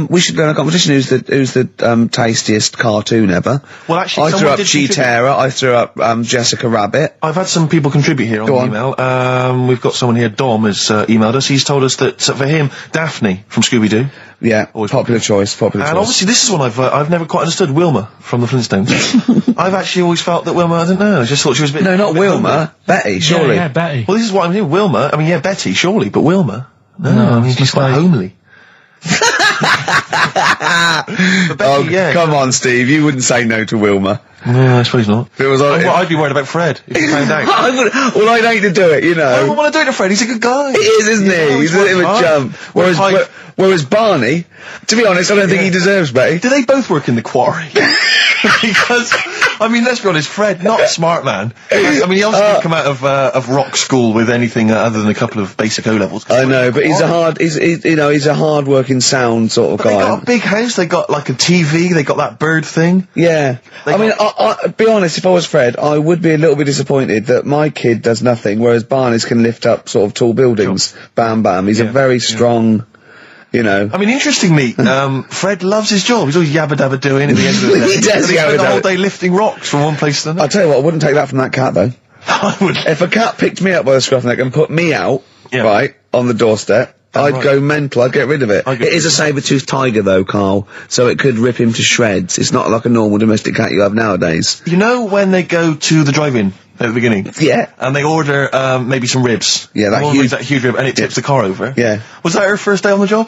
We should go in a competition. Who's the tastiest cartoon ever? Well, actually, I threw up Cheetara. I threw up Jessica Rabbit. I've had some people contribute here on the email. We've got someone here. Dom has emailed us. He's told us that for him, Daphne from Scooby Doo. Yeah, popular choice. And obviously, this is one I've never quite understood. Wilma from the Flintstones. I've actually always felt that Wilma. I don't know. I just thought she was a bit. No, not Wilma. Betty, surely. Yeah, Betty. Well, this is what I'm saying. Wilma. I mean, yeah, Betty, surely, but Wilma. No, I mean, she's quite homely. Betty, come on, Steve. You wouldn't say no to Wilma. No, I suppose not. If it was I'd be worried about Fred if you found out. I'd hate to do it, you know. I don't want to do it to Fred. He's a good guy. He is, isn't he? He's a bit of a chump. Whereas Barney, to be honest, I don't think he deserves Betty. Do they both work in the quarry? Because, I mean, let's be honest, Fred, not a smart man. I mean, he obviously didn't come out of rock school with anything other than a couple of basic O-levels. I know, but he's a hard-working, sound sort of guy. They got a big house, they got like a TV, they got that bird thing. Yeah. I'll be honest, if I was Fred, I would be a little bit disappointed that my kid does nothing, whereas Barney's can lift up sort of tall buildings. Sure. Bam, bam. He's a very strong... You know. I mean, interestingly, Fred loves his job. He's always yabba dabba doing at the end of the day. He does spend the whole day lifting rocks from one place to another. I'll tell you what, I wouldn't take that from that cat, though. I would. If a cat picked me up by the scruff neck and put me out, right, on the doorstep, I'd go mental. I'd get rid of it. It is a saber-toothed tiger, though, Carl, so it could rip him to shreds. It's not like a normal domestic cat you have nowadays. You know when they go to the drive-in at the beginning? Yeah. And they order, maybe some ribs. Yeah, that huge rib, and it tips the car over. Yeah. Was that her first day on the job?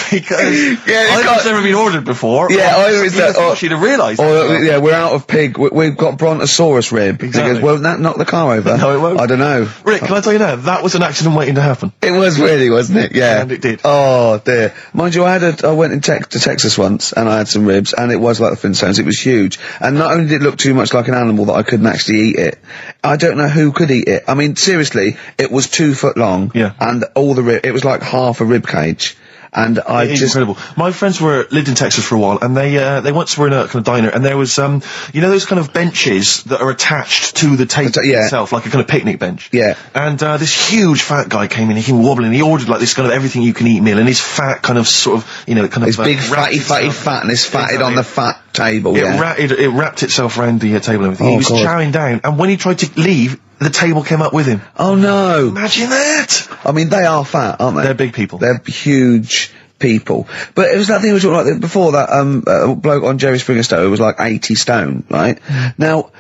Because I've never been ordered before. Yeah, I always thought she'd have realised. Yeah, we're out of pig. We've got Brontosaurus rib. Exactly. Because, won't that knock the car over? No, it won't. I don't know. Rick, can I tell you now? That was an accident waiting to happen. It was really, wasn't it? Yeah. And it did. Oh dear. Mind you, I went to Texas once, and I had some ribs, and it was like the Flintstones. It was huge, and not only did it look too much like an animal that I couldn't actually eat it. I don't know who could eat it. I mean, seriously, it was 2 foot long. Yeah. And all the rib, it was like half a rib cage. And it's incredible. My friends lived in Texas for a while, and they once were in a kind of diner, and there was you know those kind of benches that are attached to the table itself, like a kind of picnic bench. Yeah. And this huge fat guy came in, he came wobbling, he ordered like this kind of everything you can eat meal, and his fat kind of sort of, you know, kind of his big fatty fatness fatted on the fat table. It wrapped itself around the table and everything. He was chowing down, and when he tried to leave, the table came up with him. Oh no! Imagine that! I mean, they are fat, aren't they? They're big people. They're huge people. But it was that thing we were talking about before, that bloke on Jerry Springer Show who was like 80 stone, right? Now,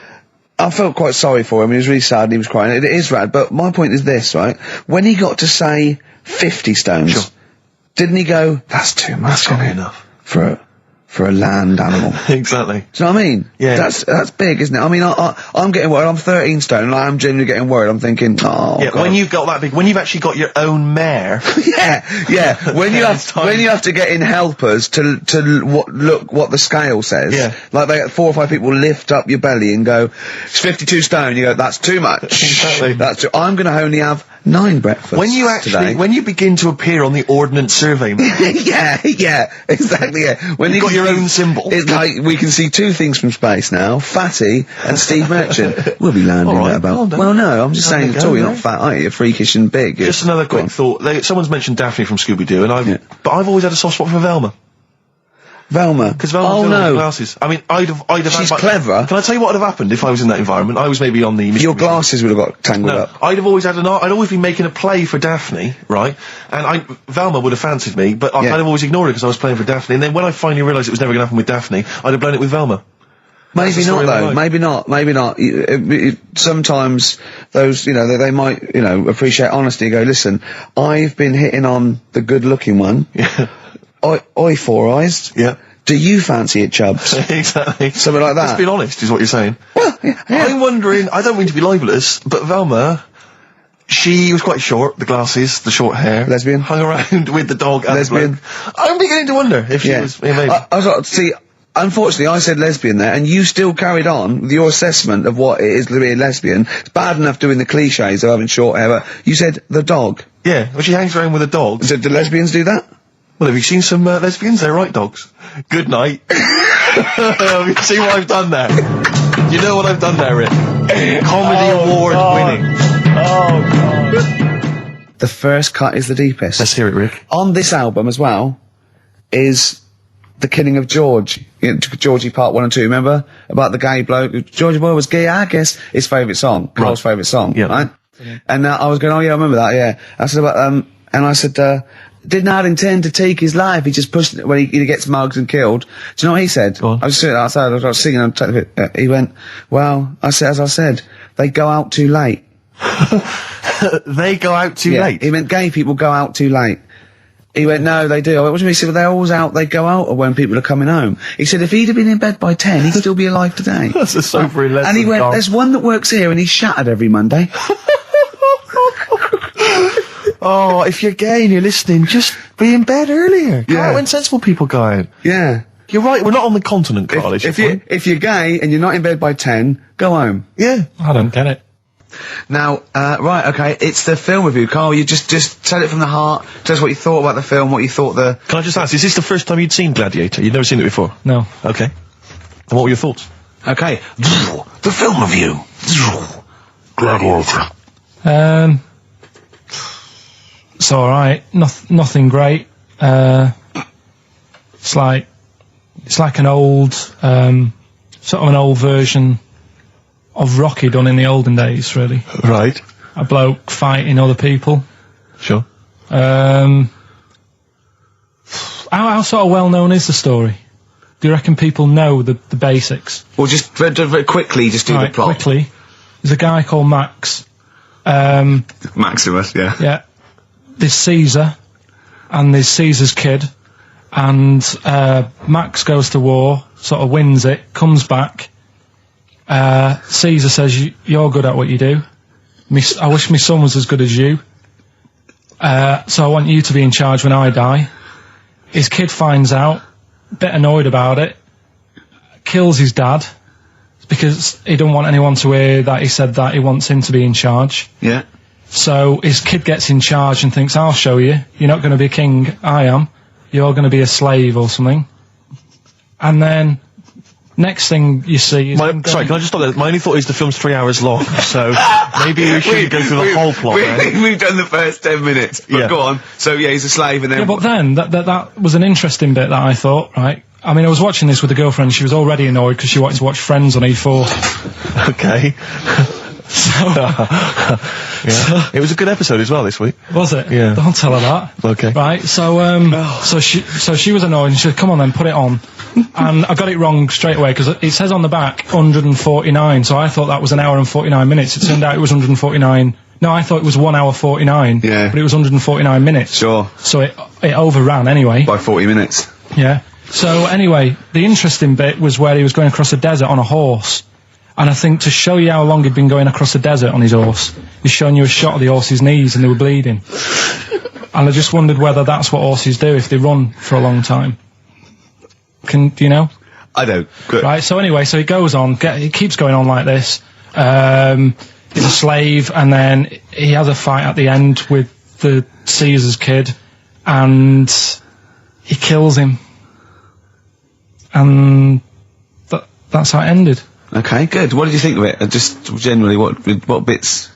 I felt quite sorry for him. He was really sad and he was crying. It is rad, but my point is this, right? When he got to say 50 stones, didn't he go, that's too much, that's not enough. For a land animal. Exactly. Do you know what I mean? Yeah. That's big, isn't it? I mean, I'm getting worried. I'm 13 stone, and I'm genuinely getting worried. I'm thinking, oh, yeah, God. When you've got that big, when you've actually got your own mare. yeah. When you have to get in helpers to look what the scale says. Yeah. Like 4 or 5 people lift up your belly and go, it's 52 stone. You go, that's too much. Exactly. I'm going to only have 9 breakfasts when you begin to appear on the Ordnance Survey map. yeah, exactly, yeah. When you've got your own symbol. It's like, we can see 2 things from space now, Fatty and Steve Merchant. We'll be landing at about... Well, no, I'm just saying, you're not fat, aren't you? You're freakish and big. Just another quick thought. Someone's mentioned Daphne from Scooby-Doo, and but I've always had a soft spot for Velma. Velma? Because Velma's got glasses. I mean, I'd have She's clever. Can I tell you what would have happened if I was in that environment? I was maybe on the... Your glasses would have got tangled up. I'd have always had I'd always been making a play for Daphne, right? And Velma would have fancied me, but I'd have always ignored it because I was playing for Daphne. And then when I finally realised it was never going to happen with Daphne, I'd have blown it with Velma. Maybe not, though. Maybe not. Sometimes those, they might, appreciate honesty and go, listen, I've been hitting on the good-looking one. Yeah. Oi, Four Eyes. Yeah. Do you fancy it, Chubbs? Exactly. Something like that. Let's be honest, is what you're saying. Well, yeah. I'm wondering, I don't mean to be libelous, but Velma, she was quite short, the glasses, the short hair. Lesbian. Hung around with the dog and lesbian. The bloke. I'm beginning to wonder if she was... Yeah, maybe. I was like, see... Unfortunately, I said lesbian there, and you still carried on with your assessment of what it is to be a lesbian. It's bad enough doing the cliches of having short hair, but you said the dog. Yeah, well, she hangs around with the dogs. Do lesbians do that? Well, have you seen some lesbians? They're right dogs. Good night. Have you seen what I've done there? You know what I've done there, Rick? Comedy award winning. Oh, God. The first cut is the deepest. Let's hear it, Rick. On this album as well is The Killing of George. Georgie Part 1 and 2, remember? About the gay bloke. Georgie Boy was gay, I guess. His favourite song. Carl's favourite song. Yeah. Right? And I was going, oh yeah, I remember that, yeah. I said about, and I said, did not intend to take his life. He just pushed it when he gets mugged and killed. Do you know what he said? Go on. I was sitting outside, I was singing, he went, well, as I said, they go out too late. They go out too late? He meant gay people go out too late. He went, no, they do. I went, what do you mean? He said, well, they're always out, they go out when people are coming home. He said, if he'd have been in bed by 10, he'd still be alive today. That's a sobering lesson. And he went, there's one that works here and he's shattered every Monday. Oh, if you're gay and you're listening, just be in bed earlier. Go Yeah. out when sensible people go out. Yeah. You're right, we're not on the continent, Carl. If you're gay and you're not in bed by 10, go home. Yeah. I don't get it. Now, right, okay, it's the film review. Carl, you just tell it from the heart. Tell us what you thought about the film, what you thought the... Can I just ask, is this the first time you'd seen Gladiator? You'd never seen it before? No. Okay. And what were your thoughts? Okay. The film review. Gladiator. It's alright. Nothing great. It's like an old, sort of an old version of Rocky done in the olden days, really. Right. A bloke fighting other people. Sure. How sort of well known is the story? Do you reckon people know the basics? Well, just very quickly, just do the plot. Quickly. There's a guy called Max. Maximus, yeah. Yeah. There's Caesar, and there's Caesar's kid, and Max goes to war, sort of wins it, comes back. Caesar says, you're good at what you do. I wish my son was as good as you. So I want you to be in charge when I die. His kid finds out, a bit annoyed about it, kills his dad, because he don't want anyone to hear that he said that he wants him to be in charge. Yeah. So his kid gets in charge and thinks, I'll show you. You're not going to be king, I am. You're going to be a slave or something. And then, next thing you see is... Sorry, can I just stop there? My only thought is the film's 3 hours long, so maybe we shouldn't go through the whole plot. We've done the first 10 minutes, but Yeah. go on. So, yeah, he's a slave and then... Yeah, but then, that was an interesting bit that I thought, right? I mean, I was watching this with a girlfriend, she was already annoyed because she wanted to watch Friends on E4. Okay. Yeah. It was a good episode as well this week. Was it? Yeah. Don't tell her that. Okay. Right, so she was annoyed and she said, come on then, put it on. And I got it wrong straight away because it says on the back 149, so I thought that was an hour and 49 minutes. It turned out it was 149. No, I thought it was 1 hour 49. Yeah. But it was 149 minutes. Sure. So it overran anyway. By 40 minutes. Yeah. So anyway, the interesting bit was where he was going across a desert on a horse. And I think to show you how long he'd been going across the desert on his horse, he's showing you a shot of the horse's knees and they were bleeding. And I just wondered whether that's what horses do if they run for a long time. Do you know? I don't. Good. Right, so anyway, so he goes on, he keeps going on like this. He's a slave, and then he has a fight at the end with the Caesar's kid, and he kills him. And that's how it ended. Okay, good. What did you think of it? Just generally, what bits...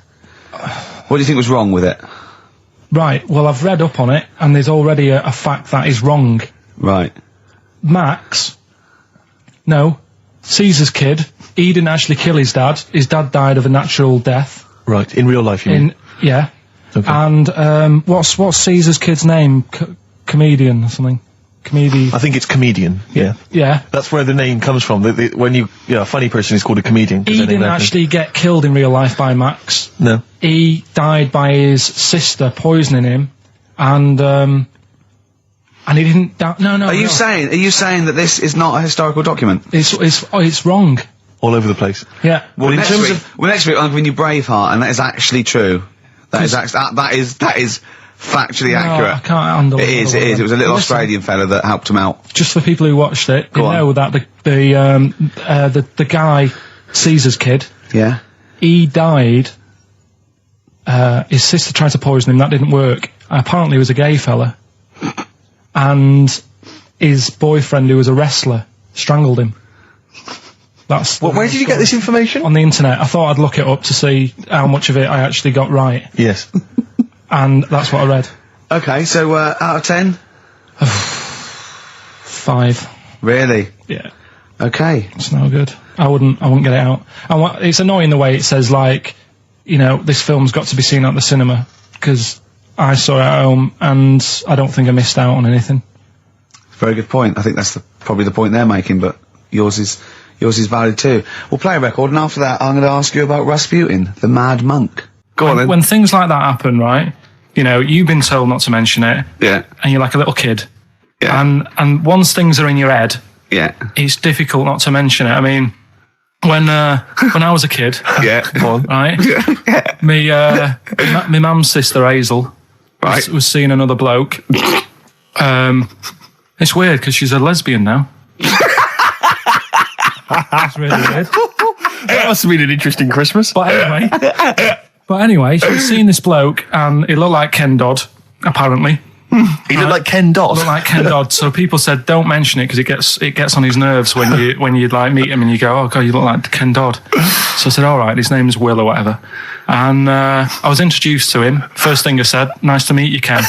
What do you think was wrong with it? Right, well, I've read up on it, and there's already a fact that is wrong. Right. Caesar's kid, he didn't actually kill his dad. His dad died of a natural death. Right, in real life, you mean? Yeah. Okay. And what's Caesar's kid's name? Comedian or something? I think it's comedian, yeah. Yeah. That's where the name comes from. When a funny person is called a comedian. He didn't actually get killed in real life by Max. No. He died by his sister poisoning him, and he didn't die. No. Are you saying that this is not a historical document? It's wrong. All over the place. Yeah. Well, next week I'm giving you Braveheart, and that is actually true. That is factually accurate. I can't handle it. It is. It was a little Australian fella that helped him out. Just for people who watched it, Go you on. know that the guy, Caesar's kid, Yeah. he died his sister tried to poison him. That didn't work. Apparently, he was a gay fella, and his boyfriend, who was a wrestler, strangled him. That's Where did you get this information? On the internet. I thought I'd look it up to see how much of it I actually got right. Yes. And that's what I read. Okay, so out of 10? 5. Really? Yeah. Okay. It's no good. I wouldn't get it out. And it's annoying the way it says, like, you know, this film's got to be seen at the cinema, because I saw it at home and I don't think I missed out on anything. Very good point. I think that's probably the point they're making, but yours is valid too. We'll play a record, and after that I'm going to ask you about Rasputin, the Mad Monk. Go on then. When things like that happen, right, you know, you've been told not to mention it. Yeah. And you're like a little kid. Yeah. And once things are in your head, yeah, it's difficult not to mention it. I mean, when I was a kid, yeah, right, my mum's sister Hazel, right, was seeing another bloke. It's weird because she's a lesbian now. That's really weird. That must have been an interesting Christmas. But anyway, she was seeing this bloke, and he looked like Ken Dodd, apparently. He looked like Ken Dodd. Looked like Ken Dodd. So people said, don't mention it, because it gets on his nerves when you like meet him and you go, oh god, you look like Ken Dodd. So I said, all right, his name's Will or whatever. And I was introduced to him. First thing I said, nice to meet you, Ken.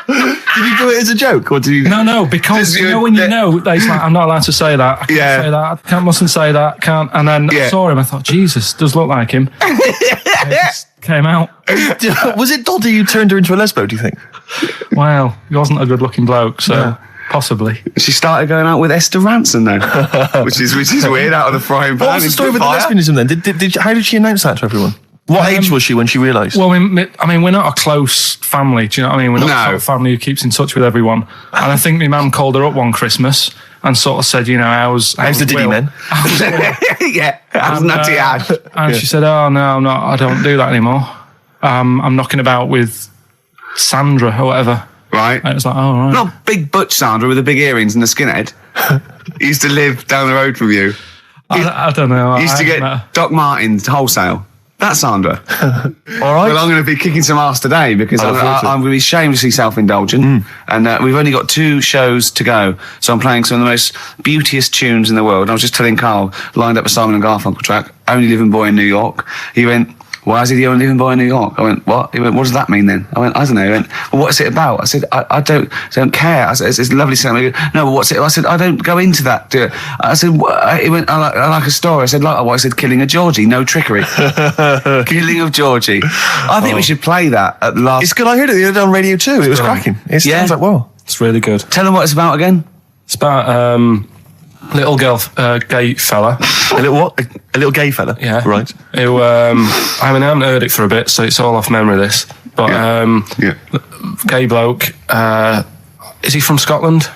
Did you do it as a joke, or did you? No, because you know when you know that he's like, I'm not allowed to say that. I can't say that. I mustn't say that. Can't. And then I saw him. I thought, Jesus, does look like him. It just came out. Was it Doddy who turned her into a lesbo? Do you think? Well, he wasn't a good-looking bloke, so possibly. She started going out with Esther Ranson though, which is weird, out of the frying pan. What was the story with the lesbianism then? How did she announce that to everyone? What age was she when she realised? Well, I mean, we're not a close family. Do you know what I mean? We're not the sort of family who keeps in touch with everyone. And I think my mum called her up one Christmas and sort of said, you know, how's the Diddy men? Yeah, how's Nutty Ash? And she said, oh no, I'm not. I don't do that anymore. I'm knocking about with Sandra or whatever. Right. And it was like, oh right. Not big butch Sandra with the big earrings and the skinhead. He used to live down the road from you. I don't know. He used to get Doc Martens wholesale. That's Sandra. All right. Well, I'm going to be kicking some ass today because I'm going to be shamelessly self-indulgent. And we've only got 2 shows to go. So I'm playing some of the most beauteous tunes in the world. And I was just telling Carl, lined up a Simon and Garfunkel track, Only Living Boy in New York. He went, why is he the only living boy in New York? I went, what? He went, what does that mean then? I went, I don't know. He went, well, what's it about? I said, I don't care. I said, it's a lovely song. He goes, no, but what's it? I said, I don't go into that. I said, he went, I like a story. I said, like what? I said, killing of Georgie, no trickery. Killing of Georgie. I think we should play that at the last. It's good. I heard it the other day on Radio 2. It was cracking. It sounds like, well. It's really good. Tell them what it's about again. It's about little girl, gay fella. A little what? A little gay fella? Yeah. Right. Who, I mean, I haven't heard it for a bit, so it's all off memory, this. But, gay bloke. Is he from Scotland?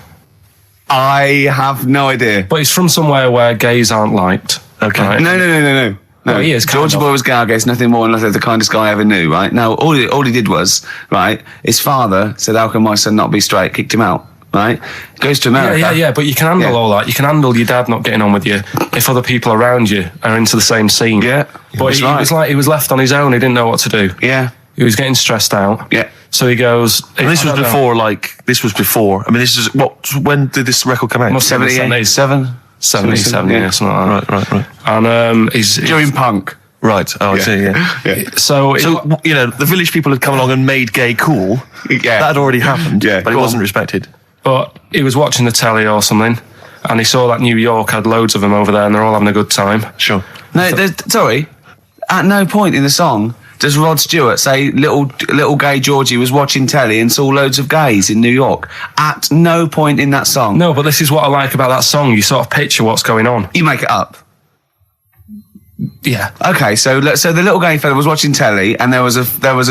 I have no idea. But he's from somewhere where gays aren't liked. Okay. Right? No. Well, he is. Georgie Boy was gay, I guess, nothing more than the kindest guy I ever knew, right? Now, all he did was, right, his father said, how can my son not be straight? Kicked him out. Right, goes to America. Yeah. But you can handle all that. You can handle your dad not getting on with you if other people around you are into the same scene. Yeah, but he was like he was left on his own. He didn't know what to do. Yeah, he was getting stressed out. Yeah, so he goes. And this was before. I mean, this is what? When did this record come out? 77, something like that. Right. And he's during punk. Right. Oh, I see. Yeah. So you know, the village people had come along and made gay cool. Yeah, that had already happened. Yeah, but it wasn't respected. But he was watching the telly or something, and he saw that New York had loads of them over there, and they're all having a good time. Sure. No, sorry. At no point in the song does Rod Stewart say little gay Georgie was watching telly and saw loads of gays in New York. At no point in that song. No, but this is what I like about that song. You sort of picture what's going on. You make it up. Yeah. Okay, so the little gay fella was watching telly, and there was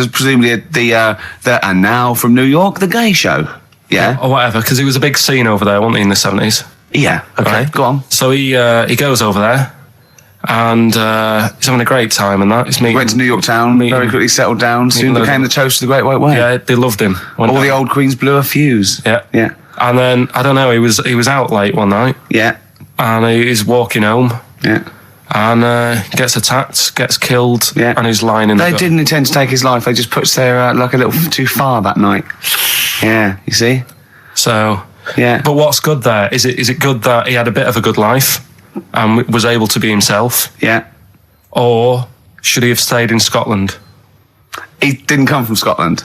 presumably the and now from New York, the gay show. Yeah, or whatever, because it was a big scene over there, wasn't he, in the 70s? Yeah. Okay, right. Go on. So he goes over there, and he's having a great time, and that. He went to New York Town, very quickly settled down, soon became the toast of the Great White Way. Yeah, they loved him. All the old queens blew a fuse. Yeah. Yeah. And then, I don't know, he was out late one night. Yeah. And he's walking home. Yeah. and gets attacked, gets killed, and is lying in the They gut. didn't intend to take his life. They just pushed their luck a little too far that night. Yeah, you see? So, Yeah. but what's good there? Is it good that he had a bit of a good life and was able to be himself? Yeah. Or should he have stayed in Scotland? He didn't come from Scotland.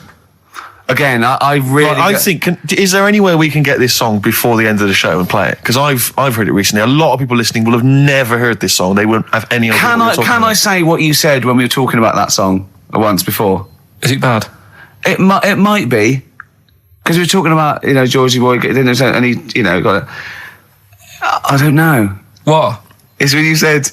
Again, I really... I think, is there any way we can get this song before the end of the show and play it? Because I've heard it recently. A lot of people listening will have never heard this song. They won't have any idea what we're talking Can about. I say what you said when we were talking about that song once before? Is it bad? It might be, because we were talking about, Georgie Boy, and he, got it. I don't know. What? It's when you said...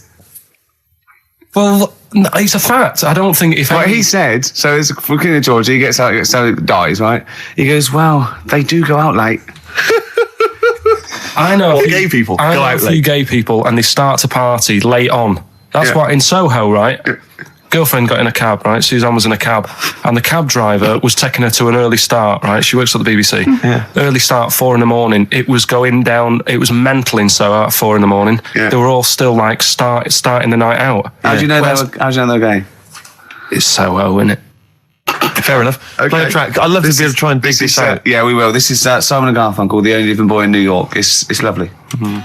Well, no, it's a fact. I don't think if... He said, so it's looking at Georgie, he gets out, dies, right? He goes, well, they do go out late. I know... Gay people I go know out a few late. gay people, and they start to party late on. That's what, in Soho, right? Girlfriend got in a cab, right? Suzanne was in a cab, and the cab driver was taking her to an early start, right? She works at the BBC. Early start, 4 a.m. It was going down. It was mental in Soho at 4 a.m. Yeah. They were all still like starting the night out. How do you know they're gay? It's Soho, isn't it? Fair enough. Okay. Play a track. I'd love to be able to try and dig this out. Yeah, we will. This is Simon and Garfunkel, The Only Living Boy in New York. It's lovely. You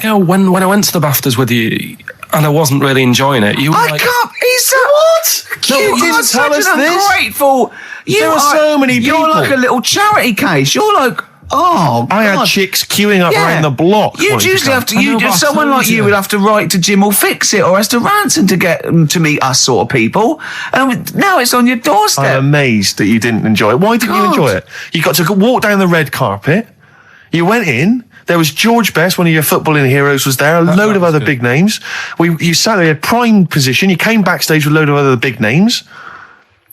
know, when I went to the BAFTAs with you, and I wasn't really enjoying it, you were like... He's what? No, you didn't tell us this. Ungrateful. There are so many You're people. like a little charity case. You're like, oh, I had God. chicks queuing up Yeah. around the block. You wanting to usually come. have to. I know, but I Someone told like you you. would have to write to Jim or Fix It or Esther Ranson to get them to meet us sort of people. And now it's on your doorstep. I'm amazed that you didn't enjoy it. Why didn't you God. enjoy it? You got to walk down the red carpet. You went in. There was George Best, one of your footballing heroes, was there. A load of was other good. big names. You sat there, at prime position. You came backstage with a load of other big names.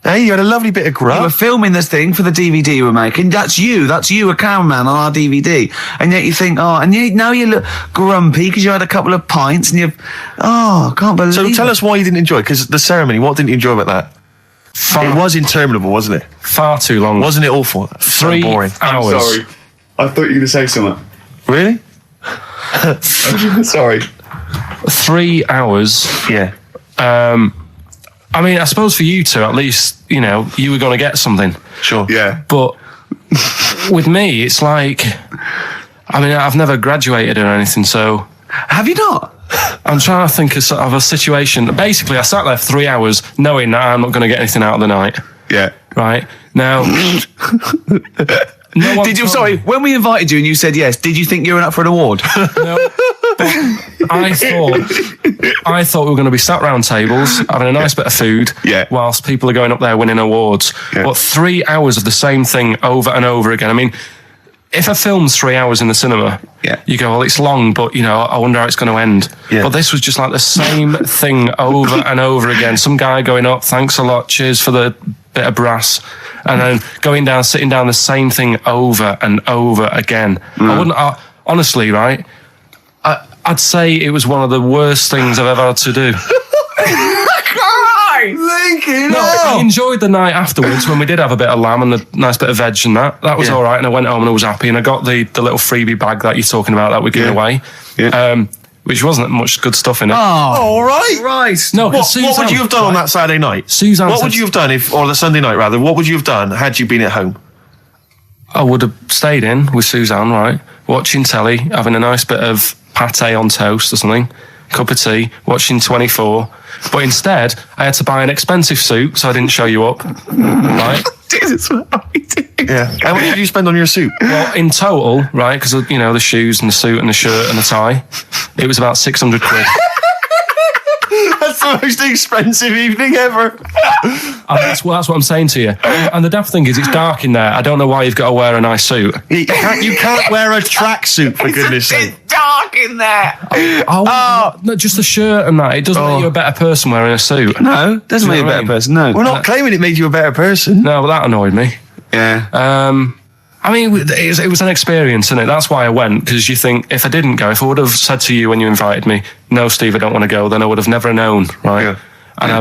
Hey, you had a lovely bit of You were grub. filming this thing for the DVD you were making. That's you, a cameraman on our DVD. And yet you think, now you look grumpy because you had a couple of pints and I can't believe So tell it. us why you didn't enjoy it, because the ceremony, what didn't you enjoy about that? It was interminable, wasn't it? Far too long. Wasn't it awful? 3 So boring. hours. I thought you were going to say something. Really? Sorry. 3 hours. Yeah. I mean, I suppose for you two, at least, you were going to get something. Sure. Yeah. But with me, it's like, I mean, I've never graduated or anything, so Have you not? I'm trying to think of sort of a situation. Basically, I sat there for 3 hours knowing that I'm not going to get anything out of the night. Yeah. Right? Now... no one Did you? told Sorry, me- when we invited you and you said yes, did you think you were up for an award? No, but I thought we were going to be sat round tables having a nice bit of food, whilst people are going up there winning awards. Yeah. But 3 hours of the same thing over and over again. I mean, if a film's 3 hours in the cinema, you go, well, it's long, but I wonder how it's going to end. Yeah. But this was just like the same thing over and over again. Some guy going up, thanks a lot, cheers for the bit of brass, and then going down, sitting down, the same thing over and over again. Honestly, right? I'd say it was one of the worst things I've ever had to do. I enjoyed the night afterwards when we did have a bit of lamb and a nice bit of veg and that. That was all right, and I went home and I was happy, and I got the little freebie bag that you're talking about that we're giving away. Which wasn't much good stuff in it. Oh, all right. Right. No, What would you have done on that Saturday night? Suzanne What said- would you have done or the Sunday night rather? What would you have done had you been at home? I would have stayed in with Suzanne, right? Watching telly, having a nice bit of pate on toast or something, cup of tea, watching 24. But instead, I had to buy an expensive suit so I didn't show you up, right? Jesus, Yeah. How much did you spend on your suit? Well, in total, right, because, the shoes and the suit and the shirt and the tie, it was about 600 quid. That's the most expensive evening ever. And that's what I'm saying to you. And the daft thing is, it's dark in there. I don't know why you've got to wear a nice suit. You can't wear a tracksuit, for goodness sake. It's dark in there. No, just the shirt and that. It doesn't make you a better person wearing a suit. No, doesn't Do make you you a know what I better mean? person. No. We're not claiming it made you a better person. No, but that annoyed me. Yeah. I mean, it was an experience, isn't it? That's why I went, because you think, if I didn't go, if I would have said to you when you invited me, no, Steve, I don't want to go, then I would have never known, right? Yeah. And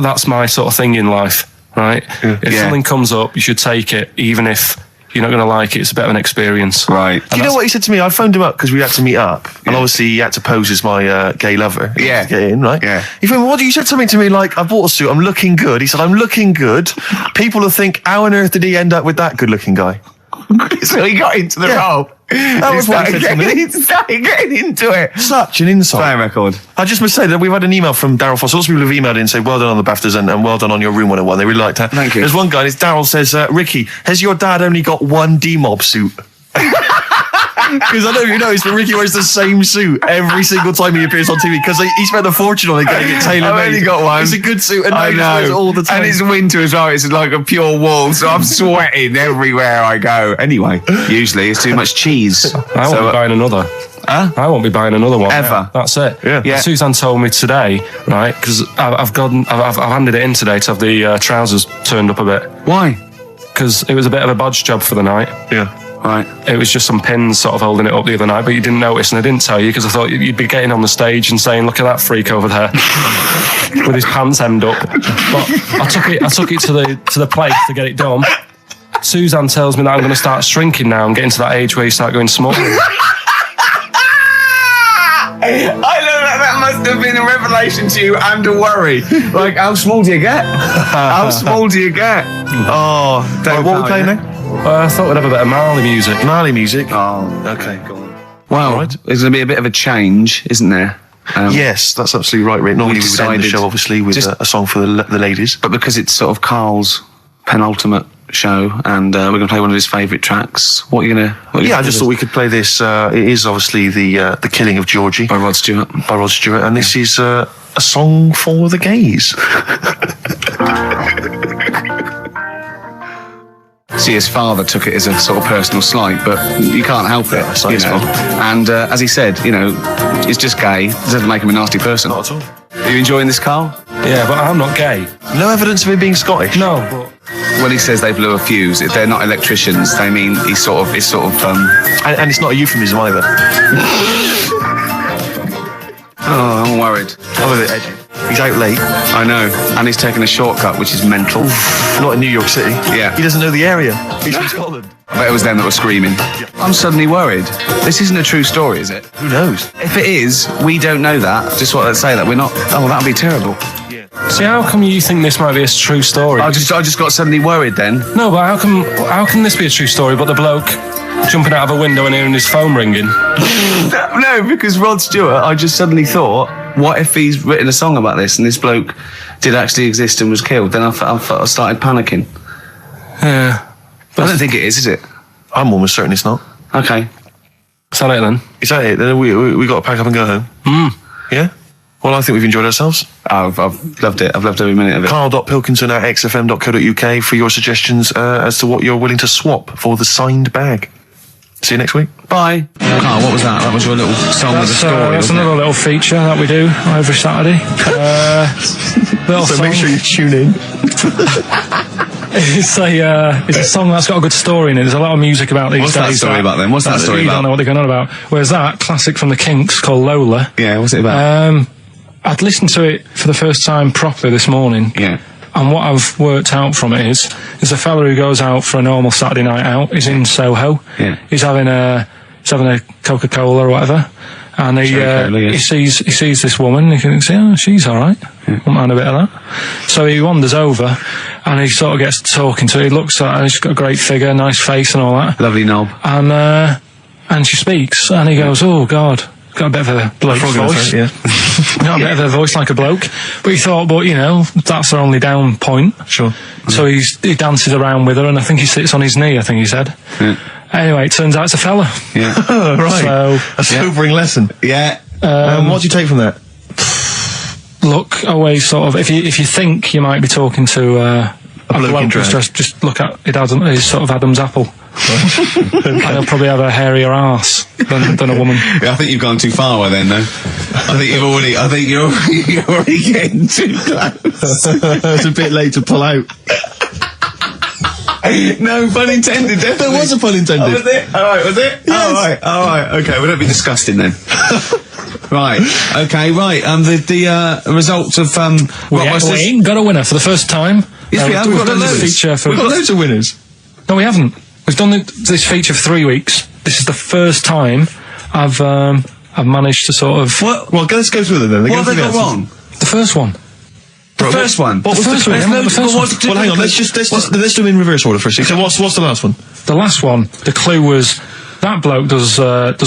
that's my sort of thing in life, right? If something comes up, you should take it, even if You're not going to like it. It's a bit of an experience. Right. Do you know what he said to me? I phoned him up because we had to meet up, and obviously he had to pose as my gay lover. Yeah. To get in, right? Yeah. He phoned me, what? You said something to me like, I bought a suit, I'm looking good. He said, I'm looking good. People will think, how on earth did he end up with that good-looking guy? So he got into the role. That was what he said to me. He started getting into it. Such an insult. Play record. I just must say that we've had an email from Daryl Foss. Lots of people have emailed in and say, well done on the BAFTAs and well done on your Room 101. They really liked that. Thank you. There's one guy, and it's Daryl says, Ricky, has your dad only got one D-Mob suit? Because I don't know if you noticed, but Ricky wears the same suit every single time he appears on TV because he spent a fortune on it getting it tailor-made. I've only got one. It's a good suit, and I he wears it all the time. And it's winter as well. It's like a pure wool, so I'm sweating everywhere I go. Anyway, usually it's too much cheese. I won't be buying another. Huh? I won't be buying another one. Ever. That's it. Yeah. Suzanne told me today, right, because I've handed it in today to have the trousers turned up a bit. Why? Because it was a bit of a bodge job for the night. Yeah. Right. It was just some pins sort of holding it up the other night, but you didn't notice, and I didn't tell you because I thought you'd be getting on the stage and saying, "Look at that freak over there with his pants hemmed up." But I took it to the place to get it done. Suzanne tells me that I'm going to start shrinking now and getting to that age where you start going small. I know that must have been a revelation to you and a worry. Like, how small do you get? How small do you get? Oh, Dave, what are we playing now? I thought we'd have a bit of Marley music. Marley music? Oh, Okay, go on. well, Right. there's going to be a bit of a change, isn't there? Yes, that's absolutely right, Rick. Normally we would end the decided show, obviously, with just- a song for the ladies. But because it's sort of Carl's penultimate show, and we're going to play one of his favourite tracks, what are you going to... Yeah, I just thought we could play this. It is obviously the Killing of Georgie By Rod Stewart. by Rod Stewart, and this is a song for the gays. See, his father took it as a sort of personal slight, but you can't help it, it's not you his know. fault. And as he said, you know, it's just gay. It doesn't make him a nasty person. Not at all. Are you enjoying this, Carl? Yeah, but I'm not gay. No evidence of him being Scottish. No, but When he says they blew a fuse, if they're not electricians, they mean it's sort of And it's not a euphemism either. oh, I'm worried. I'm a bit edgy. He's out late. I know. And he's taken a shortcut, which is mental. Not in New York City. Yeah. He doesn't know the area. He's from Scotland. I bet it was them that were screaming. I'm suddenly worried. This isn't a true story, is it? Who knows? If it is, we don't know that. Just want to say that we're not. Oh, that'd be terrible. see, how come you think this might be a true story? I just got suddenly worried then. No, but how can this be a true story? But the bloke jumping out of a window and hearing his phone ringing. No, because Rod Stewart, I just suddenly thought, what if he's written a song about this and this bloke did actually exist and was killed? Then I started panicking. Yeah. I don't think it is it? I'm almost certain it's not. Okay. Is that it then? Is that it? Then we got to pack up and go home. Yeah? Well, I think we've enjoyed ourselves. I've loved it. I've loved every minute of it. Karl.Pilkington@xfm.co.uk for your suggestions as to what you're willing to swap for the signed bag. See you next week. Bye. Carl, what was that? That was your little song with a story, That's wasn't another little feature that we do every Saturday. Little So song. make sure you tune in. It's a song that's got a good story in it. There's a lot of music about these What's days. that story about then? What's that story you about? don't know what they're going on about. Whereas that classic from the Kinks called Lola. Yeah, what's it about? I'd listened to it for the first time properly this morning. Yeah. And what I've worked out from it is a fella who goes out for a normal Saturday night out. He's in Soho. Yeah. He's having a Coca-Cola or whatever. And he sees this woman. He thinks, oh, she's all right. Won't mind a bit of that. So he wanders over, and he sort of gets talking to her. He looks at her. She's got a great figure, nice face, and all that. Lovely knob. And she speaks, and he goes, "Oh God." Got a bit of a bloke's voice. Yeah. Got a bit of a voice like a bloke. But he thought, that's her only down point. Sure. So he dances around with her, and I think he sits on his knee, I think he said. Yeah. Anyway, it turns out it's a fella. Yeah. Right. So, a sobering lesson. Yeah. What do you take from that? look always sort of, if you think you might be talking to a bloke in drag. just look at his sort of Adam's apple. And he'll probably have a hairier arse than a woman. Yeah, I think you've gone too far then, though. I think you're already getting too close. It's a bit late to pull out. No, pun intended, definitely. There was a pun intended. Oh, was it? Alright, was it? Yes. Alright, okay, we don't be disgusting then. Right, okay, right, the results of, We ain't got a winner for the first time. Yes, we have. We've got loads. Feature for We've got loads of winners. No, we haven't. We've done this feature for 3 weeks. This is the first time I've managed to sort of... Well, let's go through them then. What have they got wrong? The first one. The first one? What was the first one? Well, hang on, let's do them in reverse order for a second. So what's the last one? The last one, the clue was, that bloke does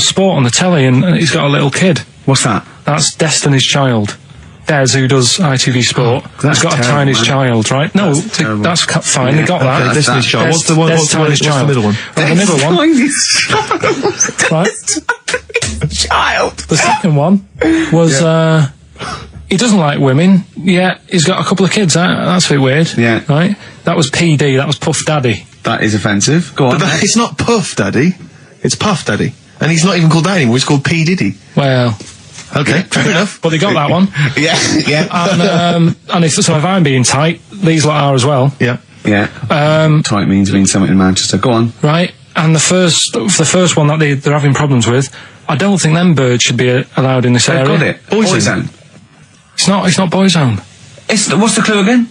sport on the telly and he's got a little kid. What's that? That's Destiny's Child. Des, who does ITV Sport, has got a tiniest child, right? No, that's fine, they got that. Destiny's Child. What's the middle one? Well, the middle one. Right. Child. The second one was, he doesn't like women, yet he's got a couple of kids. That's a bit weird. Yeah. Right? That was PD, that was Puff Daddy. That is offensive. Go on. But it's not Puff Daddy, it's Puff Daddy. And he's not even called that anymore, he's called P. Diddy. Well... Okay, fair enough. But they got that one. Yeah. And if I'm being tight, these lot are as well. Yeah. Yeah. Tight means something in Manchester. Go on. Right. And the first one that they're having problems with, I don't think them birds should be allowed in this area. Got it. Boyzone. It's not Boyzone. What's the clue again?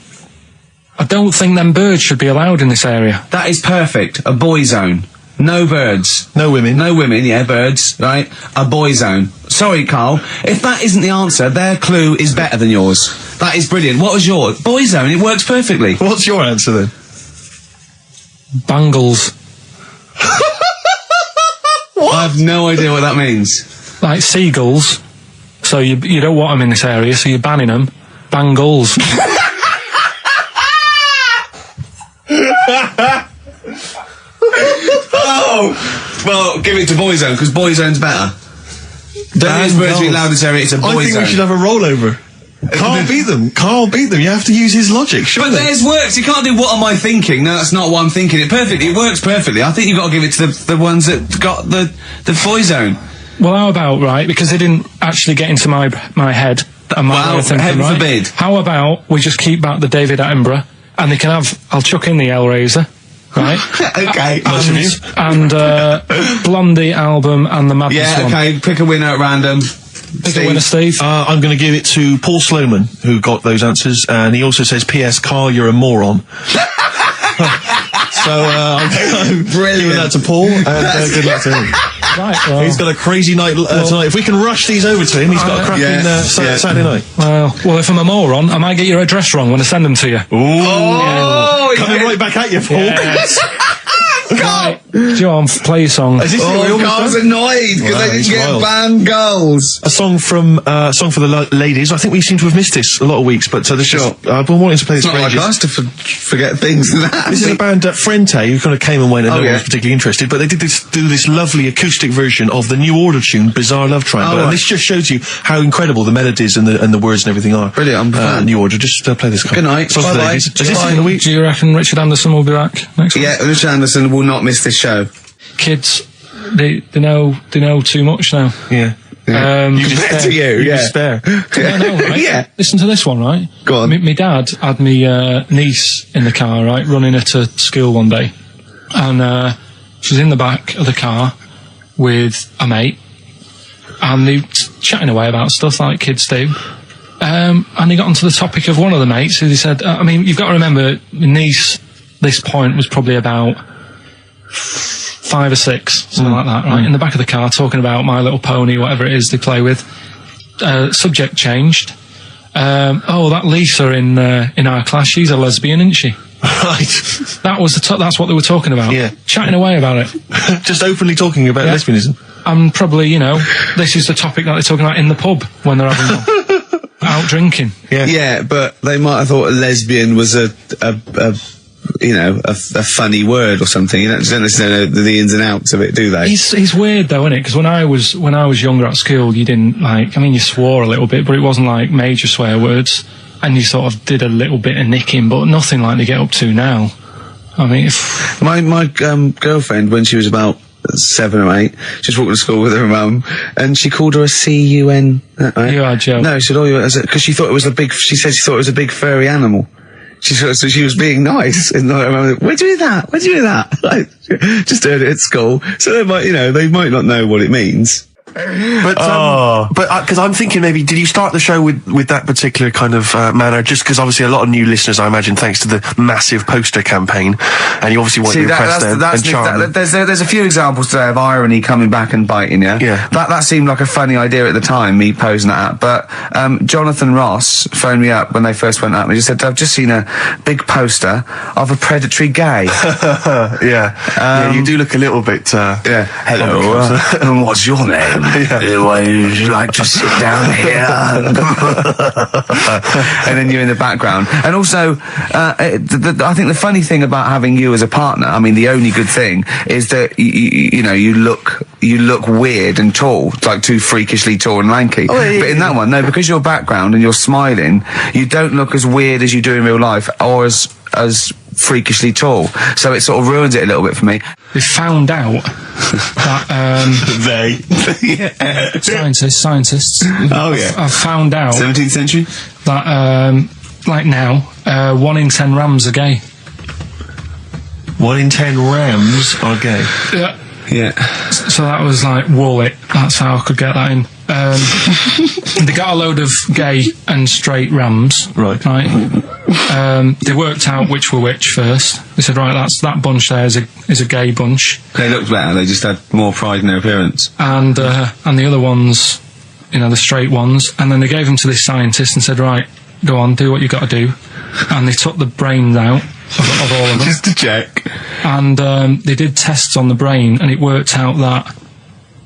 I don't think them birds should be allowed in this area. That is perfect. A boyzone. No birds. No women. No women, yeah, birds, right? A boyzone. Sorry, Carl. If that isn't the answer, their clue is better than yours. That is brilliant. What was yours? Boyzone, it works perfectly. What's your answer then? Bangles. I have no idea what that means. Like seagulls. So you don't want them in this area, so you're banning them. Bangles. Oh! Well, give it to Boyzone, because Boyzone's better. Don't use birds being loud in this area, it's a Boyzone. I think we should have a rollover. Carl beat them. You have to use his logic, surely. But theirs works. You can't do what am I thinking. No, that's not what I'm thinking. It works perfectly. I think you've got to give it to the ones that got the Boyzone. Well, how about, right, because they didn't actually get into my head and my way of thinking, heaven right? forbid. How about we just keep back the David Attenborough and they can have, I'll chuck in the Hellraiser, right? Okay. And Blondie album and the Madness one. Yeah, okay, pick a winner at random. Pick a winner, Steve. I'm going to give it to Paul Sloman, who got those answers, and he also says, P.S. Carl, you're a moron. So I'm giving that to Paul, and good luck to him. Right, well, he's got a crazy night tonight. If we can rush these over to him, he's got a cracking Saturday night. Well, if I'm a moron, I might get your address wrong when I send them to you. Coming right back at you, Paul. Yes. Right. John, play your song. Carl's annoyed because they didn't get band goals. A song for the ladies. I think we seem to have missed this a lot of weeks, but I've been wanting to play this for ages. It's not like us to forget things. This is a band Frente, who kind of came and went and no one was particularly interested, but they did do this lovely acoustic version of the New Order tune Bizarre Love Triangle, and this just shows you how incredible the melodies and the words and everything are. Brilliant. I'm New Order. Just play this. Good night. Bye-bye. Is this in the week? Do you reckon Richard Anderson will be back next week? Yeah, Richard Anderson will not miss this show. Kids, they know too much now. Yeah. You despair. Yeah, no, right? Yeah. Listen to this one, right? Go on. My dad had me niece in the car, right, running her to school one day, and she was in the back of the car with a mate, and they were chatting away about stuff like kids do. And they got onto the topic of one of the mates who they said, I mean, you've got to remember, my niece, this point, was probably about 5 or 6, something like that, right? In the back of the car, talking about My Little Pony, whatever it is they play with. Subject changed. That Lisa in our class, she's a lesbian, isn't she? Right. That's what they were talking about. Yeah. Chatting away about it. Just openly talking about lesbianism. And probably, this is the topic that they're talking about in the pub when they're having out drinking. Yeah, but they might have thought a lesbian was a funny word or something. You don't necessarily know the ins and outs of it, do they? It's weird though, isn't it? Because when I was younger at school, you didn't you swore a little bit, but it wasn't like major swear words, and you sort of did a little bit of nicking, but nothing like they get up to now. I mean, my girlfriend, when she was about 7 or 8, she was walking to school with her mum, and she called her a C-U-N. Right? You are joking. No, she said, because she thought it was she said she thought it was a big furry animal. So she was being nice, and I remember, where'd you do that? Where'd you do that? Just heard it at school. So they might not know what it means. because I'm thinking maybe, did you start the show with that particular kind of manner? Just because obviously a lot of new listeners, I imagine, thanks to the massive poster campaign, and you obviously want to impress them and charm them. There's a few examples today of irony coming back and biting you. Yeah. That seemed like a funny idea at the time, me posing that up. But Jonathan Ross phoned me up when they first went up and he just said, I've just seen a big poster of a predatory gay. Yeah, you do look a little bit... Hello, what's your name? Would you like to sit down here? And then you're in the background. And also, I think the funny thing about having you as a partner, I mean, the only good thing is that you look weird and tall, like too freakishly tall and lanky. But in that one, no, because your background and you're smiling, you don't look as weird as you do in real life, or as freakishly tall. So it sort of ruins it a little bit for me. They found out that scientists. Oh yeah. I've found out 17th century that like now 1 in 10 rams are gay. 1 in 10 rams are gay. Yeah. So that was like wool it. That's how I could get that in. They got a load of gay and straight rams. Right. They worked out which were which first. They said, right, that bunch there is a gay bunch. They looked better. They just had more pride in their appearance. And the other ones, the straight ones. And then they gave them to this scientist and said, right, go on, do what you got to do. And they took the brains out of all of them. Just to check. And they did tests on the brain, and it worked out that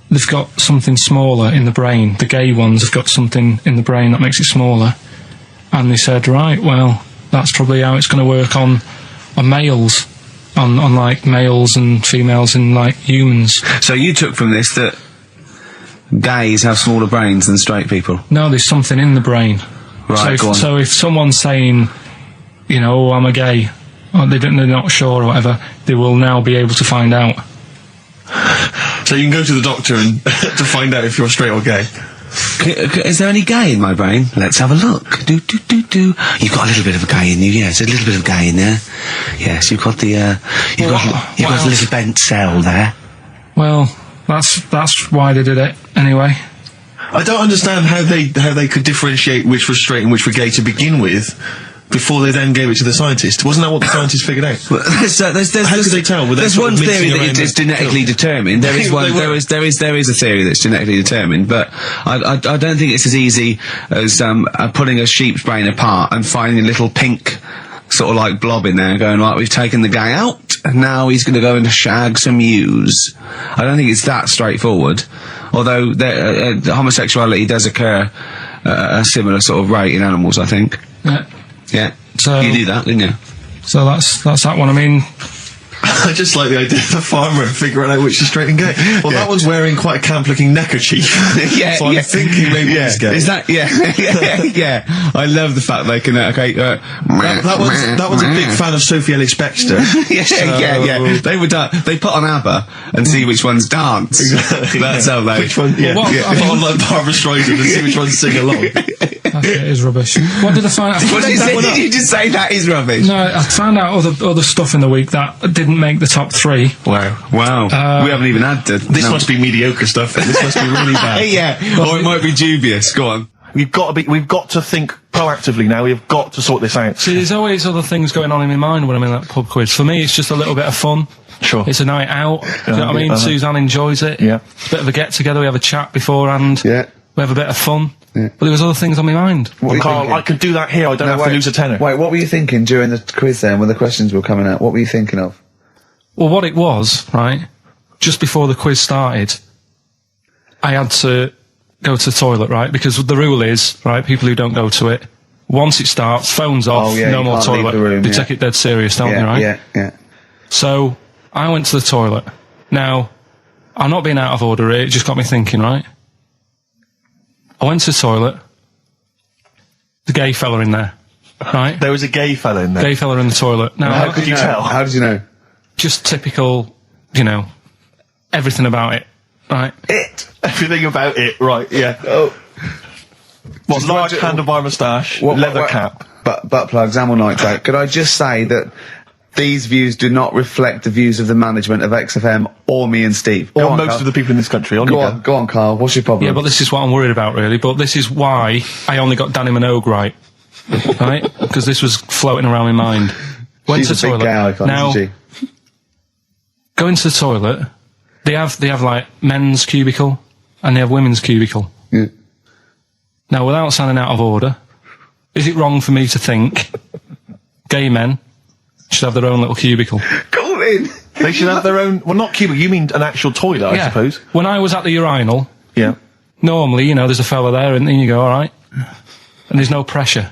they've got something smaller in the brain. The gay ones have got something in the brain that makes it smaller. And they said, right, well, that's probably how it's going to work on males, on like males and females and like humans. So you took from this that gays have smaller brains than straight people? No, there's something in the brain. Right, so if someone's saying, oh, I'm a gay, or they're not sure or whatever, they will now be able to find out. So you can go to the doctor and to find out if you're straight or gay. Is there any gay in my brain? Let's have a look. Do. You've got a little bit of a gay in you, yes. A little bit of gay in there. Yes, you've got the you've got a little bent cell there. Well, that's why they did it anyway. I don't understand how they could differentiate which was straight and which were gay to begin with, before they then gave it to the scientist. Wasn't that what the scientists figured out? How could they tell? There's one theory that it is genetically determined. There is one. There is a theory that's genetically determined, but I don't think it's as easy as pulling a sheep's brain apart and finding a little pink sort of like blob in there and going, right, we've taken the guy out and now he's going to go and shag some ewes. I don't think it's that straightforward, although homosexuality does occur at a similar sort of rate in animals, I think. Yeah. So you knew that, didn't you? So that's that one. I mean, I just like the idea of the farmer figuring out which is straight and gay. Well, that one's wearing quite a camp-looking neckerchief. So I'm thinking maybe he's gay. Is that? Yeah. I love the fact they can. That one's a big fan of Sophie Ellis-Bextor. They put on ABBA and see which ones dance. Exactly. That's how they. Which one? Yeah. Put on like Barbara Streisand and see which ones sing along. It is rubbish. What did I find out? Did you just say that is rubbish? No, I found out other stuff in the week that didn't make the top 3. Wow. We haven't even had this must be mediocre stuff. This must be really bad. Or it might be dubious. Go on. We've got to think proactively now. We've got to sort this out. See, there's always other things going on in my mind when I'm in that pub quiz. For me, it's just a little bit of fun. Sure. It's a night out. Do you know what I mean? Suzanne enjoys it. Yeah. Bit of a get together. We have a chat beforehand. Yeah. We have a bit of fun. Yeah. But there was other things on my mind. Carl, I could do that here. I don't have to lose a tenner. Wait, what were you thinking during the quiz then, when the questions were coming out? What were you thinking of? Well, what it was, right, just before the quiz started, I had to go to the toilet, right, because the rule is, right, people who don't go to it, once it starts, phones off, no more toilet. They take it dead serious, don't they, right? Yeah. So, I went to the toilet. Now, I'm not being out of order here, it just got me thinking, right? I went to the toilet. The gay fella in there, right? There was a gay fella in there. Gay fella in the toilet. Now, how could you tell? How did you know? Just typical, everything about it, right? Everything about it, right? Yeah. Oh. What? Large handlebar moustache, leather cap, butt plugs, amyl nitrate. Could I just say that These views do not reflect the views of the management of XFM or me and Steve. Or most of the people in this country. Go on, Carl. What's your problem? Yeah, but this is what I'm worried about, really. But this is why I only got Danny Minogue right. Right? Because this was floating around my mind. Went She's to a the big toilet. gay icon, Now, isn't she? go into the toilet. They have like men's cubicle and they have women's cubicle. Yeah. Now, without sounding out of order, is it wrong for me to think gay men should have their own little cubicle? Call in! They should have their own... Well, not cubicle, you mean an actual toilet, I suppose. When I was at the urinal, Yeah. normally, you know, there's a fella there and then you go, all right. And there's no pressure.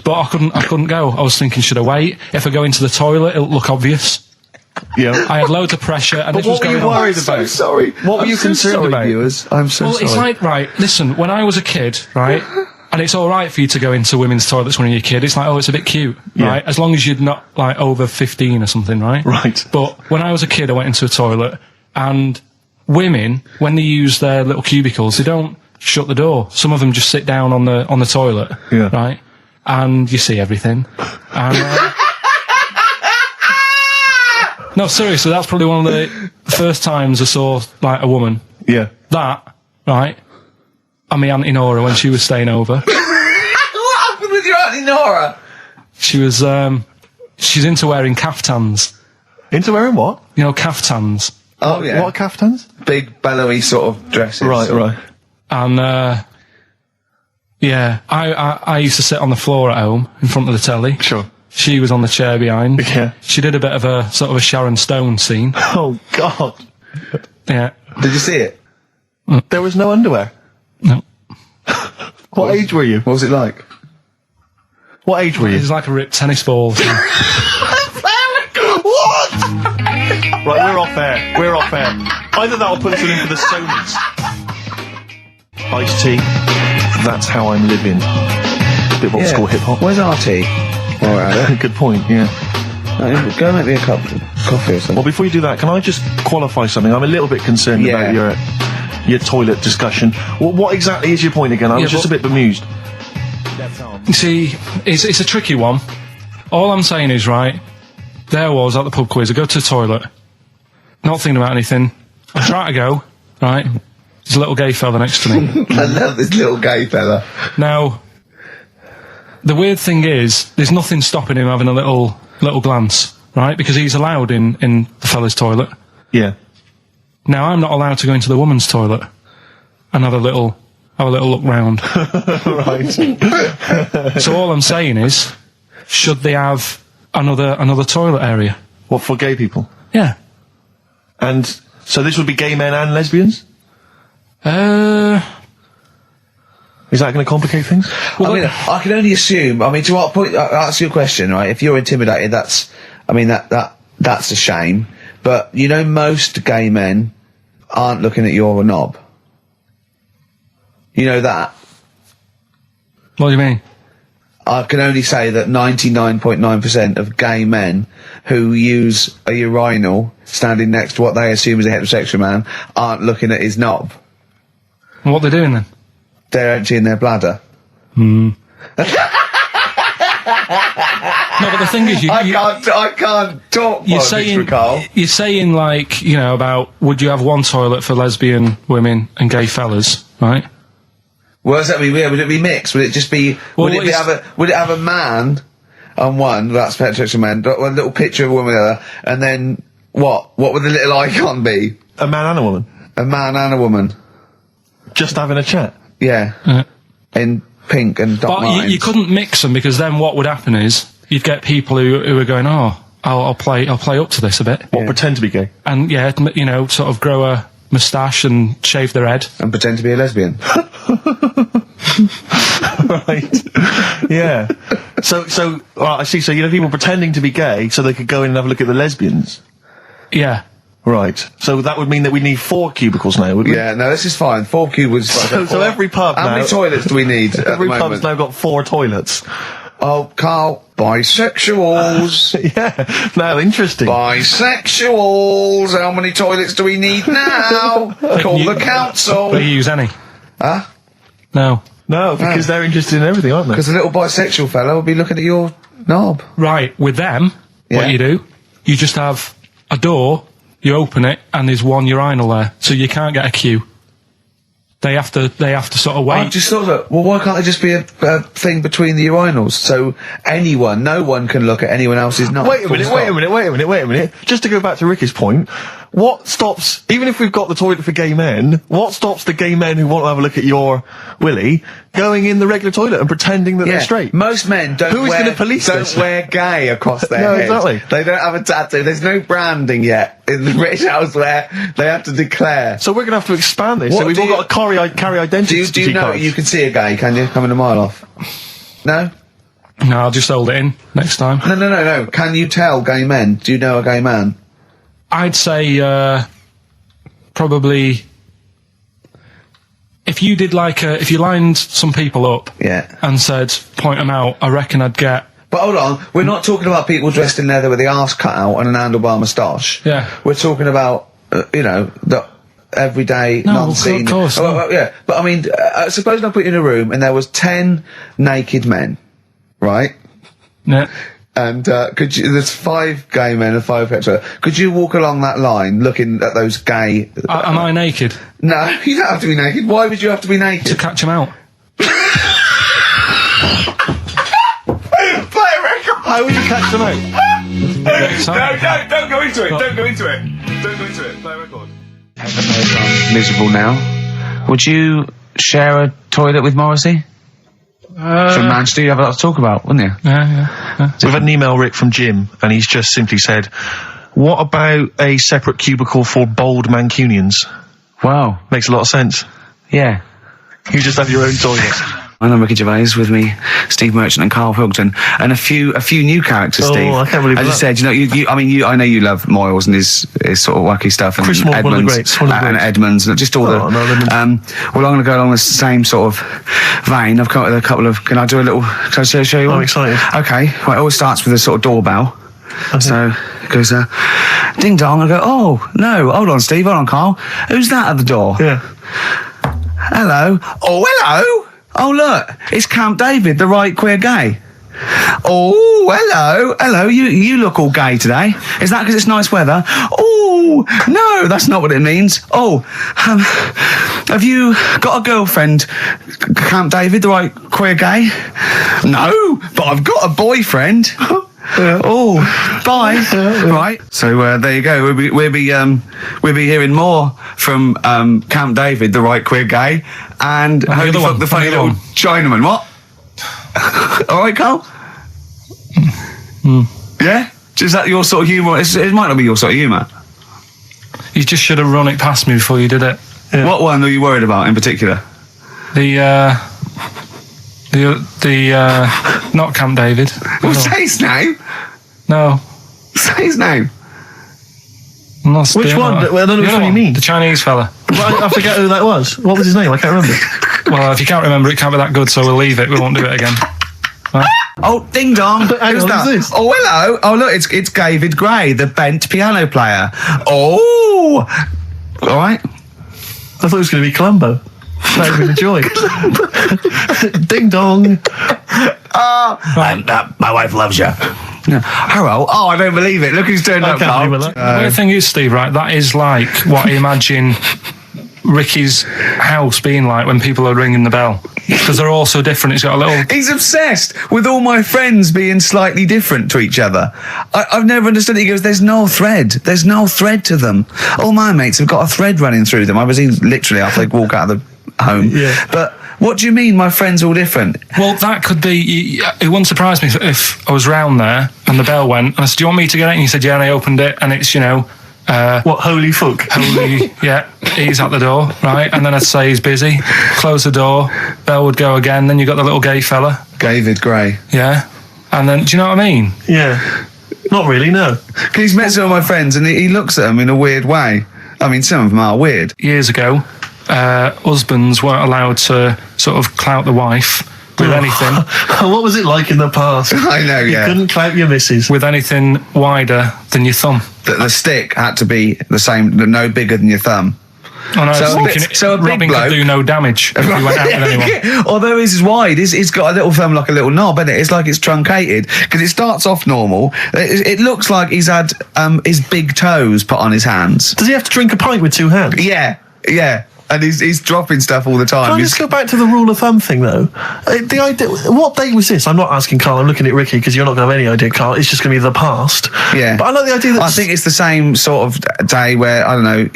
But I couldn't go. I was thinking, should I wait? If I go into the toilet, it'll look obvious. Yeah. I had loads of pressure and But this was what were going you on. worried about? I'm so sorry. What were you concerned about? Viewers? I'm so Well, sorry. it's like, right, listen, when I was a kid, right, and it's alright for you to go into women's toilets when you're a kid, it's like, oh, it's a bit cute, right, as long as you're not, like, over 15 or something, right? Right. But when I was a kid, I went into a toilet, and women, when they use their little cubicles, they don't shut the door. Some of them just sit down on the toilet, Yeah. right, and you see everything, and... No, seriously, that's probably one of the first times I saw, like, a woman. Yeah. That, right, and my Auntie Nora when she was staying over. What happened with your Auntie Nora? She was, she's into wearing caftans. Into wearing what? You know, caftans. Oh, yeah. What are caftans? Big, bellowy sort of dresses. Right. And, yeah, I used to sit on the floor at home in front of the telly. Sure. She was on the chair behind. Yeah. She did a bit of a, sort of a Sharon Stone scene. Oh, God. Yeah. Did you see it? There was no underwear. No. What age were you? What was it like? What age were It you? was like a ripped tennis ball. What? Right, we're off air. We're off air. Either that or put us in for the Sonys. Iced tea. That's how I'm living. Bit of old school hip hop. Where's RT? All right. Good point, yeah. Go make me a cup of coffee or something. Well, before you do that, can I just qualify something? I'm a little bit concerned about your toilet discussion. What exactly is your point again? I was just a bit bemused. You see, it's a tricky one. All I'm saying is, right, there I was at the pub quiz. I go to the toilet, not thinking about anything. I try to go, right, there's a little gay fella next to me. I love this little gay fella. Now, the weird thing is, there's nothing stopping him having a little glance, right, because he's allowed in the fella's toilet. Yeah. Now, I'm not allowed to go into the woman's toilet and have a little look round. Right. So all I'm saying is, should they have another toilet area? What, for gay people? Yeah. And so this would be gay men and lesbians? Is that going to complicate things? Well, I mean, I can only assume. I mean, to what point? I'll ask you a question, right? If you're intimidated, that's a shame. But you know, most gay men aren't looking at your knob. You know that. What do you mean? I can only say that 99.9% of gay men who use a urinal standing next to what they assume is a heterosexual man aren't looking at his knob. And what they're doing then? They're emptying their bladder. No, but the thing is, I can't talk politics for Carl. you're saying, like, you know, about would you have one toilet for lesbian women and gay fellas, right? Well, does that mean? Yeah, would it be mixed? Would it just be? Well, would it have a man on one? That's heterosexual man. One little picture of a woman, and then what? What would the little icon be? A man and a woman? A man and a woman. Just having a chat? Yeah. In pink and dot But lines. you couldn't mix them because then what would happen is you'd get people who are going, oh, I'll play up to this a bit, What, pretend to be gay? and yeah, you know, sort of grow a moustache and shave their head. And pretend to be a lesbian. Right. Yeah. So, I see. So, you know, people pretending to be gay so they could go in and have a look at the lesbians. Yeah. Right. So that would mean that we need 4 cubicles now, would we? Yeah, no, this is fine. 4 cubicles. So every pub How now... many toilets do we need at the Every pub's moment? now got 4 toilets. Oh, Carl, bisexuals. Yeah. Now, interesting. Bisexuals. How many toilets do we need now? Call the council. Do you use any? Huh? No. No, because they're interested in everything, aren't they? Because the little bisexual fella will be looking at your knob. Right, with them, Yeah. what you do, you just have a door, you open it, and there's one urinal there, so you can't get a queue. They have to sort of wait. I just thought that, well, why can't there just be a thing between the urinals so no one can look at anyone else's nut? Wait a minute. Just to go back to Ricky's point, what stops, even if we've got the toilet for gay men, what stops the gay men who want to have a look at your willy going in the regular toilet and pretending that they're straight? Most men don't wear gay across their No, head. exactly. They don't have a tattoo. There's no branding yet in the British house where they have to declare. So we're going to have to expand this. What So we've do all got to carry identity. Do you know cards. you can see a gay, can you? Coming a mile off. No? No, I'll just hold it in next time. No. Can you tell gay men? Do you know a gay man? I'd say probably if you did if you lined some people up and said point them out, I reckon I'd get. But hold on, we're not talking about people dressed in leather with the arse cut out and an handlebar moustache. Yeah. We're talking about the everyday, non-seen. Of course. Yeah, but I mean, suppose I put you in a room and there was 10 naked men, right? Yeah. And there's 5 gay men and 5 hetero. Could you walk along that line looking at those gay... Am I naked? No, you don't have to be naked. Why would you have to be naked? To catch them out. Play a record! How would you catch them out? Don't go into it. Don't go into it. Play a record. Miserable now. Would you share a toilet with Morrissey? From Manchester, you have a lot to talk about, wouldn't you? Yeah. We've had an email, Rick, from Jim, and he's just simply said, what about a separate cubicle for bold Mancunians? Wow. Makes a lot of sense. Yeah. You just have your own toilet. I'm Ricky Gervais, with me, Steve Merchant and Karl Pilkington, and a few new characters, Steve. I can't believe As that. I said, I know you love Moyles and his sort of wacky stuff, and Chris Moore, Edmonds, one of the greats, and Edmonds, and just all well, I'm I'm going to go along the same sort of vein. I've come up with a couple of. Can I show you one? I'm excited. Okay, well, it always starts with a sort of doorbell. Okay. So it goes, ding dong. I go, oh no, hold on, Steve, hold on, Karl. Who's that at the door? Yeah. Hello. Oh, hello. Oh, look, it's Camp David, the right queer gay. Oh, hello, you look all gay today. Is that because it's nice weather? Oh, no, that's not what it means. Oh, have you got a girlfriend, Camp David, the right queer gay? No, but I've got a boyfriend. Oh, bye. Right. So there you go. We'll be hearing more from Camp David, the right queer gay, and Holy Fuck the Funny Little Chinaman. What? All right, Karl. Yeah. Is that your sort of humour? It might not be your sort of humour. You just should have run it past me before you did it. Yeah. What one are you worried about in particular? The not Camp David. Well, say his name. No. Say his name. Which one? I don't know which one you mean. The Chinese fella. I forget who that was. What was his name? I can't remember. Well, if you can't remember, it can't be that good, so we'll leave it. We won't do it again. Right? Oh, ding dong. Who's that? Who's this? Oh, hello. Oh, look, it's David Gray, the bent piano player. Oh. All right. I thought it was going to be Columbo. That would be the joy. Ding dong. My wife loves you. No. Hello. Oh, I don't believe it. Look who's turned up, Karl. The weird thing is, Steve, right, that is like what I imagine Ricky's house being like when people are ringing the bell. Because they're all so different. It's got a little... He's obsessed with all my friends being slightly different to each other. I've never understood it. He goes, there's no thread. There's no thread to them. All my mates have got a thread running through them. I was literally after they walk out of the home. Yeah. But what do you mean my friends all different? Well, that could be... It wouldn't surprise me if I was round there and the bell went and I said, do you want me to get it? And he said, yeah, and I opened it and it's, what, holy fuck? Holy, yeah, he's at the door, right? And then I'd say he's busy, close the door, bell would go again, then you got the little gay fella. David Gray. Yeah. And then, do you know what I mean? Yeah. Not really, no. Because he's met some of my friends and he looks at them in a weird way. I mean, some of them are weird. Years ago, husbands weren't allowed to sort of clout the wife with anything. What was it like in the past? I know, yeah. You couldn't clout your missus. With anything wider than your thumb. The stick had to be the same, no bigger than your thumb. Oh, no, so a big Robin bloke could do no damage if he went out with anyone. Although his is wide, he's got a little thumb like a little knob, isn't it? It's like it's truncated because it starts off normal. It looks like he's had his big toes put on his hands. Does he have to drink a pint with two hands? Yeah. And he's dropping stuff all the time. Can I just go back to the rule of thumb thing, though? The idea. What date was this? I'm not asking Carl. I'm looking at Ricky because you're not going to have any idea, Carl. It's just going to be the past. Yeah. But I like the idea that I think it's the same sort of day where, I don't know,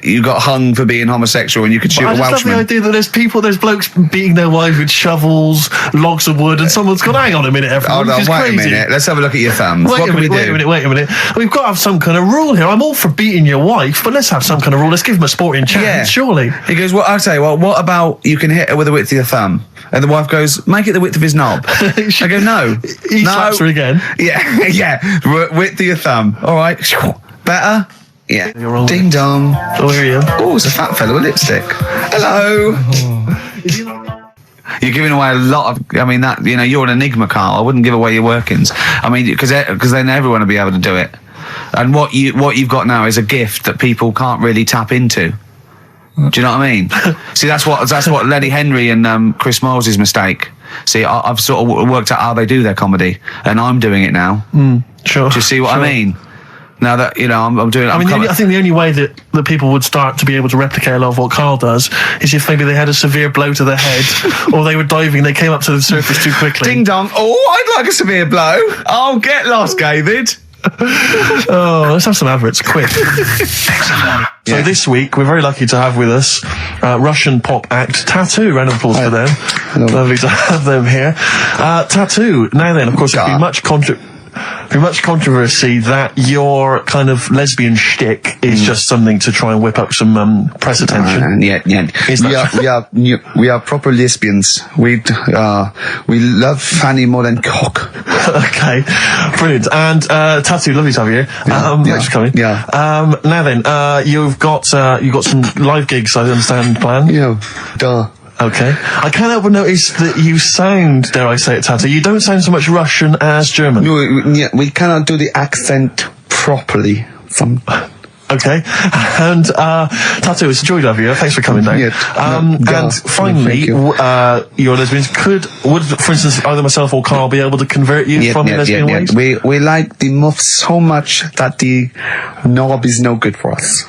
you got hung for being homosexual and you could shoot a Welshman. I just love the idea that there's blokes beating their wives with shovels, logs of wood, and someone's gone, hang on a minute, everyone. Hold on, wait a minute. Let's have a look at your thumbs. What can we do? Wait a minute. We've got to have some kind of rule here. I'm all for beating your wife, but let's have some kind of rule. Let's give him a sporting chance, surely. He goes, well, I'll tell you what about you can hit her with the width of your thumb? And the wife goes, make it the width of his knob. I go, no. He slaps her again. Yeah. Width of your thumb. All right. Better? Yeah. You're wrong. Ding dong. Oh, here you are. Oh, it's a fat fella with lipstick. Hello. You're giving away a lot of. I mean, that you're an enigma, Carl. I wouldn't give away your workings. I mean, because then everyone will be able to do it. And what you've got now is a gift that people can't really tap into. Do you know what I mean? See, that's what Lenny Henry and Chris Miles' mistake. See, I've sort of worked out how they do their comedy, and I'm doing it now. Sure. Do you see what I mean? Now that I'm doing it. I think the only way that people would start to be able to replicate a lot of what Carl does is if maybe they had a severe blow to the head, or they were diving, they came up to the surface too quickly. Ding dong! Oh, I'd like a severe blow. Oh, get lost, David. Let's have some adverts, quick. So this week, we're very lucky to have with us Russian pop act Tattoo. Round of applause for them. Hello. Lovely to have them here. Tattoo. Now then, of course, there's been much controversy that your kind of lesbian shtick is just something to try and whip up some press attention. We are proper lesbians. We love fanny more than cock. Okay, brilliant. And Tattoo, lovely to have you here. Thanks for coming. Yeah. Now then, you've got some live gigs, I understand, planned. Yeah. Duh. Okay. I can't help but notice that you sound, dare I say it, Tattoo, you don't sound so much Russian as German. No, we cannot do the accent properly. Okay. And Tattoo, it's a joy to have you here. Thanks for coming down. And finally, your lesbians would, for instance, either myself or Carl be able to convert you from your lesbian ways? We like the muff so much that the knob is no good for us.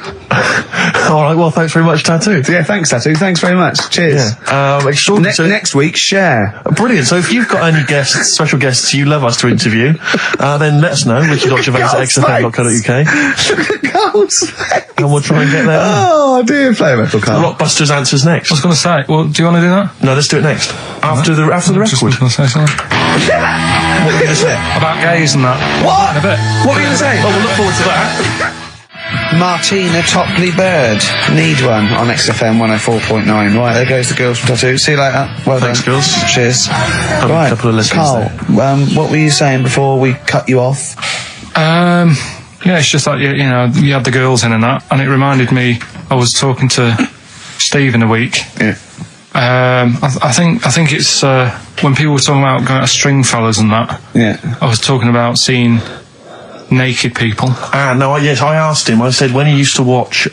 All right, well, thanks very much, Tattoo. Yeah, thanks, Tattoo. Thanks very much. Cheers. Extraordinary. Next week, share. Brilliant. So if you've got any special guests you love us to interview, then let us know. Ricky.Gervais@xfm.co.uk. And we'll try and get there. Oh, dear. Play a metal card. Rockbusters answers next. I was going to say, well, do you want to do that? No, let's do it next. After the record. Just going to say something. What were you going to say? About gays and that. What? In a bit. What were you going to say? Well, we'll look forward to that. Martina Topley Bird. Need one on XFM 104.9. Right, there goes the girls from Tattoo. See you later. Well Thanks, done. girls. Cheers. Right, a couple of listeners Carl, what were you saying before we cut you off? Yeah, it's just like, you had the girls in and that, and it reminded me, I was talking to Steve in a week. Yeah. I think it's when people were talking about going to string fellas and that. Yeah. I was talking about seeing naked people. Yes, I asked him. I said when he used to watch,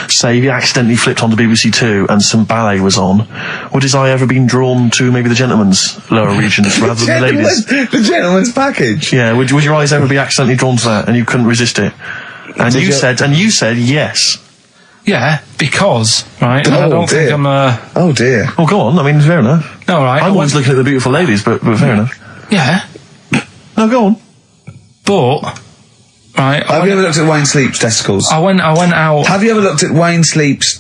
say, he accidentally flipped onto BBC Two and some ballet was on, would his eye ever been drawn to maybe the gentleman's lower regions rather than the ladies? The gentleman's package. Yeah. Would your eyes ever be accidentally drawn to that, and you couldn't resist it? And you said yes. Yeah, because right. I don't think I'm. Oh dear. Well, go on. I mean, fair enough. No, right. I'm always looking at the beautiful ladies, but fair enough. Yeah. No, go on. But. Right. Have you ever looked at Wayne Sleep's testicles? I went out. Have you ever looked at Wayne Sleep's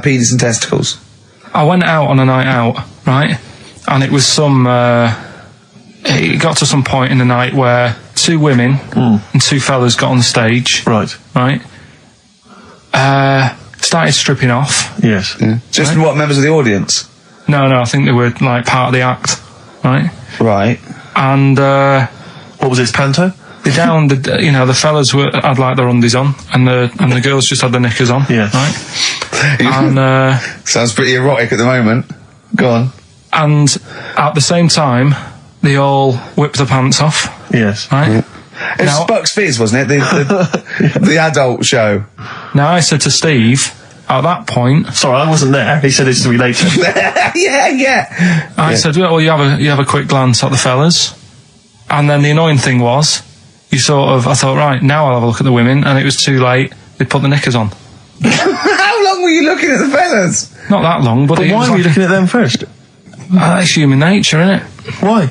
penis and testicles? I went out on a night out, right? And it was it got to some point in the night where two women and two fellas got on stage. Right. Started stripping off. Yes. Yeah. Just what, members of the audience? No, I think they were like part of the act, right? Right. And what was this, panto? The fellas had like their undies on, and the girls just had their knickers on. Yeah. Right. And sounds pretty erotic at the moment. Go on. And at the same time, they all whipped their pants off. Yes. Right. Yeah. It was Bucks Fizz, wasn't it? The adult show. Now I said to Steve, at that point... Sorry, I wasn't there. He said it's to me later. yeah. I said, well, you have a quick glance at the fellas. And then the annoying thing was, I thought, right, now I'll have a look at the women, and it was too late. They put the knickers on. How long were you looking at the fellas? Not that long, but why were you looking at them first? It's human nature, isn't it? Why?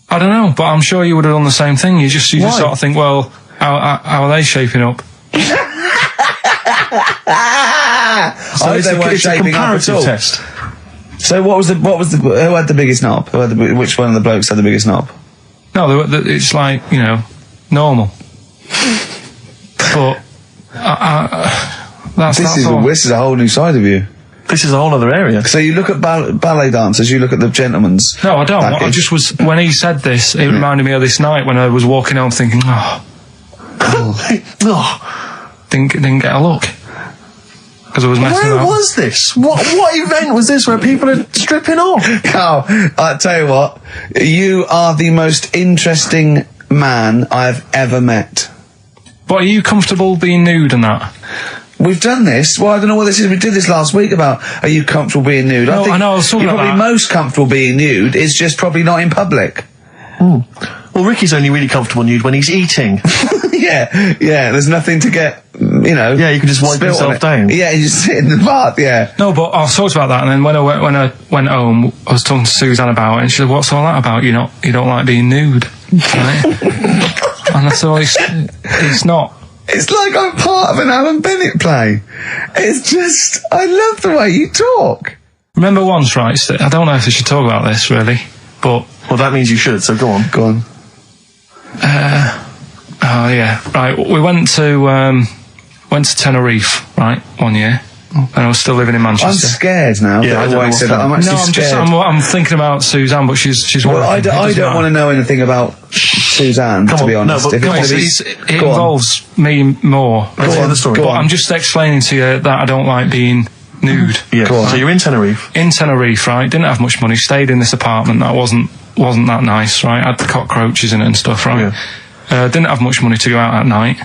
I don't know, but I'm sure you would have done the same thing. You just sort of think, well, how are they shaping up? So they weren't shaping up at all. Test. So who had the biggest knob? Which one of the blokes had the biggest knob? No, it's like, normal. But this is a whole new side of you. This is a whole other area. So you look at ballet dancers, you look at the gentlemen's. No, I don't. package. I just was, when he said this, it reminded me of this night when I was walking home thinking, didn't get a look. Because I was messing Where around. was this? What event was this where people are stripping off? Carl, I tell you what, you are the most interesting man I've ever met. But are you comfortable being nude and that? We've done this. Well, I don't know what this is. We did this last week about, are you comfortable being nude? No, I know, I was talking you're about probably that. most comfortable being nude. It's just probably not in public. Well, Ricky's only really comfortable nude when he's eating. yeah. There's nothing to get, Yeah, you can just wipe spilt on yourself it. down. Yeah, you just sit in the bath, yeah. No, but I talked about that, and then when I went home, I was talking to Suzanne about it, and she said, "What's all that about? You don't like being nude, right?" And I said, well, it's not. It's like I'm part of an Alan Bennett play. It's just, I love the way you talk. Remember once, right? I don't know if I should talk about this really, but Well, that means you should. So go on. Go on. oh yeah, right. We went to Tenerife, right, one year, and I was still living in Manchester. I'm scared now. Yeah, I don't know what's that. I'm actually scared. I'm thinking about Suzanne, but she's. Well, I don't want to know anything about Suzanne, to be honest. No, but it involves me more. Let's hear the story. But I'm just explaining to you that I don't like being nude. Yeah. So you're in Tenerife. In Tenerife, right? Didn't have much money. Stayed in this apartment that wasn't that nice, right? Had the cockroaches in it and stuff, right? Yeah. Didn't have much money to go out at night.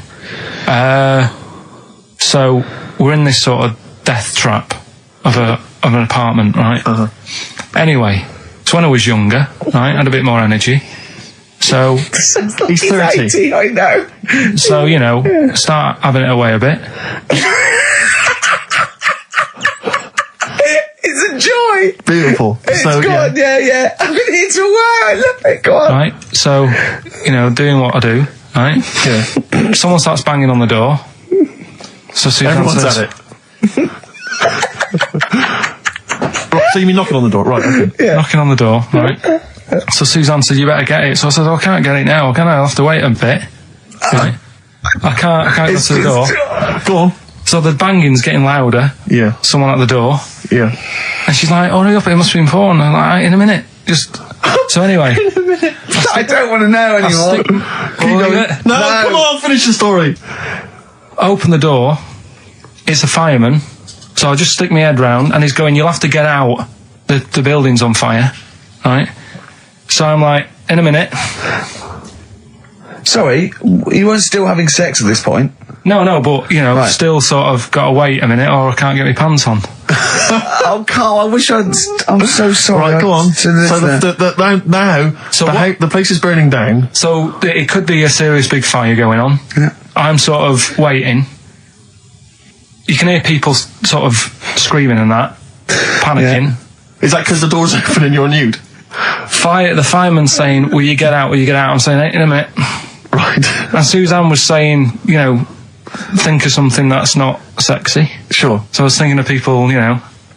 So we're in this sort of death trap of an apartment, right? Anyway, so when I was younger, right, had a bit more energy. So He's 30. 80, I know. So, start having it away a bit. It's a joy. Beautiful. It's So, good, yeah. I've been here to a while. I love it. Go on. Right, so, doing what I do, right? Yeah. Someone starts banging on the door. So Suzanne Everyone's says, at it. Right, so you mean knocking on the door? Right, okay. knocking on the door, right? So Suzanne said, you better get it. So I said, I can't get it now, can I? I'll have to wait a bit. Right? I can't go to the door. Go on. So the banging's getting louder. Yeah. Someone at the door. Yeah. And she's like, hurry up, it must be important. I'm like, in a minute. So anyway. I don't want to know anymore. No, come on, finish the story. Open the door. It's a fireman. So I just stick my head round, and he's going, you'll have to get out. The building's on fire. Right? So I'm like, in a minute. Sorry, you weren't still having sex at this point? No, but, Right. still sort of got to wait a minute, or I can't get my pants on. Oh, Carl, I wish I'm so sorry. Right, go on. So So the place is burning down. So it could be a serious big fire going on. Yeah. I'm sort of waiting. You can hear people sort of screaming and that, panicking. Yeah. Is that because the door's open and you're nude? The fireman's saying, will you get out, will you get out? I'm saying, in a minute. Right. And Suzanne was saying, think of something that's not sexy. Sure. So I was thinking of people,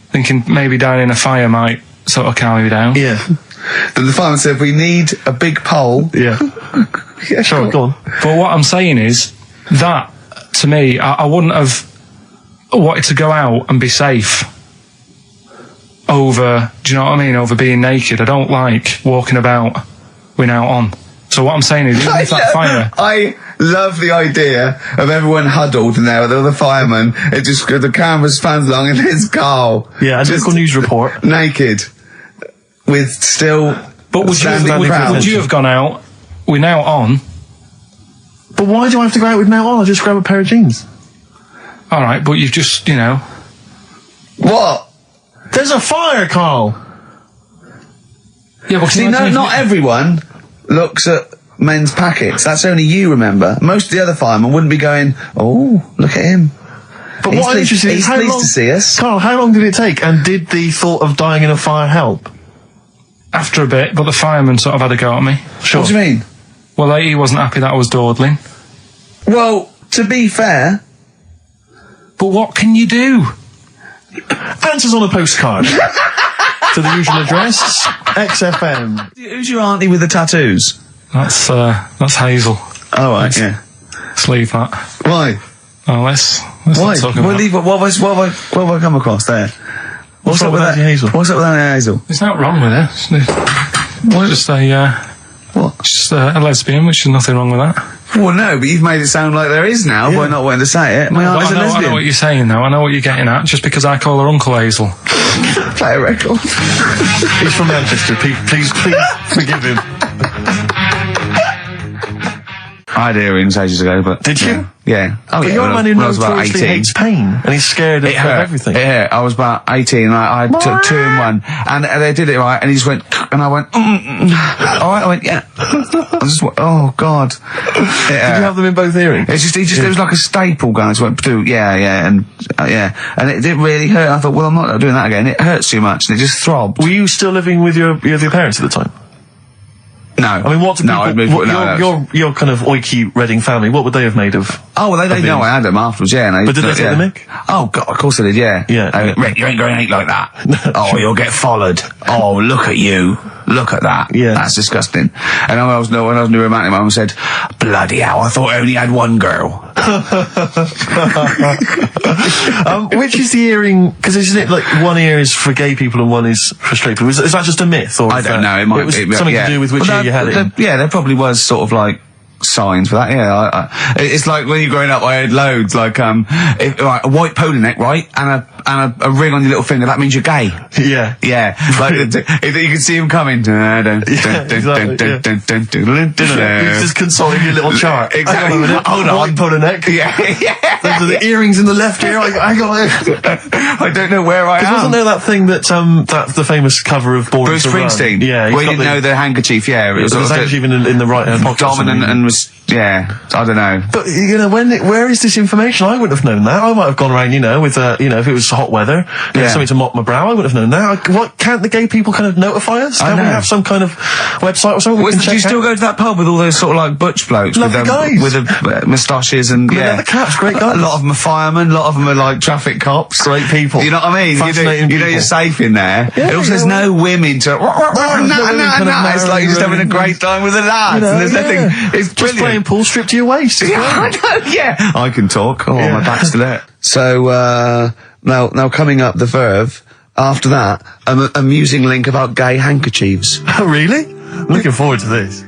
thinking maybe dying in a fire might sort of calm me down. Yeah. The fireman said, we need a big pole. Yeah. Yeah, Sure, go on. But what I'm saying is that, to me, I wouldn't have wanted to go out and be safe over, do you know what I mean, over being naked. I don't like walking about without on. So what I'm saying is, even if that fire... I love the idea of everyone huddled in there with all the firemen. It just, the camera spans along and there's Carl. Yeah, a local news report. Naked. With still... But would you have gone out, we're now on... But why do I have to go out with now on? I'll just grab a pair of jeans. All right, but you've just, What? There's a fire, Carl. Yeah, but See, not everyone looks at men's packets. That's only you, remember. Most of the other firemen wouldn't be going, oh, look at him. But what I'm interested in is he's pleased to see us. Carl, how long did it take? And did the thought of dying in a fire help? After a bit, but the fireman sort of had a go at me. Sure. What do you mean? Well, he wasn't happy that I was dawdling. Well, to be fair... But what can you do? Answers on a postcard. To the usual address, XFM. Who's your auntie with the tattoos? That's Hazel. Oh, right, yeah. Let's leave that. Why? Oh, let's Why? not talk about it. What have I come across there? What's up with that? Hazel? What's up with that Hazel? There's nothing wrong with it. It's just a lesbian, which is nothing wrong with that. Well, no, but you've made it sound like there is now by not wanting to say it. My auntie's a lesbian. I know what you're saying, though. I know what you're getting at. Just because I call her Uncle Hazel. Play a record. He's from Manchester. Please forgive him. I had earrings ages ago, but... Did you? Yeah. Oh, but yeah, you're a man who notoriously hates pain, and he's scared of everything. Yeah, I was about 18, and I took 2 in 1, and they did it right, and he just went, and I went, all right, I went, yeah. I just went, oh, God. Did you have them in both earrings? It's just, it was like a staple gun. I just went, yeah, and it didn't really hurt. I thought, well, I'm not doing that again. It hurts too much, and it just throbbed. Were you still living with your parents at the time? No. I mean, what do people... your kind of oiky Reading family, what would they have made of... Oh, well, they know I had them afterwards, yeah. And but did they take the mick? Oh, God, of course they did, yeah. Yeah. Rick, you ain't going to eat like that. Oh, you'll get followed. Oh, look at you. Look at that. Yeah. That's disgusting. And when I was new romantic, my mum said, bloody hell, I thought I only had one girl. Which is the earring? Because isn't it like one ear is for gay people and one is for straight people? Is that just a myth? Or I don't know. It might be something to do with which ear you had it. Yeah, there probably was sort of like signs for that. Yeah, it's like when you're growing up, I had loads like a white polo neck, right, and a ring on your little finger. That means you're gay. Yeah, yeah. Like you can see him coming. He's just consoling your little chart. Exactly. Hold on, white polo neck. Yeah. Those are the earrings in the left ear. I don't know where I am. Wasn't there that thing that the famous cover of Born Bruce to Run? Springsteen? Yeah, where you didn't know the handkerchief. Yeah, it was the handkerchief in the right hand pocket. Dominant and was. Yeah, I don't know. But, where is this information? I wouldn't have known that. I might have gone around, with, if it was hot weather, something to mop my brow, I wouldn't have known that. What, can't the gay people kind of notify us? Can't we have some kind of website or something we can check out? Do you still go to that pub with all those sort of like butch blokes? Lovely guys. With the moustaches and, the caps, great guys. A lot of them are firemen, a lot of them are like traffic cops. Great people. You know what I mean? Fascinating people. You're safe in there. Yeah, also, there's no women to... It's like you're just having a great time with the lads. And there's nothing... It's just playing pool, stripped to your waist. Yeah, I know, yeah. I can talk. Oh, my back's to that. So, now coming up the Verve, after that, an amusing link about gay handkerchiefs. Oh, really? I'm looking forward to this.